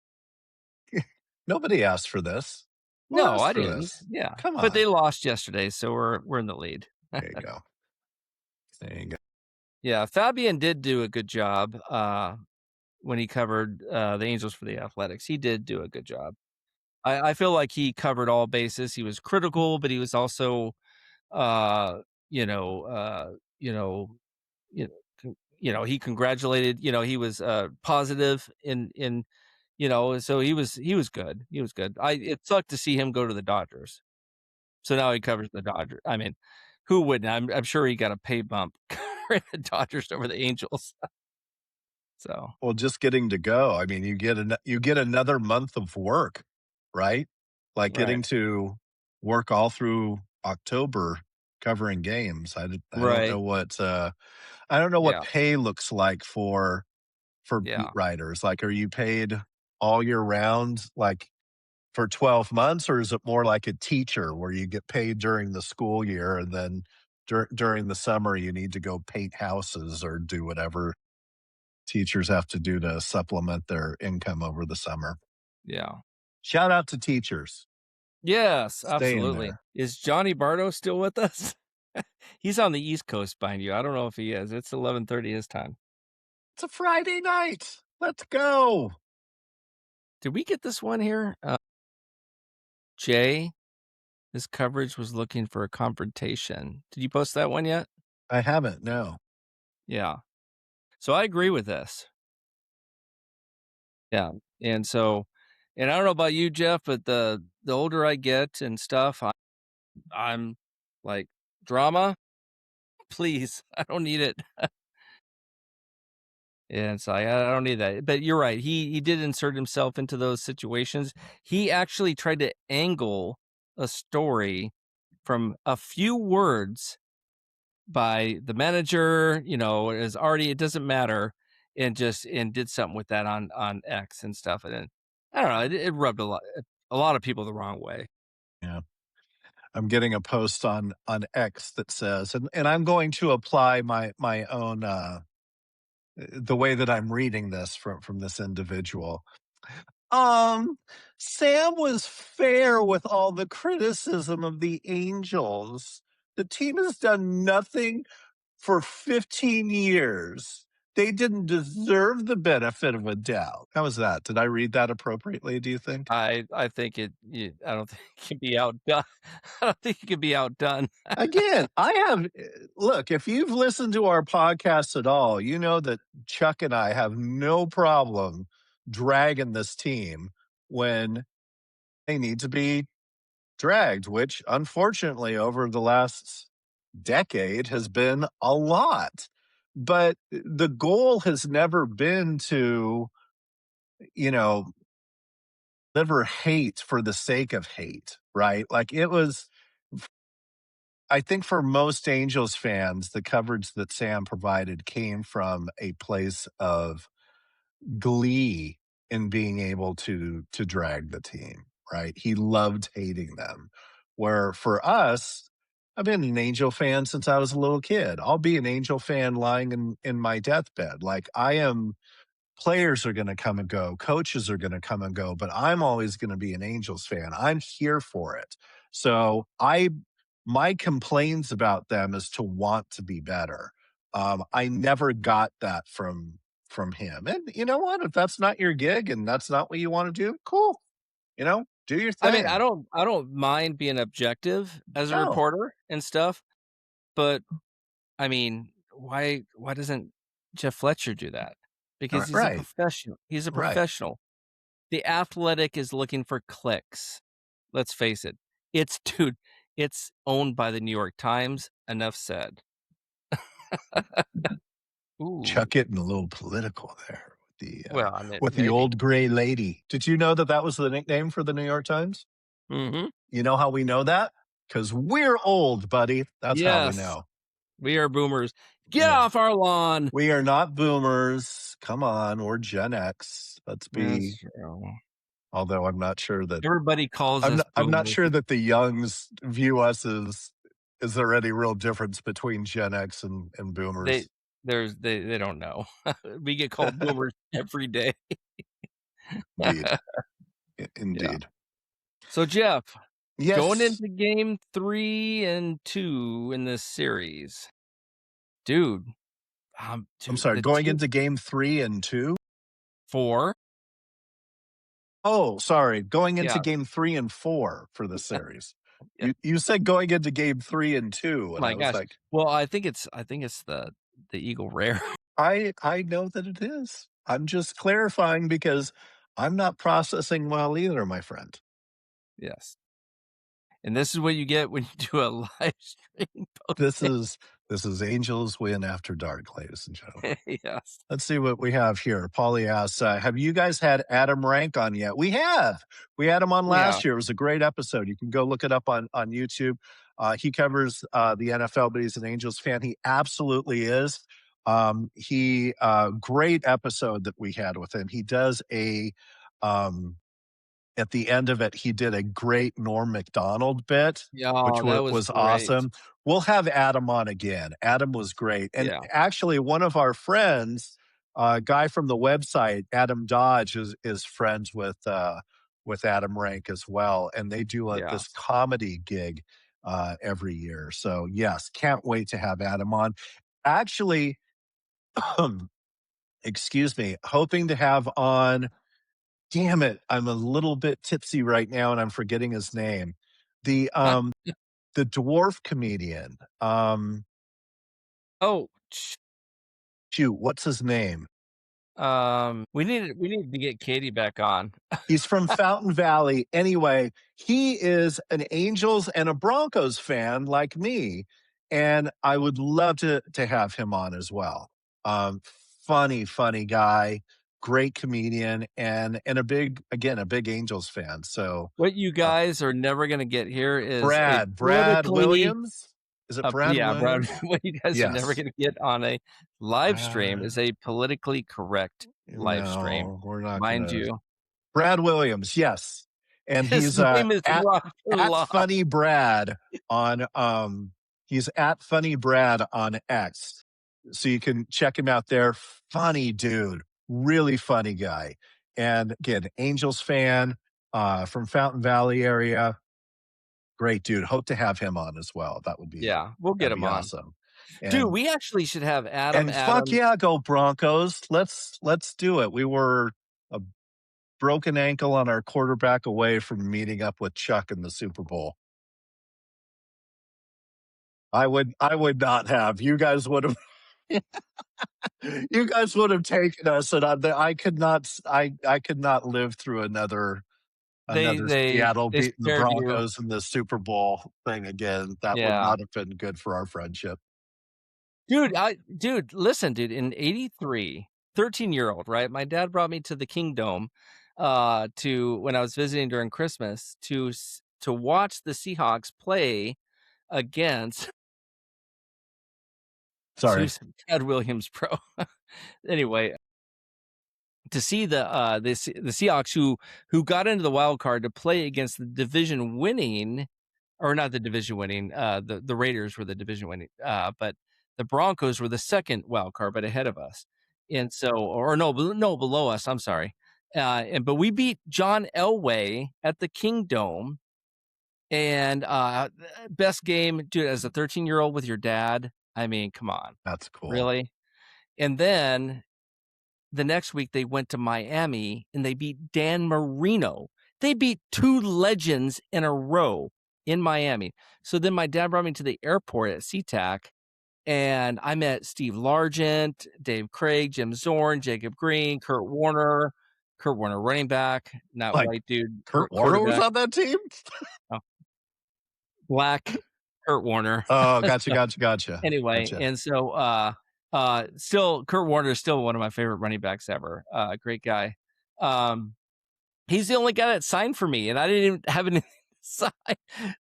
Nobody asked for this. Who No, asked I for didn't. this? Yeah, Come but they on. lost yesterday, so we're in the lead. There you go. There you go. Yeah, Fabian did do a good job, when he covered, the Angels for the Athletics. He did do a good job. I feel like he covered all bases. He was critical, but he was also, uh, you know, uh, you know, you know, he congratulated, he was, positive so he was good. He was good. It sucked to see him go to the Dodgers. So now he covers the Dodgers. I mean, who wouldn't? I'm sure he got a pay bump covering the Dodgers over the Angels. So, Well, just getting to go. I mean, you get another month of work, right? Like right. getting to work all through October covering games. I don't Right. know I don't know what Yeah. pay looks like for beat Yeah. writers. Like, are you paid all year round, like for 12 months, or is it more like a teacher where you get paid during the school year and then during the summer you need to go paint houses or do whatever teachers have to do to supplement their income over the summer? Yeah. Shout out to teachers. Yes, Stay in absolutely. there. Is Johnny Bardo still with us? He's on the East Coast behind you. I don't know if he is. It's 11:30 his time. It's a Friday night. Let's go. Did we get this one here? Jay, his coverage was looking for a confrontation. Did you post that one yet? I haven't, no. Yeah. So I agree with this. Yeah. And so, and I don't know about you, Jeff, but the older I get and stuff, I'm like drama, please. I don't need it. And so I don't need that. But you're right. He did insert himself into those situations. He actually tried to angle a story from a few words by the manager, is already it doesn't matter, and did something with that on X and stuff. And then I don't know, it rubbed a lot of people the wrong way. Yeah. I'm getting a post on X that says, and I'm going to apply my own the way that I'm reading this from this individual. Um, Sam was fair with all the criticism of the Angels. The team has done nothing for 15 years. They didn't deserve the benefit of a doubt. How was that? Did I read that appropriately, do you think? I think I don't think it can be outdone. I don't think it can be outdone. Again, I have look, if you've listened to our podcast at all, you know that Chuck and I have no problem dragging this team when they need to be dragged, which unfortunately over the last decade has been a lot. But the goal has never been to, you know, liver hate for the sake of hate, right? Like it was I think for most Angels fans, the coverage that Sam provided came from a place of glee in being able to drag the team, right? He loved hating them. Where for us, I've been an Angel fan since I was a little kid. I'll be an Angel fan lying in my deathbed. Like I am players are going to come and go, coaches are going to come and go, but I'm always going to be an Angels fan. I'm here for it. So my complaints about them is to want to be better. I never got that from him. And you know what? If that's not your gig and that's not what you want to do, cool. Do your I mean, I thing. don't mind being objective as a No, reporter and stuff, but I mean, why doesn't Jeff Fletcher do that? Because he's a right, professional. He's a right. professional. The Athletic is looking for clicks. Let's face it. Dude, it's owned by the New York Times. Enough said. Ooh. Chuck it in a little political there Well, I mean, with the maybe. old gray lady. Did you know that that was the nickname for the New York Times? Mhm. You know how we know that? Because we're old, buddy. That's how we Yes. know. We are boomers. Get Yeah. off our lawn. We are not boomers. Come on, we're Gen X. Let's That's be. true. Although I'm not sure that Everybody calls I'm us not, I'm not boomers. sure that the youngs view us as. Is there any real difference between Gen X and They boomers? they don't know. We get called boomers every day. Indeed, Yeah. indeed. So, Jeff, going Yes. into game 3 and 2 in this series, dude, I'm dude, sorry. the Going two into game 3 and 2. 4, Oh, sorry. Going into yeah, game 3 and 4 for the series. yeah. You said going into game 3 and 2, and My I was gosh. like, Well, I think it's the Eagle Rare. I know that it is. I'm just clarifying because I'm not processing well either, my friend. Yes. And this is what you get when you do a live stream This post. is this is Angels Win After Dark, ladies and gentlemen. Yes. Let's see what we have here. Paulie asks, have you guys had Adam Rank on yet? We have. We had him on Yeah. last year. It was a great episode. You can go look it up on YouTube. He covers the NFL, but he's an Angels fan. He absolutely is. He great episode that we had with him. He does a um, at the end of it, he did a great Norm Macdonald bit, Yeah, which oh, that was was great. awesome. We'll have Adam on again. Adam was great. And Yeah. actually, one of our friends, a guy from the website, Adam Dodge, is friends with Adam Rank as well. And they do Yeah. this comedy gig every year. So, yes, can't wait to have Adam on. Actually, excuse me, hoping to have on. Damn it, I'm a little bit tipsy right now and I'm forgetting his name. The, um, the dwarf comedian, Oh, shoot, what's his name? we need to get Katie back on. He's from Fountain Valley. Anyway, he is an Angels and a Broncos fan like me, and I would love to have him on as well. Funny guy, great comedian, and a big Angels fan. So, What you uh guys are never gonna get here is a Brad politically Williams? Is it Brad yeah, Brad, Williams? what you guys are never Yes. gonna get on a live stream Uh, is a politically correct live stream, no, we're not mind gonna. you. Brad Williams, yes, and His he's name is Roger at Law. Funny Brad on he's at Funny Brad on X, so you can check him out there. Funny dude, really funny guy, and again, Angels fan from Fountain Valley area. Great dude. Hope to have him on as well. Yeah, we'll get That'd him be on. awesome. Dude, And we actually should have fuck Adam yeah, go Broncos. Let's do it. We were a broken ankle on our quarterback away from meeting up with Chuck in the Super Bowl. I would not have. You guys would have you guys would have taken us and I could not live through they another they Seattle they beating the spared you. Broncos in the Super Bowl thing again. That would Yeah. not have been good for our friendship. Dude, listen, dude, in '83, 13-year-old, right? My dad brought me to the Kingdom, to when I was visiting during Christmas to watch the Seahawks play against Sorry. Susan Ted Williams Pro. Anyway, to see the Seahawks who got into the wild card to play against the division winning, or not the division winning, the Raiders were the division winning, but the Broncos were the second wild card, but ahead of us. And so, or no, below us. I'm sorry. But we beat John Elway at the Kingdome, and best game, dude. As a 13-year-old with your dad, I mean, come on, That's cool. really? And then the next week they went to Miami and they beat Dan Marino. They beat two legends in a row in Miami. So then my dad brought me to the airport at SeaTac, and I met Steve Largent, Dave Craig, Jim Zorn, Jacob Green, Kurt Warner running back, not Like, white dude, Kurt Warner was quarterback, on that team? oh, black Kurt Warner. Oh, gotcha, So gotcha, gotcha, anyway, gotcha. and so still Kurt Warner is still one of my favorite running backs ever. Great guy. He's the only guy that signed for me, and I didn't even have anything to sign.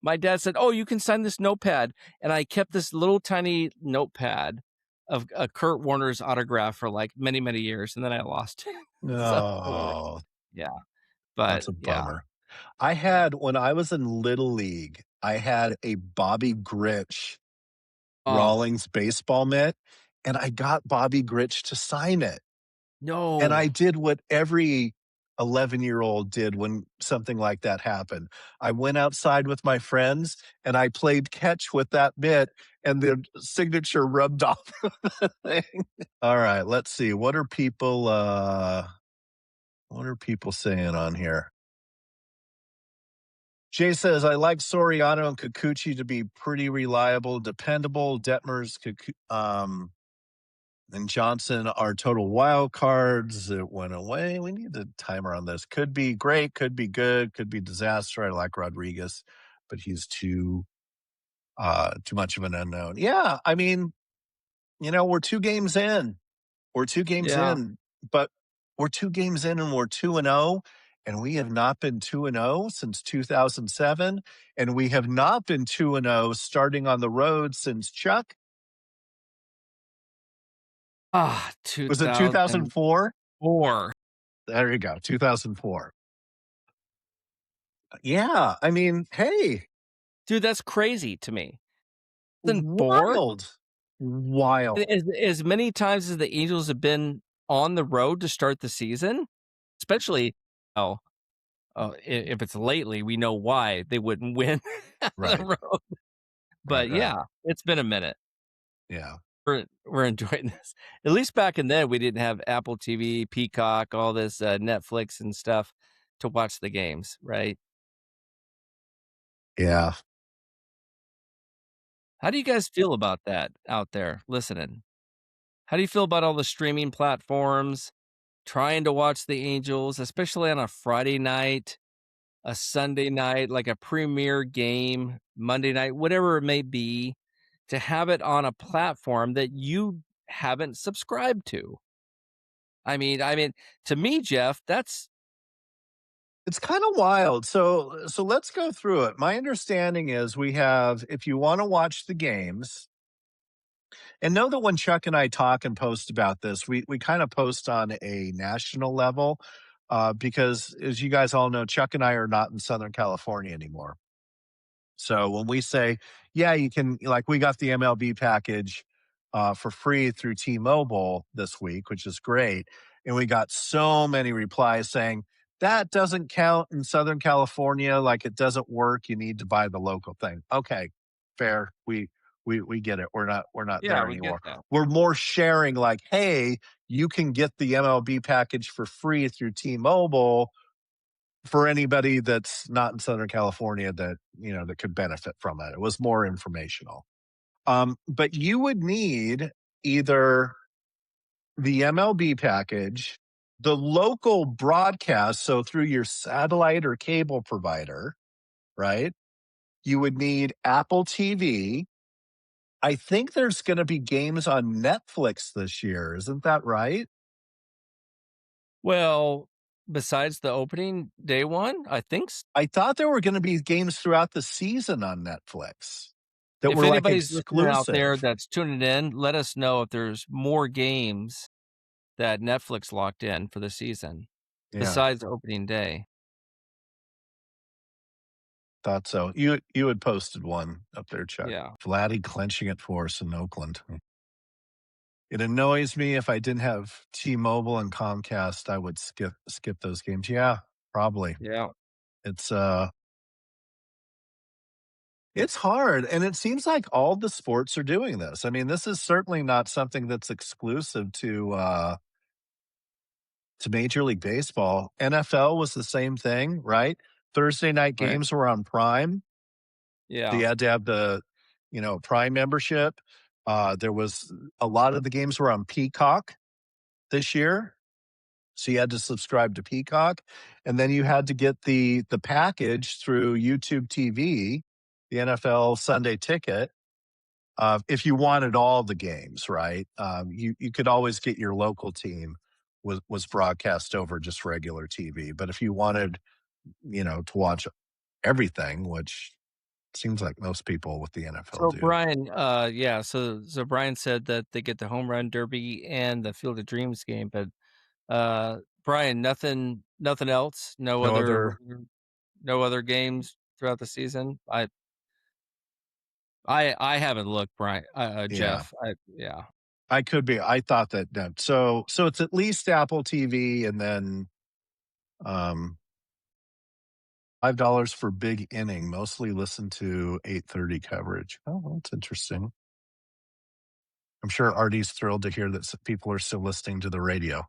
My dad said, "Oh, you can sign this notepad," and I kept this little tiny notepad of Kurt Warner's autograph for like many, many years, and then I lost it. So Oh, yeah, but that's a yeah. bummer. I had when I was in Little League, I had a Bobby Grich Oh Rawlings baseball mitt, and I got Bobby Grich to sign it. And no. I did what every 11-year-old did when something like that happened. I went outside with my friends and I played catch with that mitt, and the signature rubbed off the thing. All right, let's see. What are people saying on here? Jay says, I like Soriano and Kikuchi to be pretty reliable, dependable. Detmers, and Johnson are total wild cards. It went away. We need a timer on this. Could be great, could be good, could be disaster. I like Rodriguez, but he's too much of an unknown. Yeah, I mean, we're 2 games in. We're 2 games Yeah. in, but we're 2 games in and we're 2-0. And we have not been 2-0 since 2007. And we have not been 2-0 starting on the road since Chuck. Was it 2004. 2004? There you go, 2004. Yeah, I mean, hey, Dude, that's crazy to me. 2004? wild, wild. As many times as the Angels have been on the road to start the season, especially, oh, if it's lately, we know why they wouldn't win on the Right, road. right, But right. yeah, it's been a minute. Yeah, We're enjoying this. At least back in then, we didn't have Apple TV, Peacock, all this Netflix and stuff to watch the games, right? yeah. How do you guys feel about that out there listening? How do you feel about all the streaming platforms, trying to watch the Angels, especially on a Friday night, a Sunday night, like a premier game, Monday night, whatever it may be, to have it on a platform that you haven't subscribed to? I mean, to me, Jeff, that's It's kinda wild. So let's go through it. My understanding is we have if you wanna watch the games and know that when Chuck and I talk and post about this, we kinda post on a national level, because as you guys all know, Chuck and I are not in Southern California anymore. So when we say, yeah, you can, like, we got the MLB package for free through T-Mobile this week, which is great. And we got so many replies saying that doesn't count in Southern California. Like, it doesn't work. You need to buy the local thing. Okay, fair. We get it. We're not yeah, there we get anymore. that. We're more sharing like, hey, you can get the MLB package for free through T-Mobile for anybody that's not in Southern California that could benefit from it. It was more informational. But you would need either the MLB package, the local broadcast, so through your satellite or cable provider, right? You would need Apple TV. I think there's going to be games on Netflix this year. Isn't that right? Well, besides the opening day one, I think I thought there were going to be games throughout the season on Netflix. that If were like anybody's listening out there exclusive. that's tuning in, let us know if there's more games that Netflix locked in for the season Yeah, besides opening day. thought so. You had posted one up there, Chuck. Yeah. Vladdy clenching it for us in Oakland. It annoys me if I didn't have T-Mobile and Comcast, I would skip those games. Yeah, probably. Yeah. It's it's hard, and it seems like all the sports are doing this. I mean, this is certainly not something that's exclusive to Major League Baseball. NFL was the same thing, right? Thursday night Right. games were on Prime. So Yeah. you had to have the, Prime membership. There was a lot of the games were on Peacock this year. So you had to subscribe to Peacock, and then you had to get the package through YouTube TV, the NFL Sunday Ticket, if you wanted all the games, right? You could always get your local team was broadcast over just regular TV, but if you wanted, to watch everything, which seems like most people with the NFL So do. Brian, yeah, so Brian said that they get the home run derby and the Field of Dreams game, but Brian, nothing else? No other, No other games throughout the season? I haven't looked, Brian, yeah. Jeff. Yeah. I could be. I thought that. No. So it's at least Apple TV, and then um, $5 for Big Inning. Mostly listen to 8:30 coverage. Oh, well, that's interesting. I'm sure Artie's thrilled to hear that people are still listening to the radio.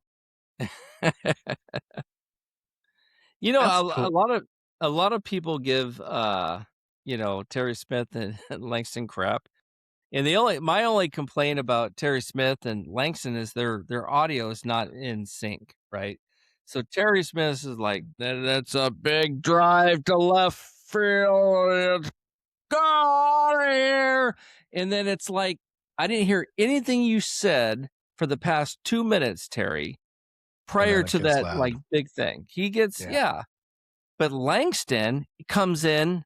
You know, That's cool. a lot of people give, Terry Smith and Langston crap. And the only my only complaint about Terry Smith and Langston is their audio is not in sync, right? So Terry Smith is like, That's a big drive to left field. It's gone here." And then it's like, I didn't hear anything you said for the past 2 minutes, Terry, And prior then it to gets that, loud. like, big thing. He gets Yeah. yeah. But Langston comes in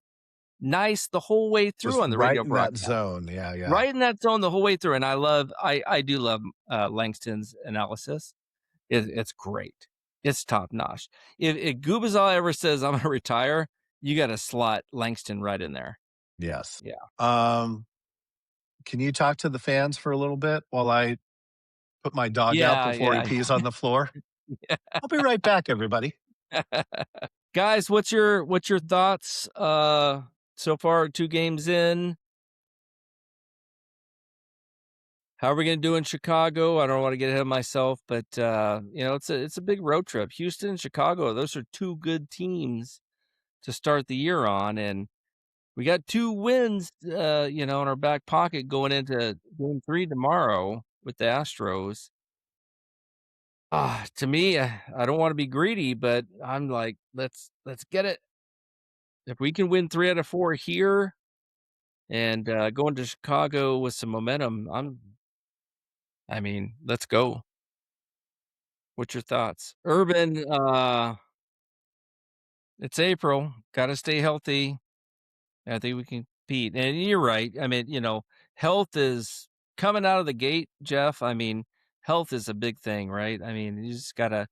nice the whole way through Just on the right radio in that broadcast. zone. Yeah. Yeah. Right in that zone the whole way through, and I do love, Langston's analysis. It's great. It's top notch. If Gubazal ever says, "I'm gonna retire," you gotta slot Langston right in there. Yes. Yeah. Um, can you talk to the fans for a little bit while I put my dog out Yeah, before he yeah, pees on the floor? I'll be right back, everybody. yeah. Guys, what's your thoughts, so far 2 games in? How are we gonna do in Chicago? I don't wanna get ahead of myself, but, it's a big road trip. Houston and Chicago, those are 2 good teams to start the year on, and we got 2 wins, in our back pocket going into game 3 tomorrow with the Astros. To me, I don't wanna be greedy, but I'm like, "Let's get it." If we can win 3 out of 4 here and, go into Chicago with some momentum, I mean, let's go. What's your thoughts? Urban, it's April, gotta stay healthy. I think we can compete, and you're right. I mean, health is coming out of the gate, Jeff. I mean, health is a big thing, right? I mean, you just gotta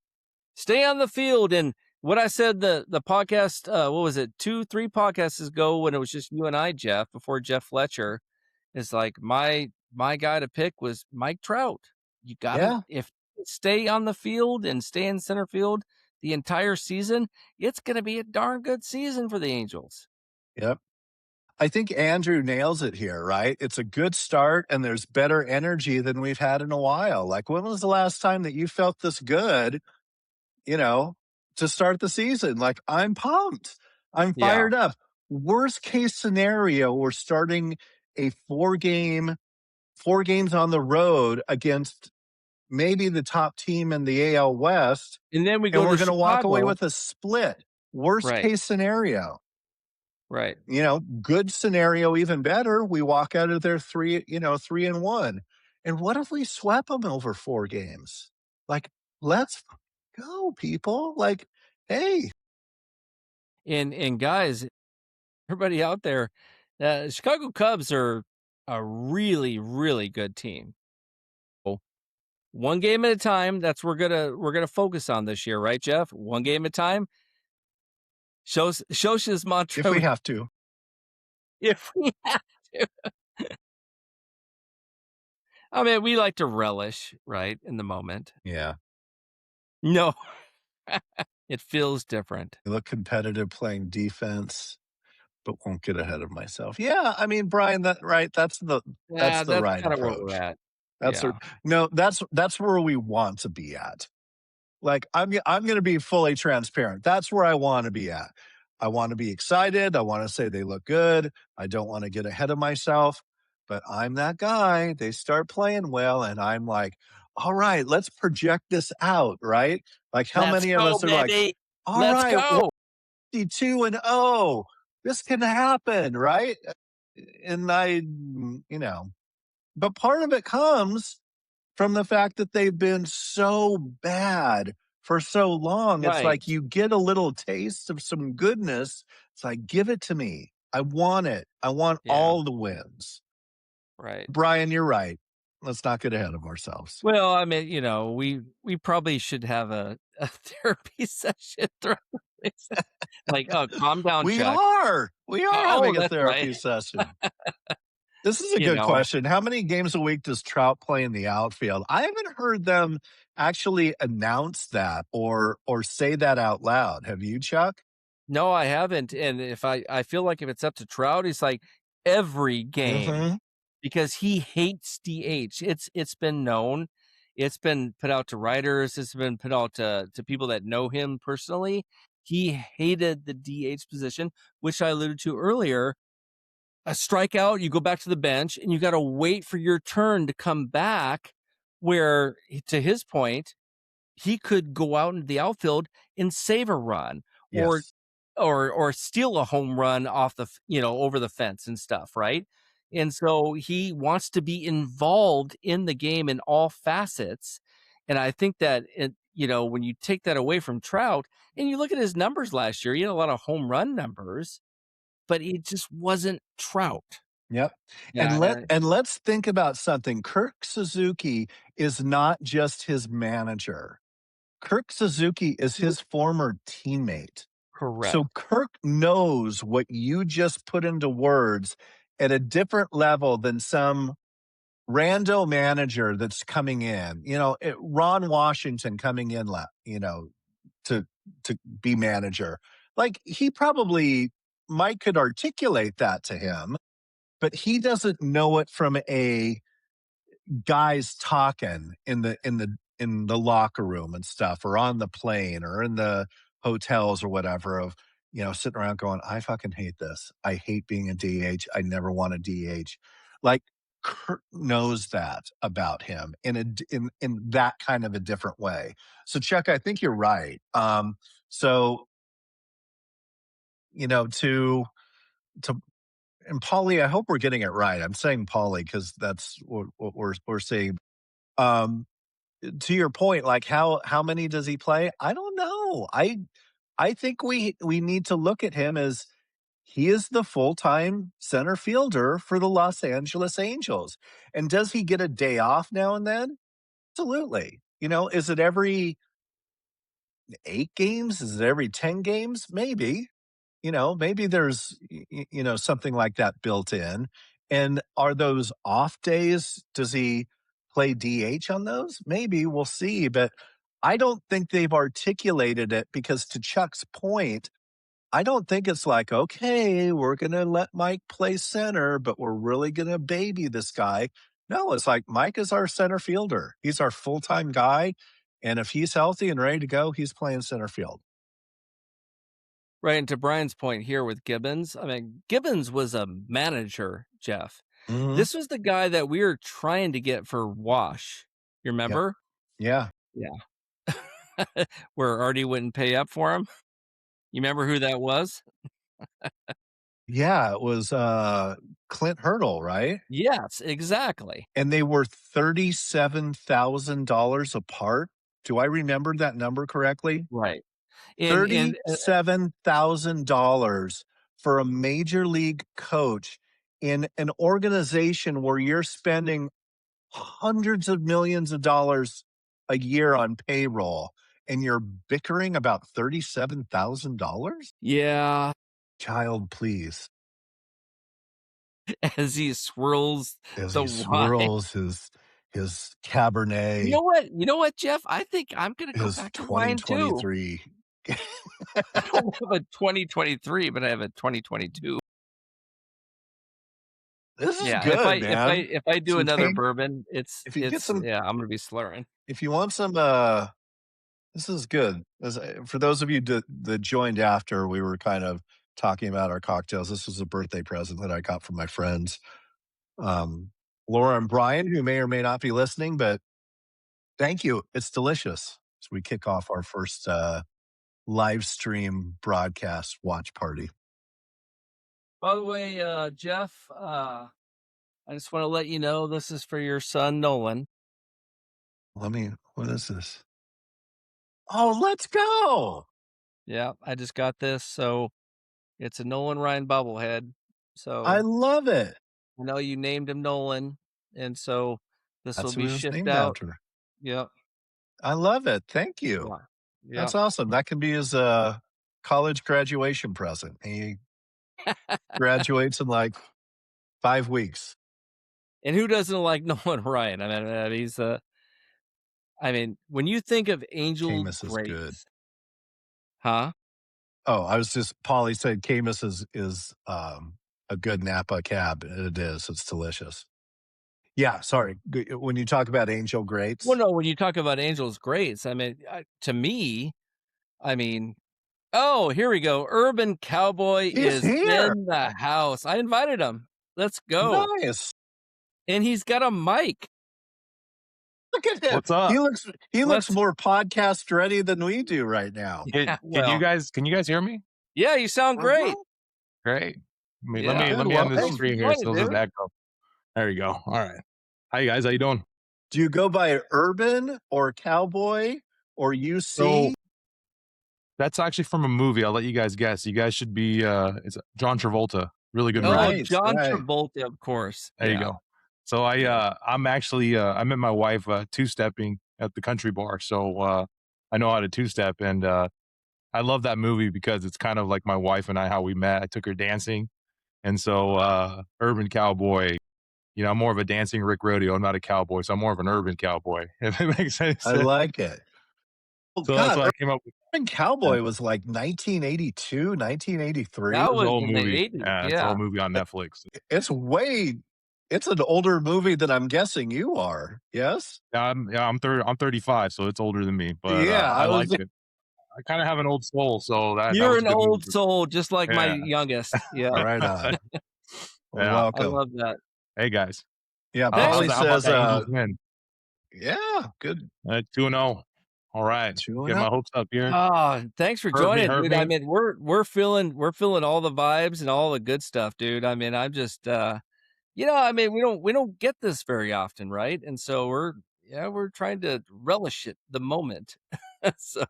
stay on the field. And what I said the podcast, what was it, 2, 3 podcasts ago when it was just you and I, Jeff, before Jeff Fletcher, is like my guy to pick was Mike Trout. You gotta Yeah. if you stay on the field and stay in center field the entire season, it's gonna be a darn good season for the Angels. Yep. I think Andrew nails it here, right? It's a good start and there's better energy than we've had in a while. Like, when was the last time that you felt this good, you know, to start the season? Like, I'm pumped. I'm Yeah. fired up. Worst case scenario, we're starting a four games on the road against maybe the top team in the AL West, And then we and go we're to going to walk away Chicago. with a split. Worst Right, case scenario. right. Good scenario, even better. We walk out of there 3-1. And what if we swept them over 4 games? Like, let's go, people. Like, hey, And guys, everybody out there, Chicago Cubs are a really, really good team. Oh, one game at a time. That's we're gonna focus on this year, right, Jeff? One game at a time. Shows his If mantra. we have to. If we have to. I mean, we like to relish, right, in the moment. Yeah. No, it feels different. I look competitive playing defense, but won't get ahead of myself. Yeah, I mean, Brian, that right, that's Yeah, the that's right kind of where we're approach. at. That's a Yeah, no, that's where we want to be at. Like, I'm gonna be fully transparent. That's where I wanna be at. I wanna be excited, I wanna say they look good, I don't wanna get ahead of myself, but I'm that guy, they start playing well, and I'm like, "Alright, let's project this out," right? Like, how let's many of go, us are like, baby. Let's "Alright, go. 2-0, this can happen," right? And but part of it comes from the fact that they've been so bad for so long. It's Right. like you get a little taste of some goodness. It's like, give it to me. I want it. I want Yeah. all the wins. Right. Brian, you're right. Let's not get ahead of ourselves. Well, I mean, we probably should have a therapy session throughout this. Like, "Oh, calm down, We Chuck." are. We are Oh, having a that's right. therapy session. This is a You good know, question. How many games a week does Trout play in the outfield? I haven't heard them actually announce that or say that out loud. Have you, Chuck? no, I haven't, and if I feel like if it's up to Trout, it's like every game Mhm. because he hates DH. It's been known. It's been put out to writers, it's been put out to people that know him personally. He hated the DH position, which I alluded to earlier. A strikeout, you go back to the bench, and you gotta wait for your turn to come back where, to his point, he could go out into the outfield and save a run or Yes. steal a home run off over the fence and stuff, right? And so he wants to be involved in the game in all facets. And I think that when you take that away from Trout and you look at his numbers last year, he had a lot of home run numbers, but he just wasn't Trout. Yep. And Yeah, and let's think about something. Kirk Suzuki is not just his manager. Kirk Suzuki is his former teammate. So correct. Kirk knows what you just put into words at a different level than some rando manager that's coming in. Ron Washington coming in, to be manager. Like he probably Mike could articulate that to him, but he doesn't know it from a guys talking in the locker room and stuff, or on the plane, or in the hotels or whatever, of sitting around going, I fucking hate this. I hate being a DH. I never want a DH. Like Kurt knows that about him in that kind of a different way. So Chuck, I think you're right. So to and Polly, I hope we're getting it right. I'm saying Polly because that's what we're saying. Um, to your point, like how many does he play? I don't know. I think we need to look at him as he is the full-time center fielder for the Los Angeles Angels. And does he get a day off now and then? Absolutely. Is it every 8 games? Is it every 10 games? Maybe. Maybe there's something like that built in. And are those off days? Does he play DH on those? Maybe we'll see, but I don't think they've articulated it because, to Chuck's point, I don't think it's like, okay, we're going to let Mike play center, but we're really going to baby this guy. No, it's like Mike is our center fielder. He's our full-time guy. And if he's healthy and ready to go, he's playing center field. Right, and to Brian's point here with Gibbons, I mean, Gibbons was a manager, Jeff. Hmm. This was the guy that we were trying to get for Wash. You Yep. remember? Yeah. Yeah. Where Artie wouldn't pay up for him. You remember who that was? Yeah, it was, Clint Hurdle, right? Yes, exactly. And they were $37,000 apart. Do I remember that number correctly? Right. And $37,000 for a major league coach, in an organization where you're spending hundreds of millions of dollars a year on payroll and you're bickering about $37,000? Yeah, Child, please. as he swirls As the he wine. swirls his You Cabernet, know what? You know what, Jeff? I think I'm gonna go his back to wine too. 2023. I don't have a 2023, but I have a 2022. This is Yeah, if I good, if I man. if I do Some another cake. bourbon, If you get it's some, yeah, I'm gonna be slurring. if you want some, this is good. For those of you that joined after, we were kind of talking about our cocktails. This was a birthday present that I got from my friends, um, Laura and Brian, who may or may not be listening, but thank you. It's delicious. As we kick off our first live stream broadcast watch party. By the way, Jeff, I just want to let you know this is for your son Nolan. What is this? Oh, let's go. Yeah, I just got this, so it's a Nolan Ryan bobblehead. I So love it. I know you named him Nolan, and so this will That's who be it was shipped named out. after. Yep, I love it. Thank you. yeah, That's yep. awesome. That can be his college graduation present. He graduates in like 5 weeks. And who doesn't like Nolan Ryan? I mean, when you think of Angel Camus is good. greats, huh? Oh, I was just Polly said Camus is a good Napa cab. It is. It's delicious. Yeah, sorry. When you talk about Angel Well, Greats, no, when you talk about Angel's greats, I mean, to me, I mean, oh, here we go. Urban Cowboy he's is here. in the house. I invited him. Let's go. Nice. And he's got a mic. Look at him. What's up? He looks Let's more podcast ready than we do right now. yeah, Can you guys hear me? yeah, you sound Mhm. great. Great. Yeah. Let Good. me end this Welcome. screen here Funny, so it doesn't dude. echo. There you go. All right. Hi guys, how you doing? Do you go by Urban or Cowboy or So UC? that's actually from a movie. I'll let you guys guess. You guys should be it's John Travolta. Really good Oh, movie. Right, John right. Travolta, of course. There you Yeah. go. So I'm actually I met my wife two-stepping at the country bar. So I know how to two-step and I love that movie because it's kind of like my wife and I how we met. I took her dancing. And so Urban Cowboy, you know, I'm more of a dancing Rick Rodeo. I'm not a cowboy, so I'm more of an urban cowboy, if it makes sense. I like it. Oh So that's God, what I came up with. Urban Yeah, Cowboy was like 1982, That 1983. it's an was old in the movie. 80s. Yeah, it's an Yeah. old movie on Netflix. It's way it's an older movie than I'm guessing you are. Yes? I'm 35, so it's older than me, but Yeah, I I was liked it. I kind of have an old soul, so that You're was a an good movie old for soul, just like me. my Yeah, youngest. Yeah. right on. Well, yeah. I welcome. love that. Hey guys, Yeah, Polly how about says, that Angels win? yeah, good. 2-0. All right, 2 get and my hopes up here. Oh, thanks for Hurt me, joining, hurt dude. I me. mean, we're feeling all the vibes and all the good stuff, dude. I mean, I'm just I mean, we don't get this very often, right? And so we're trying to relish it the moment. So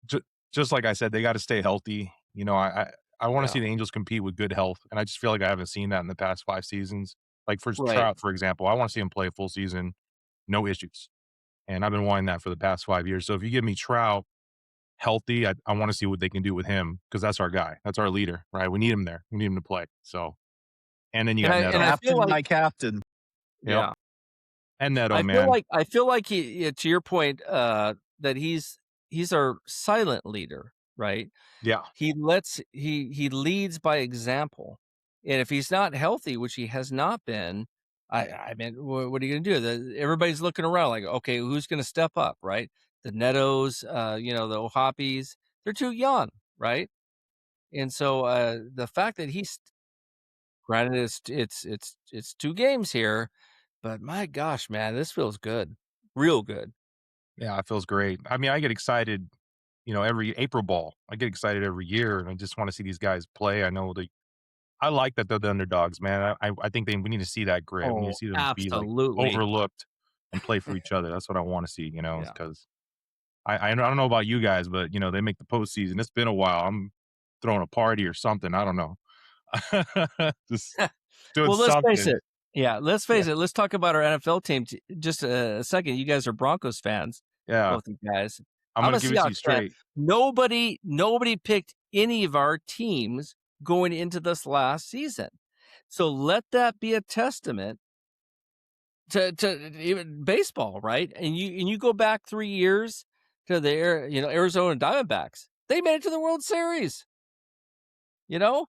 Ju- just like I said, they got to stay healthy. You know, I want to yeah. see the Angels compete with good health, and I just feel like I haven't seen that in the past 5 seasons. Like for Right. Trout, for example, I want to see him play a full season, no issues, and I've been wanting that for the past 5 years. So if you give me Trout healthy, I want to see what they can do with him because that's our guy, that's our leader, right? We need him there, we need him to play. So, and then you And got I Neto, feel Captain, like my captain. yep, yeah. and Neto, I feel man, like I feel like he to your point, that he's our silent leader, right? yeah. He leads by example, and if he's not healthy, which he has not been, I mean, what are you gonna do? Everybody's looking around like, okay, who's gonna step up, right? The Netos, the Ohapis, they're too young, right? And so the fact that he's granted it's 2 games here, but my gosh, man, this feels good, real good. Yeah, it feels great. I mean, I get excited, you know, every April ball. I get excited every year, and I just want to see these guys play. I like that they're the underdogs, man. I think we need to see that grit. We need to Oh, see them be like absolutely. overlooked and play for each other. That's what I want to see, you know, Yeah. because I don't know about you guys, but you know, they make the postseason. It's been a while. I'm throwing a party or something. I don't know. Just doing Well, let's face something. it. Yeah, let's face it. Let's talk about our NFL team just a second. You guys are Broncos fans, Yeah, both you guys. I'm I'm gonna a give it to you Seahawks fan. straight. Nobody picked any of our teams going into this last season. So let that be a testament to even baseball, right? And you go back 3 years to the Arizona Diamondbacks. They made it to the World Series, you know?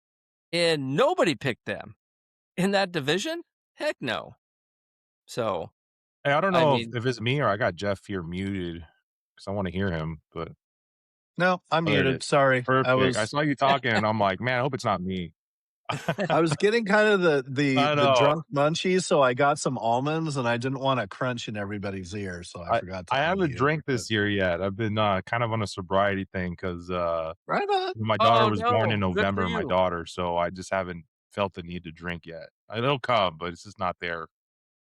And nobody picked them in that division? Heck no. So, Hey, I don't I know mean, if it's me or I got Jeff here muted because I want to hear him, but No, I'm oh, there it muted. is. Sorry. Perfect. I saw you talking, and I'm like, man, I hope it's not me. I was getting kind of I the know. drunk munchies, so I got some almonds, and I didn't want to crunch in everybody's ear, so I I forgot to I haven't unmute. drank But this year yet. I've been kind of on a sobriety thing because right on. my daughter oh, was born in no. Good for November. My you. daughter, so I just haven't felt the need to drink yet. It'll come, but it's just not there.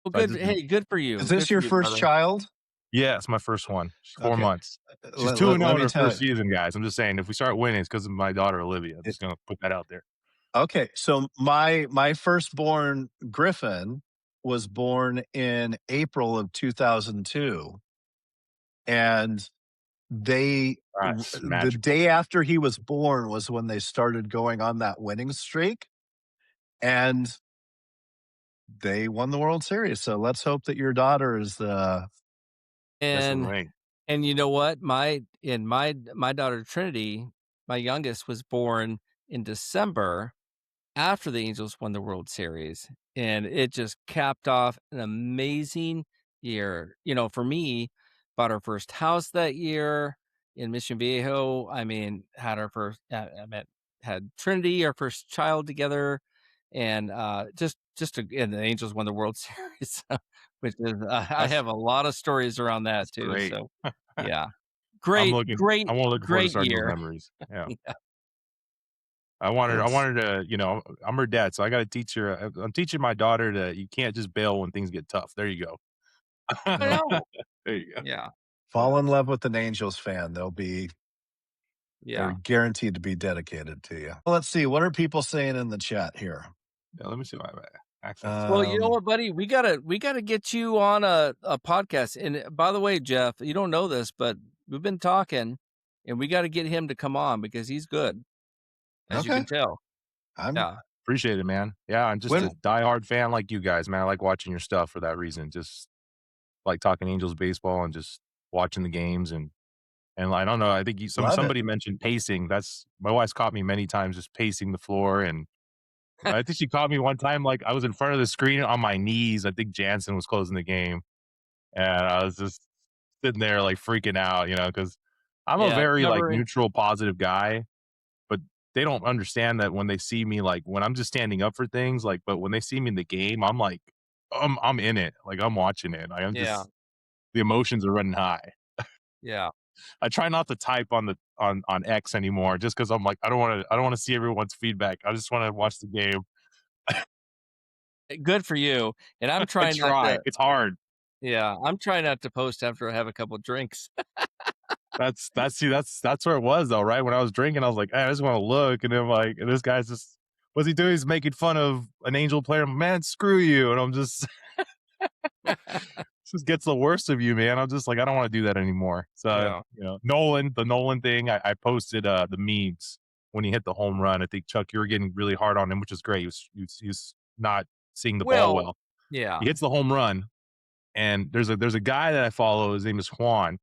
Well, So I good. just been Hey, good for Is you. this Good for your you, first brother. child? yeah, it's my first one. She's 4 Okay. months. She's 2 and 0 Let in me her tell first you. season, guys. I'm just saying if we start winning, it's because of my daughter Olivia. I'm It, just gonna put that out there. okay, so my firstborn Griffin was born in April of 2002, and That's the magical. day after he was born was when they started going on that winning streak, and they won the World Series. So let's hope that your daughter is the That's the And ring. and you know what? My daughter Trinity, my youngest, was born in December after the Angels won the World Series, and it just capped off an amazing year. For me, bought our first house that year in Mission Viejo. I mean, had our first, had Trinity, our first child together, and and the Angels won the World Series, which is I That's have a lot of stories around that that's too. great. So, yeah, I'm great, looking great, I'm looking forward to great starting those year. memories. Yeah. Yeah, I it's wanted to, I'm her dad, so I gotta teach her I'm teaching my daughter that you can't just bail when things get tough. There you go. I no, know. There you go. Yeah, fall in love with an Angels fan. They're yeah. guaranteed to be dedicated to you. Well, let's see. What are people saying in the chat here? Yeah, let me see my access to Well, that. you know Um, what, buddy? We gotta get you on a podcast. And by the way, Jeff, you don't know this, but we've been talking, and we got to get him to come on because he's good, as you okay. can tell. I'm Yeah. Appreciate it, man. Yeah, I'm just a when diehard fan like you guys, man. I like watching your stuff for that reason. Just like talking Angels baseball and just watching the games and I don't know, I think love it. somebody mentioned pacing. That's my wife's caught me many times just pacing the floor, and I think she caught me one time, like, I was in front of the screen on my knees. I think Jansen was closing the game, and I was just sitting there, like, freaking out, because 'cause I'm a Yeah. very, like, Never. neutral, positive guy, but they don't understand that when they see me, like, when I'm just standing up for things, like, but when they see me in the game, I'm like, I'm in it, like, I'm watching it, like, I'm Yeah. just the emotions are running high. Yeah. I try not to type on the on X anymore just because 'cause I'm like, I don't wanna see everyone's feedback. I just wanna watch the game. Good for you. And I'm I trying not try. to. It's hard. Yeah, I'm trying not to post after I have a couple drinks. That's where it was though, right? When I was drinking, I was like, I just wanna look, and then, like, and this guy's just what's he doing? He's making fun of an Angel player. "Man, screw you," and I'm just just gets the worst of you, man. I'm just like, I don't wanna do that anymore. So, Yeah. The Nolan thing, I posted, the memes when he hit the home run. I think, Chuck, you were getting really hard on him, which is great. He was not seeing the ball Well, well. yeah. He hits the home run, and there's a guy that I follow. His name is Juan,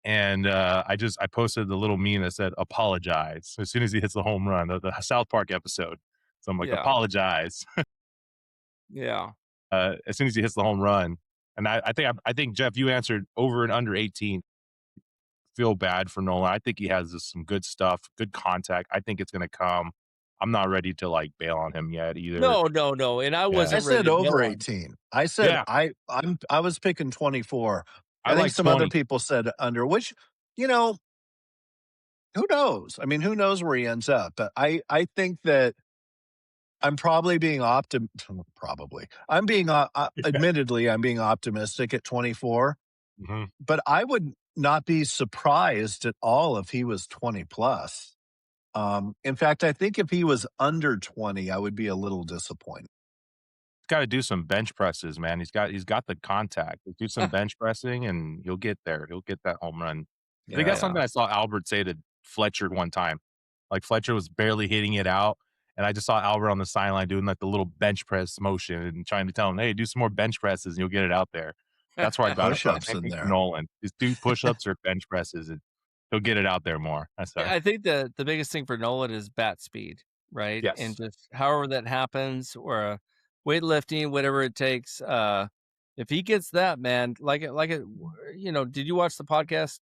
and I posted the little meme that said "apologize" as soon as he hits the home run. The South Park episode. So I'm like, Yeah. apologize Yeah. as soon as he hits the home run. And I think Jeff, you answered over and under 18. Feel bad for Nolan. I think he has some good stuff, good contact. I think it's going to come. I'm not ready to like bail on him yet either. No, no, no. And I Yeah, I wasn't ready said to bail over on him. 18. I said yeah. I was picking 24. I I think like some other 20. people said under, which, you know, who knows? I mean, who knows where he ends up? But I think that I'm probably being probably. I'm being admittedly I'm being optimistic at 24, Mhm. but I would not be surprised at all if he was 20 plus. In fact, I think if he was under 20, I would be a little disappointed. got to do some bench presses, man. He's got the contact. Do some bench pressing, and he'll get there. He'll get that home run. I think Yeah. that's Yeah. something I saw Albert say to Fletcher one time. Like Fletcher was barely hitting it out, and I just saw Albert on the sideline doing like the little bench press motion and trying to tell him, "Hey, do some more bench presses, and you'll get it out there." That's where I got it Push from. ups Same in thing for there. Nolan. Just do push ups or bench presses, and he'll get it out there more. I say, I think the biggest thing for Nolan is bat speed, right? And yes, just however that happens, or weightlifting, whatever it takes. If he gets that, man, did you watch the podcast?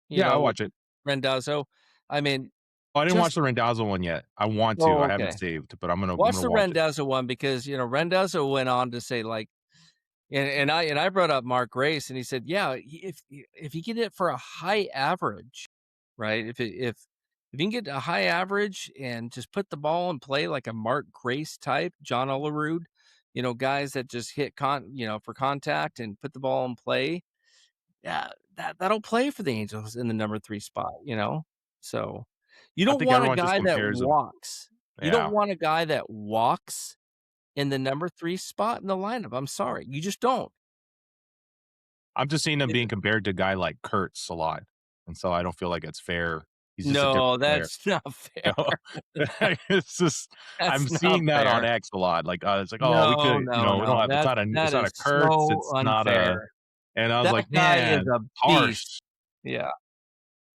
yeah, I With watch it. Rendazzo. I mean, Oh, I didn't watch just the Rendazzo one yet. I want to. oh, I haven't okay. saved, but I'm Watch gonna the watch it. Rendazzo one because Rendazzo went on to say like, and I brought up Mark Grace, and he said, yeah, if he can hit for a high average, right? If you can get a high average and just put the ball in play like a Mark Grace type, John Olerud, guys that just hit for contact and put the ball in play, yeah, that'll play for the Angels in the number 3 spot. So you I don't think want a everyone just guy that compares them. walks. You don't Yeah. want a guy that walks in the number 3 spot in the lineup. I'm sorry. You just don't. I'm just seeing him It being compared to a guy like Kurtz a lot, and so I don't feel like it's fair. He's just a No, different player. that's not fair. You know? It's just I'm That's not seeing that on fair. X a lot. Like, it's like, "Oh, we No, could," no, we don't no. have it's not a That is Kurtz, so it's not a unfair. and I was That like, guy is "Man, a beast. harsh." Yeah.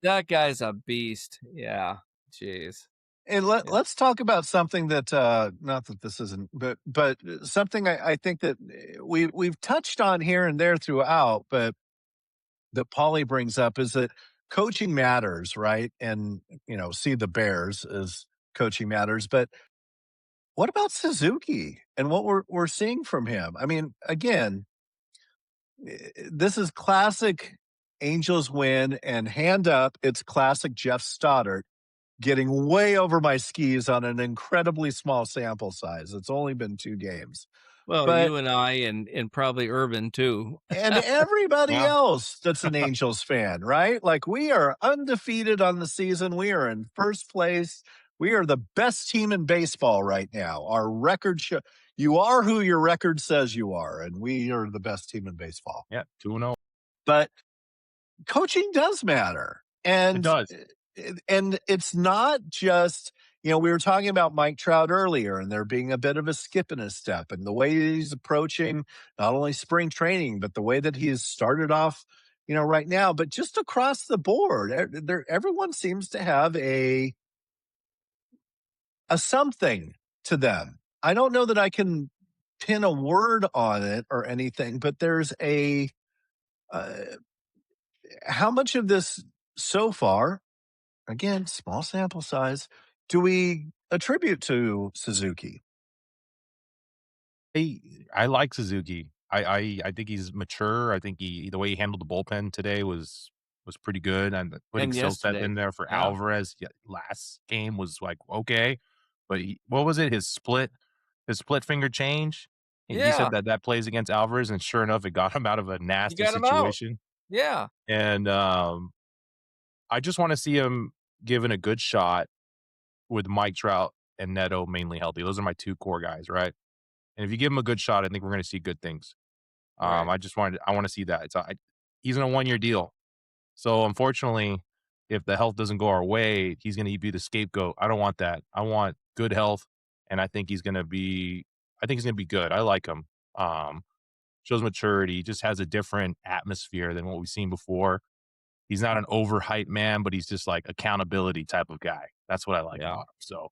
That guy's a beast. Yeah. Jeez. And Yeah. let's talk about something that not that this isn't, but something I think that we've touched on here and there throughout, but that Paulie brings up is that coaching matters, right? And see the Bears as coaching matters, but what about Suzuki and what we're seeing from him? I mean, again, this is classic Angels win and hand up. It's classic Jeff Stoddart getting way over my skis on an incredibly small sample size. It's only been 2 games. Well, But you and I and probably Urban too. and everybody Yeah. else that's an Angels fan, right? Like we are undefeated on the season. We are in first place. We are the best team in baseball right now. Our record show you are who your record says you are, and we are the best team in baseball. Yeah, 2-0. But coaching does matter. It And does. it's not just, we were talking about Mike Trout earlier and there being a bit of a skip in his step and the way he's approaching not only spring training, but the way that he has started off, right now, but just across the board, everyone seems to have a something to them. I don't know that I can pin a word on it or anything, but there's uh, how much of this so far, again, small sample size, do we attribute to Suzuki? I like Suzuki. I think he's mature. I think the way he handled the bullpen today was pretty good, and putting And Silseth yesterday. in there for Yeah. Alvarez last game was like, okay. But what was it? His split finger change? He Yeah. said that plays against Alvarez, and sure enough, it got him out of a You nasty got him out. situation. Yeah. And, I just wanna see him given a good shot with Mike Trout and Neto mainly healthy. Those are my 2 core guys, right? And if you give him a good shot, I think we're gonna see good things. Right. I wanna see that. He's in a 1-year deal. So, unfortunately, if the health doesn't go our way, he's gonna be the scapegoat. I don't want that. I want good health, and I think he's gonna be good. I like him. Shows maturity, just has a different atmosphere than what we've seen before. He's not an overhyped man, but he's just like accountability type of guy. That's what I like Yeah. about him. So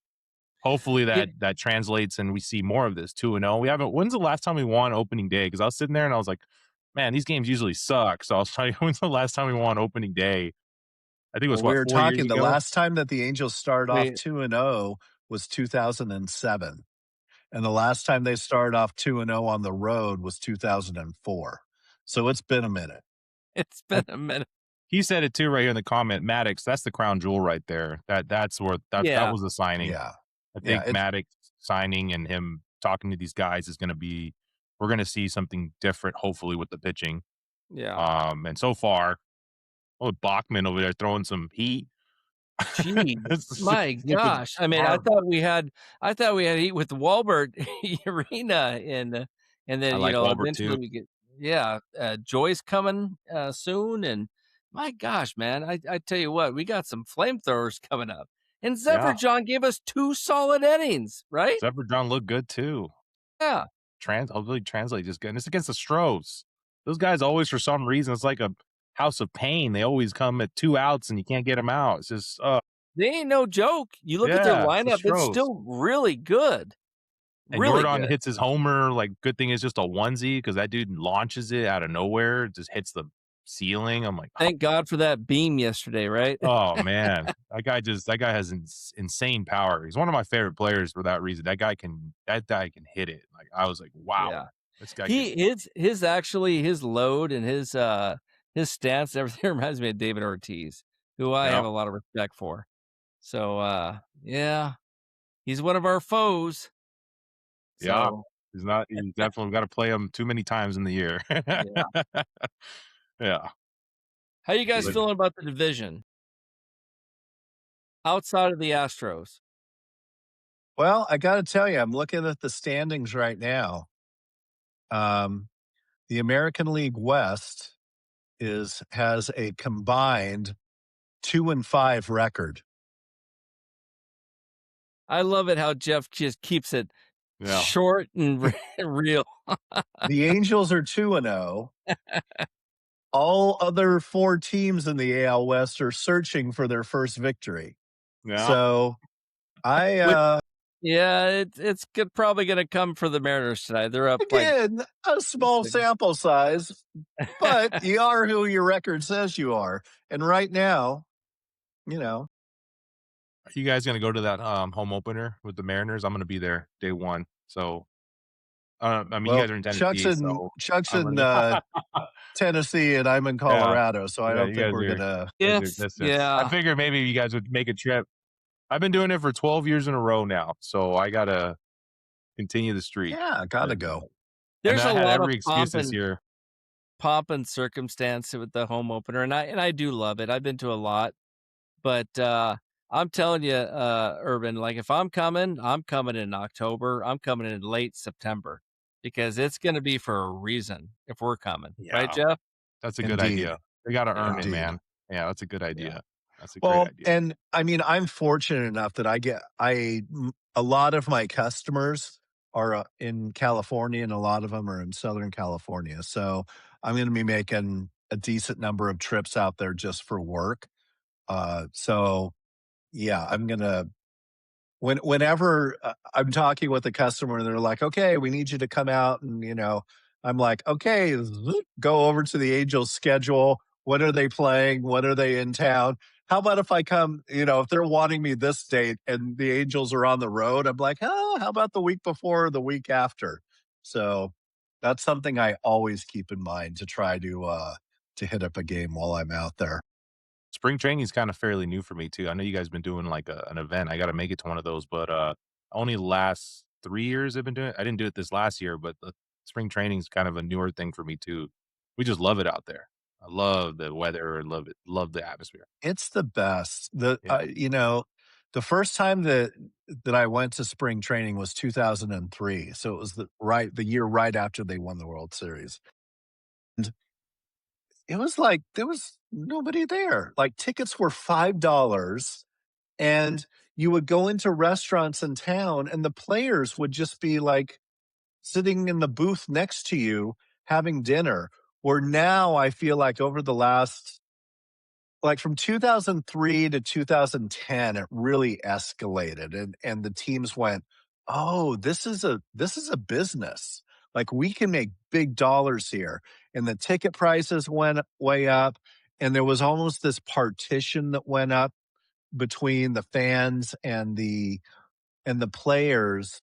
hopefully Yeah. that translates and we see more of this 2-0. We haven't when's the last time we won opening day? Because I was sitting there and I was like, man, these games usually suck. So I was trying when's the last time we won opening day? I think it was Well, we what, were 4 years talking the ago? last time that the Angels started off We 2-0 was 2007. And the last time they started off 2-0 on the road was 2004. So it's been a minute. It's I been a minute. He said it too right here in the comment. Maddox, that's the crown jewel right there. That's where that Yeah. was the signing. Yeah. I Yeah. think Maddox signing and him talking to these guys is gonna be we're gonna see something different, hopefully, with the pitching. Yeah. And so far, Bachman over there throwing some heat. Gee, It's a my stupid gosh. I mean, park. I thought we had to eat with the Walbert Arena and I then, like Walbert eventually too. we get yeah, Joy's coming, soon, and my gosh, man, I tell you what, we got some flamethrowers coming up. And Zephyr Yeah. John gave us 2 solid innings, right? Zephyr John looked good too. Yeah. I'll really translate just good. And it's against the Stros. Those guys always, for some reason, it's like a house of pain. They always come at 2 outs and you can't get them out. It's just, They ain't no joke. You look at their yeah, it's the lineup, it's Stros. still really good. And Really Jordan good. hits his homer. Like, good thing it's just a onesie because that dude launches it out of nowhere. It just hits the ceiling. I'm like, Thank God for that beam yesterday, right? oh man, that guy has insane power. He's one of my favorite players for that reason. That guy can hit it. Like, I was like, wow, Yeah. this guy He can. his actually his load and his stance and everything reminds me of David Ortiz, who I Yeah, have a lot of respect for. So, yeah, he's one of our foes. yeah. So, He's not. He's definitely got to play him too many times in the year. yeah. Yeah. How you guys But Indeed. feeling about the division outside of the Astros? Well, I got to tell you, I'm looking at the standings right now. Um, the American League West is has a combined 2-5 record. I love it how Jeff just keeps it yeah, short and real. The Angels are 2-0. All other 4 teams in the AL West are searching for their first victory. yeah. So I Which yeah, it's good probably gonna come for the Mariners tonight. They're up like again a small 6. sample size, but you are who your record says you are. And right now, you know, Are you guys gonna go to that home opener with the Mariners? I'm gonna be there day one. So I mean, you well, guys are in Chuck's Tennessee, in so Chuck's I'm in gonna. Tennessee and I'm in Yeah, Colorado, so I yeah. don't think we're gonna. You guys are Yes, distance. I yeah. figured maybe you guys would make a trip. I've been doing it for 12 years in a row now, so I gotta continue the streak. Yeah, gotta And go. and There's I a had lot of every excuse this year. pomp and circumstance with the home opener, and I do love it. I've been to a lot, but, I'm telling you, Urban, like, if I'm coming in October, I'm coming in late September because it's gonna be for a reason if we're coming. Right, Yeah, Jeff? that's a good Indeed, idea. They gotta earn Yeah, it, indeed. man. Yeah, that's a good yeah. idea. That's a great Well, idea. and I mean, I'm fortunate enough that a lot of my customers are in California and a lot of them are in Southern California. So I'm going to be making a decent number of trips out there just for work. So yeah, I'm going to whenever I'm talking with a customer and they're like, "Okay, we need you to come out," and I'm like, "Okay, go over to the Angels schedule. When are they playing? When are they in town? How about if I come? If they're wanting me this date and the Angels are on the road, I'm like, oh, how about the week before or the week after?" So that's something I always keep in mind to try to hit up a game while I'm out there. Spring training is kind of fairly new for me too. I know you guys been doing like an event. I got to make it to one of those, but only the last 3 years I've been doing it. I didn't do it this last year, but the spring training is kind of a newer thing for me too. We just love it out there. I love the weather. Love it. Love the atmosphere. It's the best. Yeah. The first time that I went to spring training was 2003. So it was the year right after they won the World Series. And it was like there was nobody there. Like tickets were $5 and you would go into restaurants in town and the players would just be like sitting in the booth next to you having dinner. Where now I feel like over the last like from 2003 to 2010 it really escalated and the teams went, oh, this is a business, like we can make big dollars here, and the ticket prices went way up, and there was almost this partition that went up between the fans and the players.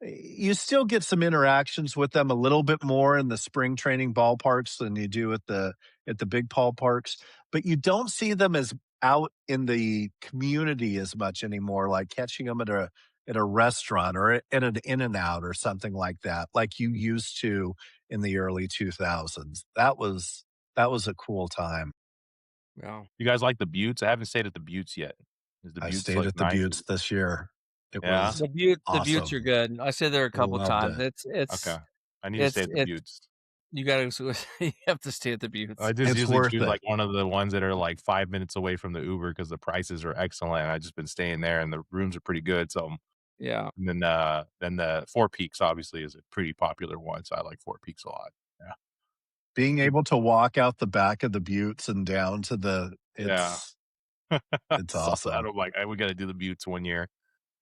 You still get some interactions with them a little bit more in the spring training ballparks than you do at the big ballparks, but you don't see them as out in the community as much anymore, like catching them at a restaurant or at an In and Out or something like that, like you used to in the early 2000s. That was a cool time. Yeah. You guys like the Buttes? I haven't stayed at the Buttes yet. Is the I Buttes stayed like at the nice? Buttes this year. It Yeah? was The Buttes are awesome. good. I stayed there a couple Loved times. it. Okay. I need to stay It's at the it's Buttes. you gotta you have to stay at the Buttes. I just It's usually worth choose, it. like, one of the ones that are, like, 5 minutes away from the Uber because the prices are excellent, and I've just been staying there, and the rooms are pretty good, so Yeah. and then the Four Peaks obviously is a pretty popular one, so I like Four Peaks a lot. Yeah. Being Mm, able to walk out the back of the Buttes and down to the yeah. I it's saw that, awesome. I'm like, "We gotta do the Buttes one year."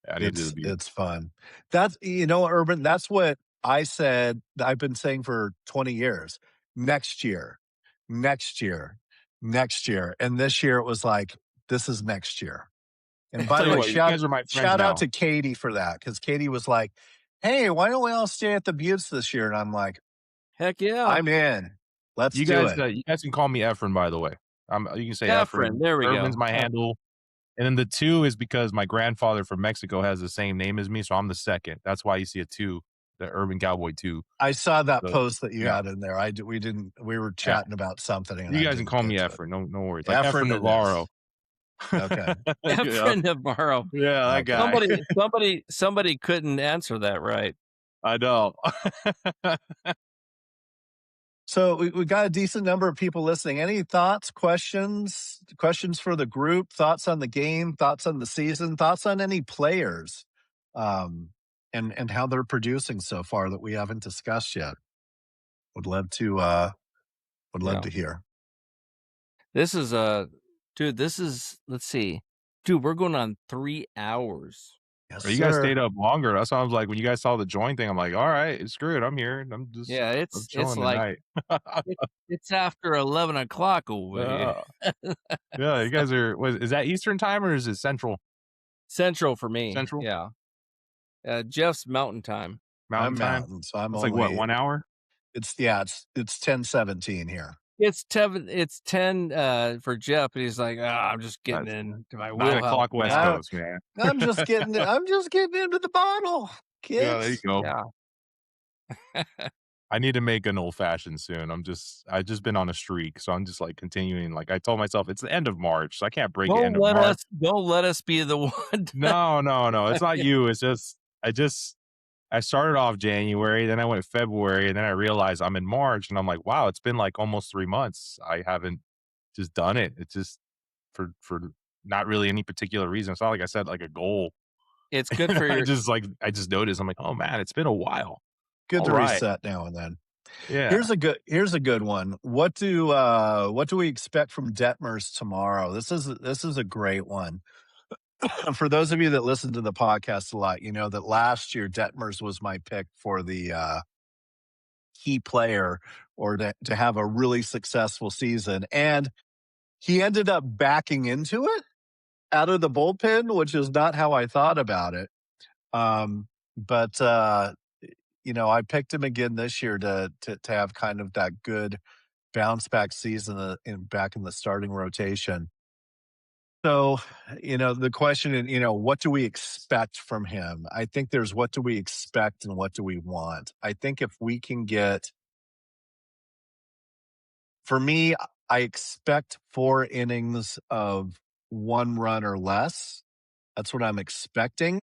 Yeah, I need to do the It's Buttes. fun. That's Urban, that's what I said I've been saying for 20 years. Next year, next year, next year. And this year it was like, this is next year. And I'll by tell the you way, what, you guys are my friends shout out now. to Katie for that, because Katie was like, "Hey, why don't we all stay at the Buttes this year?" And I'm like, Heck yeah. "I'm in. Let's do it." You guys can call me Efren, by the way. You can say Efren, Efren. there we Irvin's go. my handle. And then the 2 is because my grandfather from Mexico has the same name as me, so I'm the 2nd. That's why you see a 2, the Urban Cowboy 2. I saw that So, post that you yeah, had in there. We were yeah. chatting about something and You I guys can didn't call get me to it. Efren, no worries. Like Efren Efren it is. Navarro. Okay. Yeah, Efren Navarro. yeah, that Okay. guy. Somebody couldn't answer that right. I know. So we got a decent number of people listening. Any thoughts, questions for the group, thoughts on the game, thoughts on the season, thoughts on any players, and how they're producing so far that we haven't discussed yet. Would love to Yeah. hear. This is dude, this is let's see. Dude, we're going on 3 hours. Yes, You guys sir. stayed up longer. That's why I was like, when you guys saw the join thing, I'm like, "All right, screw it. I'm here. Yeah, I'm it's chilling like tonight." it's after 11 o'clock over here. Uh, yeah, you guys are is that Eastern time or is it Central? Central for me. Central? Yeah. Jeff's mountain time. Mountain I'm time? mountain, so I'm That's like what, only 1 hour? it's 10:17 here. It's 10 for Jeff, and he's like, I'm just getting That's into my 9 wheelhouse o'clock West now. Coast, man. I'm just getting into the bottle, Yeah, there you kids. go. Yeah. I need to make an old fashioned soon. I've just been on a streak, so I'm just like continuing. Like I told myself, it's the end of March, so I can't break it end of March. Don't let us be the one. No, no, no. It's not you. It's just I started off January, then I went February, and then I realized I'm in March, and I'm like, wow, it's been like almost 3 months. I haven't just done it. It's just for not really any particular reason. It's not like I set like a goal. It's good for your I just noticed. I'm like, oh man, it's been a while. Good All to right, reset now and then. yeah. Here's a good one. What do we expect from Detmers tomorrow? This is a great one. For those of you that listen to the podcast a lot, you know that last year Detmers was my pick for the key player or to have a really successful season. And he ended up backing into it out of the bullpen, which is not how I thought about it. But I picked him again this year to have kind of that good bounce back season back in the starting rotation. So, the question, what do we expect from him? I think there's what do we expect and what do we want? I think if we can get, for me, I expect 4 innings of 1 run or less. That's what I'm expecting.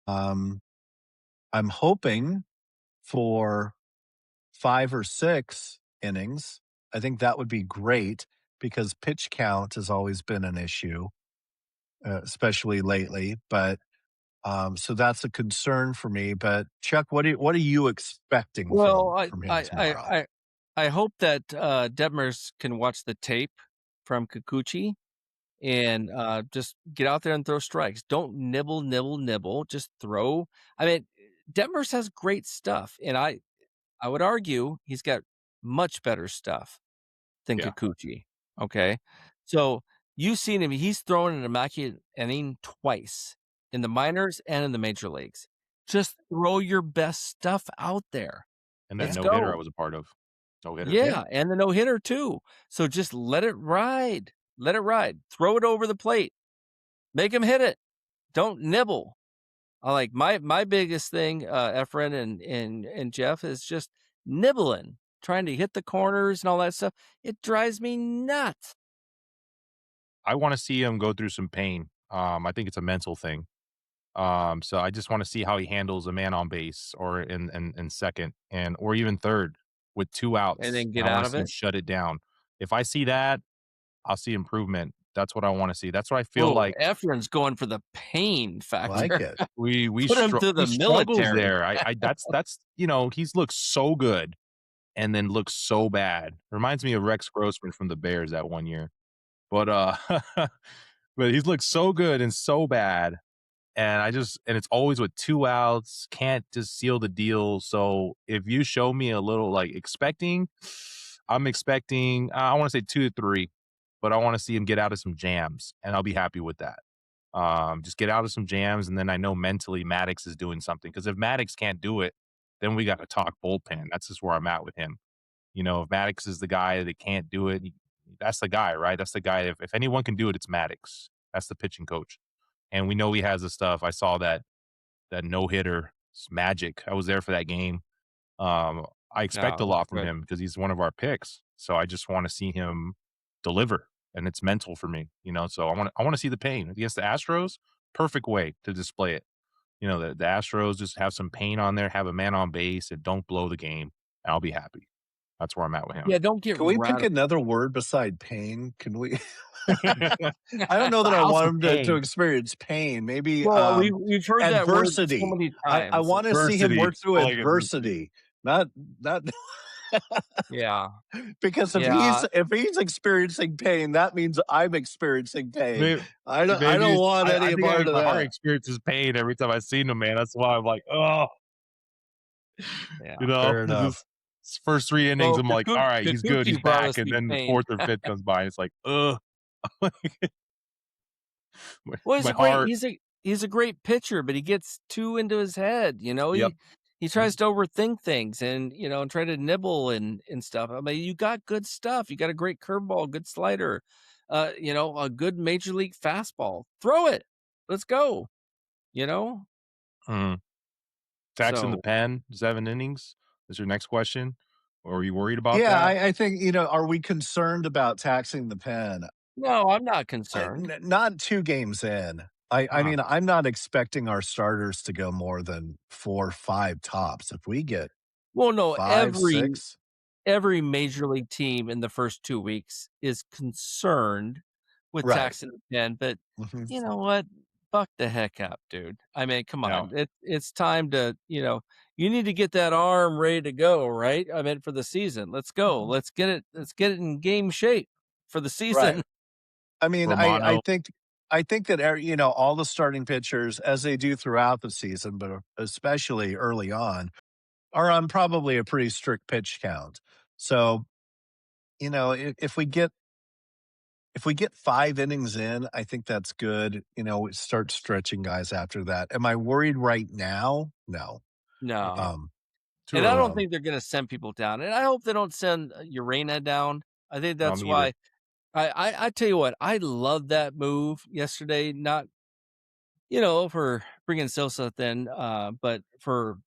Um, I'm hoping for 5 or 6 innings. I think that would be great because pitch count has always been an issue, especially lately. But so that's a concern for me. But Chuck, what are you expecting Well, from him tomorrow? I hope that Detmers can watch the tape from Kikuchi and just get out there and throw strikes. Don't nibble, nibble, nibble. Just throw. I mean, Detmers has great stuff, and I would argue he's got much better stuff than Yeah. Kikuchi. Okay, so you've seen him. He's thrown an immaculate inning twice in the minors and in the major leagues. Just throw your best stuff out there. And that Let's no hitter I go. was a part of. No hitter. Yeah, Yeah, and the no hitter too. So just let it ride. Let it ride. Throw it over the plate. Make him hit it. Don't nibble. I like my biggest thing, Efren and Jeff is just nibbling, trying to hit the corners and all that stuff. It drives me nuts. I want to see him go through some pain I think it's a mental thing. So I just want to see how he handles a man on base or in second and or even third with 2 and outs, then and get I out wanna of see him it. shut it down. If I see that, I'll see improvement. That's what I wanna see. That's what I feel Oh, like Efren's going for the pain Like factor. it. Put him through he the struggles military. there. I that's he's looked so good and then looks so bad. Reminds me of Rex Grossman from the Bears that one year. But, but he's looked so good and so bad, and it's always with 2 outs, can't just seal the deal. So if you show me a little like I'm expecting, I wanna say 2 to 3, but I wanna see him get out of some jams, and I'll be happy with that. Just get out of some jams, and then I know mentally Maddox is doing something. Because if Maddox can't do it, then we gotta talk bullpen. That's just where I'm at with him. If Maddox is the guy that can't do it, that's the guy, right? That's the guy. If anyone can do it, it's Maddox. That's the pitching coach, and we know he has the stuff. I saw that no hitter. It's magic. I was there for that game. I expect No, a that's lot from good. him because he's one of our picks. So I just want to see him deliver, and it's mental for me. So I want to see the pain against the Astros. Perfect way to display it. The Astros just have some pain on there, have a man on base, and don't blow the game, and I'll be happy. That's where I'm at with him. Yeah, don't get Can we pick rattled. another word beside pain? Can we? I don't know The that I house want of him to pain. experience pain. Maybe Well, we've heard that word so adversity. many I times. want to see him Adversity. work through I like adversity. adversity, not Yeah, because if yeah. he's experiencing pain, that means I'm experiencing pain. Maybe, I don't maybe want I any think part of my heart that. experiences pain every time I see him, man. That's why I'm like, oh, Yeah. Fair this enough. is first 3 innings. Well, I'm like, all right, he's good, he's Kikuchi brought back, us and through then the pain. fourth or fifth comes by, and it's like, ugh, my, Well, my heart. he's a great pitcher, but he gets too into his head. Yep. He tries to overthink things and and try to nibble and stuff. I mean, you got good stuff. You got a great curveball, good slider, a good major league fastball. Throw it. Let's go. You know. Mm. Taxing the So pen, 7 innings is your next question. Or are you worried about Yeah, that? I think are we concerned about taxing the pen? no, I'm not concerned. Not 2 games in. I Uh, mean, I'm not expecting our starters to go more than 4, 5 tops. If we get well, no, 5, 6. every major league team in the first 2 weeks is concerned with Right. taxing the pen, but Mhm. you know what? Buck the heck up, dude. I mean, come No. on. It's time to, you need to get that arm ready to go, right? I mean, for the season. Let's go. Let's get it in game shape for the Right. season. I mean, Romano. I think that, all the starting pitchers, as they do throughout the season, but especially early on, are on probably a pretty strict pitch count. So, if we get 5 innings in, I think that's good. We start stretching guys after that. Am I worried right now? No. No. Mm-mm. Um, Too And I early. don't think they're gonna send people down. And I hope they don't send Urena down. I think No, that's me either. why I tell you what, I love that move yesterday, not for bringing Sosa then, but for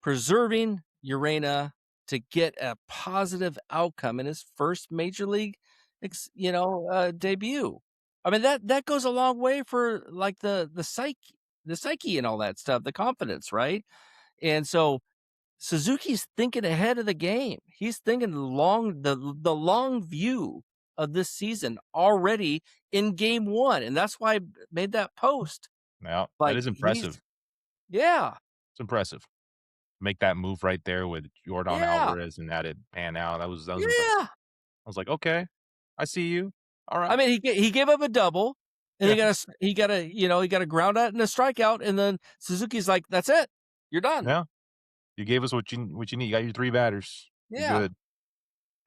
preserving Urena to get a positive outcome in his first major league, debut. I mean that goes a long way for like the psyche and all that stuff, the confidence, right? And so Suzuki's thinking ahead of the game. He's thinking the long view of this season already in game one, and that's why I made that post. Yeah, that Like is he's impressive. yeah, It's impressive. Make that move right there with Jordan yeah, Alvarez and that it pan out. That was impressive. yeah. I was like, okay, I see you. All I right. mean, he gave up a double, and Yeah. he got a ground out and a strikeout, and then Suzuki's like, "That's it, you're done." Yeah. You gave us what you need. You got your 3 batters. You're Yeah, good.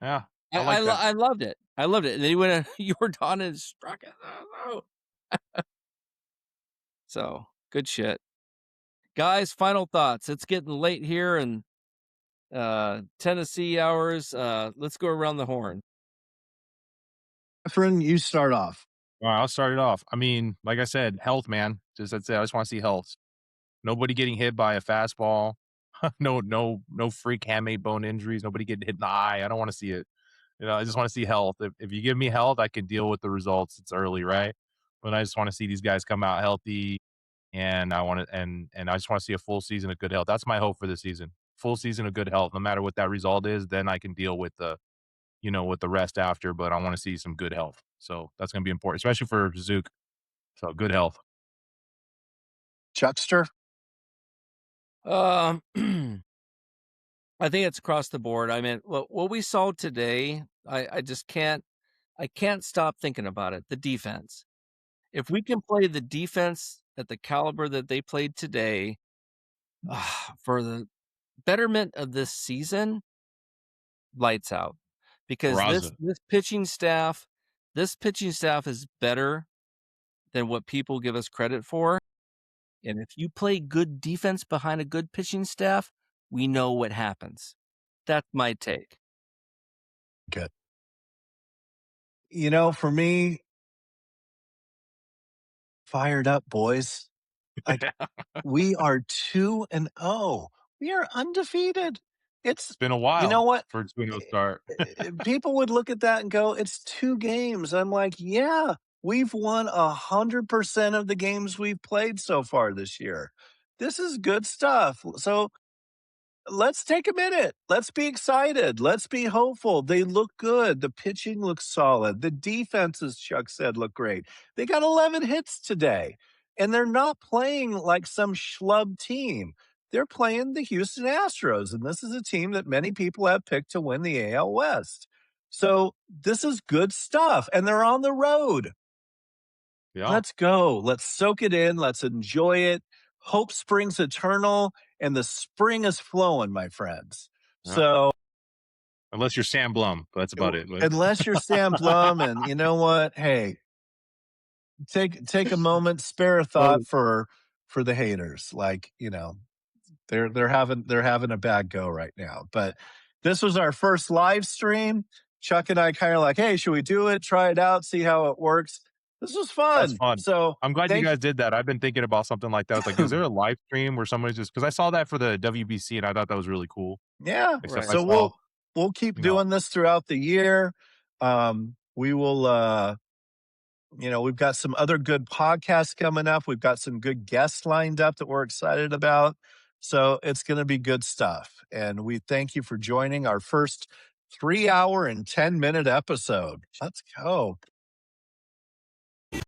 Yeah. I like that. I loved it. I loved it. And then he went Jordan and struck it. So good shit, guys. Final thoughts. It's getting late here in Tennessee hours. Let's go around the horn. Friend, you start off. All right, I'll start it off. I mean, like I said, health, man. Just that's it. I just want to see health. Nobody getting hit by a fastball. No freak handmade bone injuries. Nobody getting hit in the eye. I don't want to see it. I just want to see health. If you give me health, I can deal with the results. It's early, right? but I just want to see these guys come out healthy, and I want to and I just want to see a full season of good health. That's my hope for the season. Full season of good health, no matter what that result is. Then I can deal with the with the rest after. But I want to see some good health, so that's going to be important, especially for Zook. So good health. Chuckster? Um, I think it's across the board. I mean, what we saw today, I just can't stop thinking about it. The defense. If we can play the defense at the caliber that they played today, for the betterment of this season, lights out. Because Peraza. this pitching staff is better than what people give us credit for. And if you play good defense behind a good pitching staff, we know what happens. That's my take. Good. For me, fired up, boys. Like, we are 2-0. We are undefeated. It's been a You know while what? for a 2-0 start. People would look at that and go, it's 2 games. I'm like, yeah, we've won 100% of the games we've played so far this year. This is good stuff. So let's take a minute. Let's be excited. Let's be hopeful. They look good. The pitching looks solid. The defense, as Chuck said, look great. They got 11 hits today, and they're not playing like some schlub team. They're playing the Houston Astros, and this is a team that many people have picked to win the AL West. So this is good stuff, and they're on the road. Yeah. Let's go. Let's soak it in. Let's enjoy it. Hope springs eternal, and the spring is flowing, my friends. Yeah. So, Unless you're Sam Blum, that's about it. unless you're Sam Blum, and you know what? Hey, take a moment, spare a thought Oh, for the haters. Like, they're having a bad go right now. But this was our first live stream. Chuck and I kind of like, hey, should we do it? Try it out, see how it works. This was that's fun. fun. So I'm glad you thank guys did that. I've been thinking about something like that. It's like, is there a live stream where somebody's just because I saw that for the WBC and I thought that was really cool. Yeah. Except Right. I So saw, we'll keep you know, doing this throughout the year. We will we've got some other good podcasts coming up. We've got some good guests lined up that we're excited about. So it's going to be good stuff. And we thank you for joining our first 3-hour and 10-minute episode. Let's go.